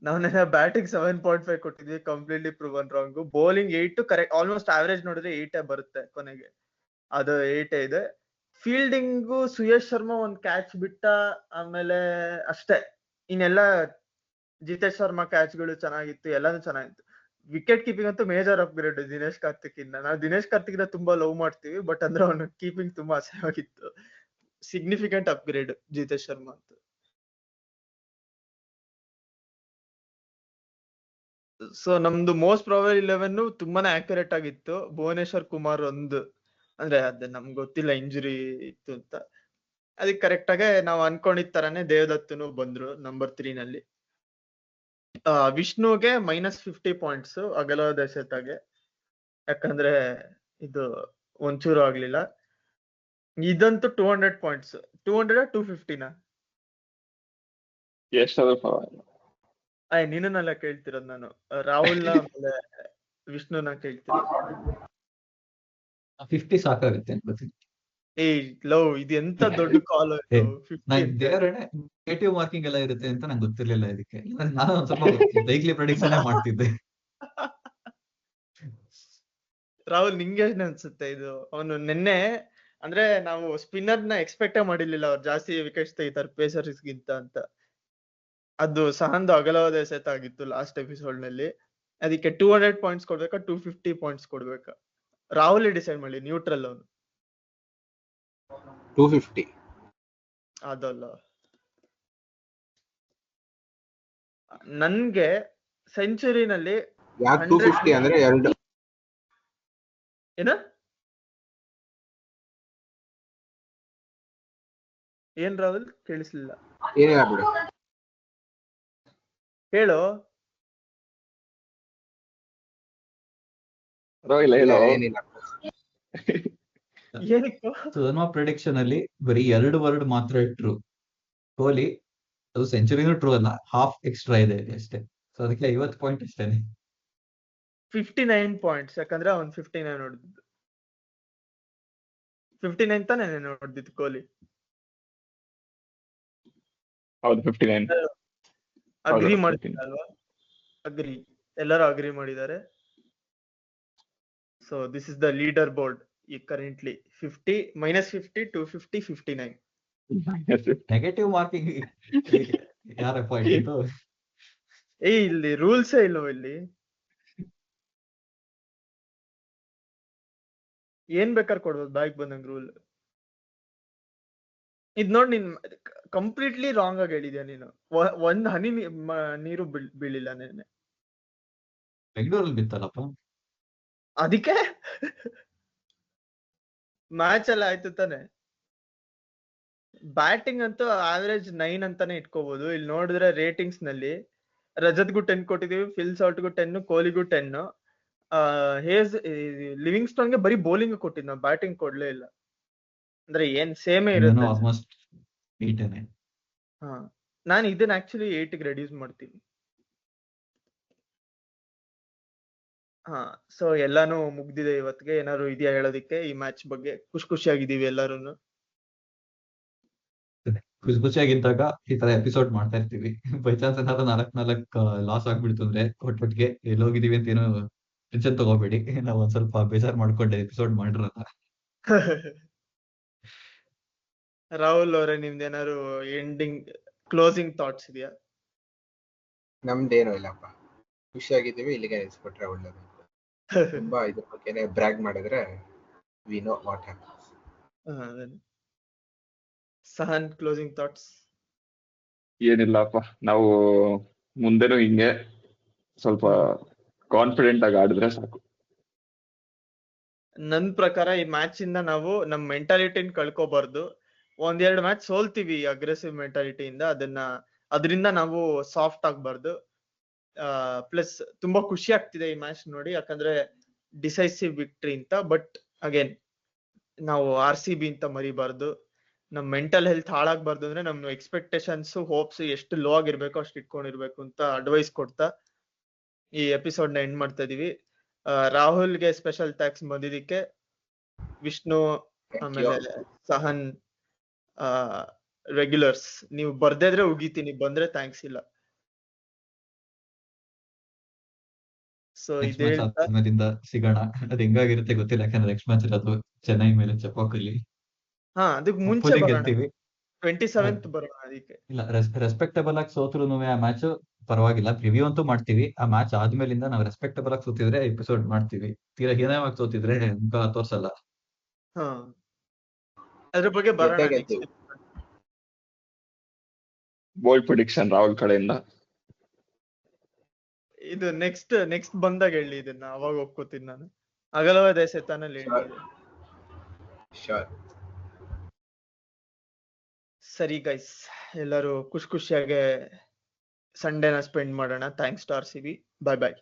[SPEAKER 1] ನಾವು ನೆನ್ನೆ ಬ್ಯಾಟಿಂಗ್ 7.5 ಕೊಟ್ಟಿದ್ವಿ, completely proven wrong. Bowling 8 correct, almost average ನೋಡಿದ್ರೆ 8 ಬರುತ್ತೆ ಕೊನೆಗೆ, ಅದು 8 ಇದೆ. ಫೀಲ್ಡಿಂಗು ಸುಯೇಶ್ ಶರ್ಮಾ ಒಂದ್ ಕ್ಯಾಚ್ ಬಿಟ್ಟ, ಆಮೇಲೆ ಅಷ್ಟೇ. ಇನ್ನೆಲ್ಲ ಜಿತೇಶ್ ಶರ್ಮಾ ಕ್ಯಾಚ್ಗಳು ಚೆನ್ನಾಗಿತ್ತು, ಎಲ್ಲಾನು ಚೆನ್ನಾಗಿತ್ತು. ವಿಕೆಟ್ ಕೀಪಿಂಗ್ ಅಂತೂ ಮೇಜರ್ ಅಪ್ಗ್ರೇಡ್ ದಿನೇಶ್ ಕಾರ್ತಿಕ್ ಇಂದ. ನಾವು ದಿನೇಶ್ ಕಾರ್ತಿಕ್ ತುಂಬಾ ಲವ್ ಮಾಡ್ತೀವಿ, ಬಟ್ ಅಂದ್ರೆ ಅವನ ಕೀಪಿಂಗ್ ತುಂಬಾ ಅಸಹ್ಯವಾಗಿತ್ತು. ಸಿಗ್ನಿಫಿಕೆಂಟ್ ಅಪ್ಗ್ರೇಡ್ ಜಿತೇಶ್ ಶರ್ಮಾ ಅಂತ. ಸೊ ನಮ್ದು ಮೋಸ್ಟ್ ಪ್ರಾಬಬಲ್ 11 ತುಂಬಾನೇ ಆಕ್ಯುರೇಟ್ ಆಗಿತ್ತು. ಭುವನೇಶ್ವರ್ ಕುಮಾರ್ ಅಂದ್ರೆ ಅದೇ ನಮ್ಗೆ ಗೊತ್ತಿಲ್ಲ, ಇಂಜುರಿ ಇತ್ತು ಅಂತ. ಅದಕ್ಕೆ ಕರೆಕ್ಟ್ ಆಗಿ ನಾವು ಅನ್ಕೊಂಡಿದ್ ತರಾನೇ ದೇವದತ್ತನು ಬಂದ್ರು ನಂಬರ್ 3 ನಲ್ಲಿ. ವಿಷ್ಣುಗೆ -50 ಪಾಯಿಂಟ್ಸ್ ಅಗಲವಾದ ಎಸೆತಗೆ, ಯಾಕಂದ್ರೆ ಇದು ಒಂಚೂರು ಆಗ್ಲಿಲ್ಲ. ಇದಂತೂ 200 ಪಾಯಿಂಟ್ಸ್. 200 250 ನಿನ್ನನ್ನೆಲ್ಲ ಕೇಳ್ತಿರೋದು ನಾನು. ರಾಹುಲ್ನ ಆಮೇಲೆ ವಿಷ್ಣುನ ಕೇಳ್ತಿರೋದು.
[SPEAKER 2] 50 ಸಾಕಾಗುತ್ತೆ ಅನ್ಕೋತೀನಿ.
[SPEAKER 1] ಇದು ಎಂತ ದೊಡ್ಡ ಕಾಲ್.
[SPEAKER 2] ನೆಗೆಟಿವ್ ಮಾರ್ಕಿಂಗ್ ಎಲ್ಲ ಇರುತ್ತೆ ಅಂತ ನಂಗೆ ಗೊತ್ತಿರ್ಲಿಲ್ಲ. ಇದಕ್ಕೆ ನಾನು ಒಂದ್ ಸ್ವಲ್ಪ ಡೈಲಿ ಪ್ರೆಡಿಕ್ಷನ್ ಮಾಡ್ತಿದ್ದೆ.
[SPEAKER 1] ರಾಹುಲ್, ನಿಂಗೆ ಅನ್ಸುತ್ತೆ ಇದು? ಅವನು ನಿನ್ನೆ ಅಂದ್ರೆ ನಾವು ಸ್ಪಿನ್ನರ್ ನ ಎಕ್ಸ್ಪೆಕ್ಟೇ ಮಾಡಿರ್ಲಿಲ್ಲ ಅವ್ರು ಜಾಸ್ತಿ ವಿಕೆಟ್ಸ್ ತೆಗಿತಾರೆ ಪೇಸರ್ಸ್ ಗಿಂತ ಅಂತ. ಅದು ಸಹಂದು ಅಗಲವಾದ ಎಸೆತ ಆಗಿತ್ತು ಲಾಸ್ಟ್ ಎಪಿಸೋಡ್ ನಲ್ಲಿ. ಅದಕ್ಕೆ 200 ಪಾಯಿಂಟ್ಸ್ ಕೊಡ್ಬೇಕಾ 250 ಪಾಯಿಂಟ್ಸ್ ಕೊಡ್ಬೇಕಾ? ರಾಹುಲ್ ಡಿಸೈಡ್ ಮಾಡಿ, ನ್ಯೂಟ್ರಲ್ ಅವನು.
[SPEAKER 4] 250.
[SPEAKER 1] ಅದಲ್ಲ, ನನ್ಗೆ ಸೆಂಚುರಿನಲ್ಲಿ
[SPEAKER 4] ಯಾಕೆ 250 ಅಂದ್ರೆ 2
[SPEAKER 1] ಏನ ಏನ್ ರಾಹುಲ್ ಕೇಳಿಸ್ಲಿಲ್ಲ,
[SPEAKER 4] ಏನಿಲ್ಲ ಬಿಡು.
[SPEAKER 1] ಹೇಳು.
[SPEAKER 3] ಇಲ್ಲ ಹೇಳೋ.
[SPEAKER 4] ಏನಿಲ್ಲ.
[SPEAKER 1] ಏನಕ್ಕೋ
[SPEAKER 2] ಸೊ ನಮ್ಮ ಪ್ರಿಡಿಕ್ಷನ್ ಅಲ್ಲಿ ಬರೀ 2 ವರ್ಡ್ ಮಾತ್ರ ಇಟ್ರು ಕೊಹ್ಲಿ. ಅದು ಸೆಂಚುರಿನೂ ಟ್ರೂ ಅಲ್ಲ, ಹಾಫ್ ಎಕ್ಸ್ಟ್ರಾ ಇದೆ ಅಷ್ಟೇ. ಸೊ ಅದಕ್ಕೆ 50 ಪಾಯಿಂಟ್ ಅಷ್ಟೇನೆ.
[SPEAKER 1] 59 ಪಾಯಿಂಟ್ಸ್, ಯಾಕಂದ್ರೆ ಅವ್ನು 59 ನೋಡಿದ್ದು. 59 ತಾನೇ ನೋಡಿದ್ದು ಕೊಹ್ಲಿ.
[SPEAKER 3] ಹೌದು 59.
[SPEAKER 1] ಅಗ್ರಿ
[SPEAKER 3] ಹೌದು,
[SPEAKER 1] ಮಾಡಿದ ಅಲ್ವಾ? ಅಗ್ರಿ, ಎಲ್ಲರೂ ಅಗ್ರಿ ಮಾಡಿದ್ದಾರೆ. So this is the leader board ಈ ಕರೆಂಟ್ಲಿ 50 -50 250 59.
[SPEAKER 2] ನೆಗೆಟಿವ್ ಮಾರ್ಕಿಂಗ್ ಯಾರ ಪಾಯಿಂಟ್ ಇದು?
[SPEAKER 1] ಇಲ್ಲಿ ರೂಲ್ಸೇ ಇಲ್ವೋ ಇಲ್ಲಿ? ಏನ್ ಬೇಕಾದ್ರೆ ಕೊಡ್ಬೋದು ಬ್ಯಾಗ್ ಬಂದಂಗ್ ರೂಲ್. ಇದ್ ನೋಡ್, ನೀನ್ ಕಂಪ್ಲೀಟ್ಲಿ ರಾಂಗ್ ಆಗಿ ಹೇಳಿದ್ಯಾ ನೀನು. ಒಂದ್ ಹನಿ ನೀರು ಬೀಳಿಲ್ಲ ನೆನ್ನೆ.
[SPEAKER 2] ಬೆಂಗಳೂರಲ್ಲಿ ಬಿತ್ತಲ್ಲಪ್ಪ.
[SPEAKER 1] ಅದಕ್ಕೆ ಮ್ಯಾಚ್ ಎಲ್ಲ ಆಯ್ತು ತಾನೆ. ಬ್ಯಾಟಿಂಗ್ ಅಂತೂ ಆವರೇಜ್ 9 ಅಂತಾನೆ ಇಟ್ಕೋಬಹುದು. ಇಲ್ಲಿ ನೋಡಿದ್ರೆ ರೇಟಿಂಗ್ಸ್ ನಲ್ಲಿ ರಜತ್ಗೂ 10 ಕೊಟ್ಟಿದೀವಿ, ಫಿಲ್ ಸಾಲ್ಟ್ಗೂ 10, ಕೊಹ್ಲಿಗೂ 10. ಲಿವಿಂಗ್ಸ್ಟೋನ್ಗೆ ಬರೀ ಬೌಲಿಂಗ್ ಕೊಟ್ಟಿದ್ ನಾವು, ಬ್ಯಾಟಿಂಗ್ ಕೊಡ್ಲೇ ಇಲ್ಲ. ಅಂದ್ರೆ ಏನ್ ಸೇಮೇ ಇರುತ್ತೆ.
[SPEAKER 2] ಆಲ್ಮೋಸ್ಟ್ 8.
[SPEAKER 1] ಹಾ, ನಾನು ಇದನ್ನ ಆಕ್ಚುಲಿ 8 ರೆಡ್ಯೂಸ್ ಮಾಡ್ತೀನಿ. ಹಾ, ಸೊ ಎಲ್ಲಾನು ಮುಗ್ದಿದೆ ಇವತ್ತಿಗೆ. ಏನಾದ್ರು ಇದೆಯಾ ಹೇಳೋದಿಕ್ಕೆ ಈ ಮ್ಯಾಚ್ ಬಗ್ಗೆ? ಖುಷಿಯಾಗಿದ್ದೀವಿ ಎಲ್ಲಾರು.
[SPEAKER 2] ಖುಷಿಯಾಗಿದ್ದಾಗ ಈ ತರ ಎಪಿಸೋಡ್ ಮಾಡ್ತಾ ಇರ್ತೀವಿ. ಬೈ ಚಾನ್ಸ್ ಏನಾದ್ರು 4 ಲಾಸ್ ಆಗ್ಬಿಡ್ತು ಅಂದ್ರೆ ಒಟ್ಟೊಟ್ಟಿಗೆ ಎಲ್ಲೋಗಿದೀವಿ ಅಂತ ಏನೋ ಟೆನ್ಷನ್ ತಗೋಬೇಡಿ. ನಾವ್ ಒಂದ್ ಸ್ವಲ್ಪ ಬೇಜಾರ್ ಮಾಡ್ಕೊಂಡೆ ಎಪಿಸೋಡ್ ಮಾಡಿರಲ್ಲ.
[SPEAKER 1] ರಾಹುಲ್ ಅವರೇ, ನಿಮ್ದೇನಾದ್ರು ಎಂಡಿಂಗ್ ಕ್ಲೋಸಿಂಗ್ ಥಾಟ್ಸ್ ಇದೆಯಾ?
[SPEAKER 4] ನಮ್ದೇನೂ ಇಲ್ಲಪ್ಪ, ಖುಷಿಯಾಗಿದ್ದೀವಿ. ಇಲ್ಲಿಗೆ ನಿಲ್ಸ್ಬಿಟ್ರೆ ಒಳ್ಳೇದು. ತುಂಬಾ ಇದ್ರ ಬಗ್ಗೆನೆ ಬ್ರ್ಯಾಗ್ ಮಾಡಿದ್ರೆ we know what happens.
[SPEAKER 1] Sahan, closing thoughts?
[SPEAKER 3] ಏನಿಲ್ಲಪ್ಪ, ನಾವು ಮುಂದೆನೂ ಹಿಂಗೆ ಸ್ವಲ್ಪ ಕಾನ್ಫಿಡೆಂಟ್ ಆಗಿ ಆಡಿದ್ರೆ ಸಾಕು.
[SPEAKER 1] ನನ್ ಪ್ರಕಾರ ಈ ಮ್ಯಾಚ್ ಇಂದ ನಾವು ನಮ್ ಮೆಂಟಾಲಿಟಿನ ಕಳ್ಕೊಬಾರ್ದು. 1-2 ಮ್ಯಾಚ್ ಸೋಲ್ತೀವಿ ಅಗ್ರೆಸಿವ್ ಮೆಂಟಾಲಿಟಿಯಿಂದ, ಅದರಿಂದ ನಾವು ಸಾಫ್ಟ್ ಆಗ್ಬಾರ್ದು. ಪ್ಲಸ್ ತುಂಬಾ ಖುಷಿ ಆಗ್ತಿದೆ ಈ ಮ್ಯಾಚ್ ನೋಡಿ, ಯಾಕಂದ್ರೆ ಡಿಸೈಸಿವ್ ವಿಕ್ಟ್ರಿ ಅಂತ. ಬಟ್ ಅಗೇನ್ ನಾವು RCB ಅಂತ ಮರಿಬಾರ್ದು. ನಮ್ ಮೆಂಟಲ್ ಹೆಲ್ತ್ ಹಾಳಾಗ್ಬಾರ್ದು ಅಂದ್ರೆ ನಮ್ ಎಕ್ಸ್ಪೆಕ್ಟೇಷನ್ಸ್, ಹೋಪ್ಸ್ ಎಷ್ಟು ಲೋ ಆಗಿರ್ಬೇಕೋ ಅಷ್ಟು ಇಟ್ಕೊಂಡಿರ್ಬೇಕು ಅಂತ ಅಡ್ವೈಸ್ ಕೊಡ್ತಾ ಈ ಎಪಿಸೋಡ್ ನ ಎಂಡ್ ಮಾಡ್ತಾ ಇದೀವಿ. ರಾಹುಲ್ಗೆ ಸ್ಪೆಷಲ್ ಥ್ಯಾಂಕ್ಸ್ ಬಂದಿದ್ದಕ್ಕೆ. ವಿಷ್ಣು, ಆಮೇಲೆ ಸಹನ್ ರೆಗ್ಯುಲರ್ಸ್. ನೀವು ಬರ್ದೇ ಇದ್ರೆ ಉಗಿತೀನಿ, ಬಂದ್ರೆ ಥ್ಯಾಂಕ್ಸ್ ಇಲ್ಲ. ಸೊ
[SPEAKER 2] ನೆಕ್ಸ್ಟ್ ಮ್ಯಾಚ್ ಆದ್ಮೇಲಿಂದ ಸಿಗೋಣ. ಅದು ಹೆಂಗಾಗಿರುತ್ತೆ ಗೊತ್ತಿಲ್ಲ, ಯಾಕಂದ್ರೆ ನೆಕ್ಸ್ಟ್ ಮ್ಯಾಚ್ ಇರೋದು ಚೆನ್ನೈ ಮೇಲೆ, ಚಪಾಕಲ್ಲಿ.
[SPEAKER 1] ಹಾ, ಅದಕ್ಕೆ ಮುಂಚೆ
[SPEAKER 2] ಗೆಲ್ತೀವಿ.
[SPEAKER 1] 27th ಬರೋಣ. ಅದಕ್ಕೆ
[SPEAKER 2] ಇಲ್ಲ, ರೆಸ್ಪೆಕ್ಟಬಲ್ ಆಗಿ ಸೋತ್ರು ಆ ಮ್ಯಾಚ್ ಪರವಾಗಿಲ್ಲ, ಪ್ರಿವ್ಯೂ ಅಂತೂ ಮಾಡ್ತೀವಿ. ಆ ಮ್ಯಾಚ್ ಆದ್ಮೇಲಿಂದ ನಾವು ರೆಸ್ಪೆಕ್ಟಬಲ್ ಆಗಿ ಸೋತಿದ್ರೆ ಎಪಿಸೋಡ್ ಮಾಡ್ತೀವಿ. ತೀರಾ ಹೀನಾಯವಾಗಿ ಸೋತಿದ್ರೆ ಮುಖ ತೋರ್ಸಲ್ಲ.
[SPEAKER 1] ಹಾ, ಅದ್ರ ಬಗ್ಗೆ ಬರೋಣ.
[SPEAKER 3] ಬೋಲ್ಡ್ ಪ್ರಿಡಿಕ್ಷನ್ ರಾಹುಲ್ ಕಡೆಯಿಂದ.
[SPEAKER 1] ಇದು ನೆಕ್ಸ್ಟ್ ಬಂದಾಗ ಹೇಳಿ, ಇದನ್ನ ಅವಾಗ ಒಪ್ಕೋತೀನಿ ನಾನು. ಅಗಲವಾದ ಎಸೆತನಲ್ಲಿ ಸರಿ ಗೈಸ್, ಎಲ್ಲರೂ ಖುಷಿಯಾಗಿ ಸಂಡೇನ ಸ್ಪೆಂಡ್ ಮಾಡೋಣ. Thanks to RCB. Bye bye.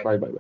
[SPEAKER 3] Bye bye.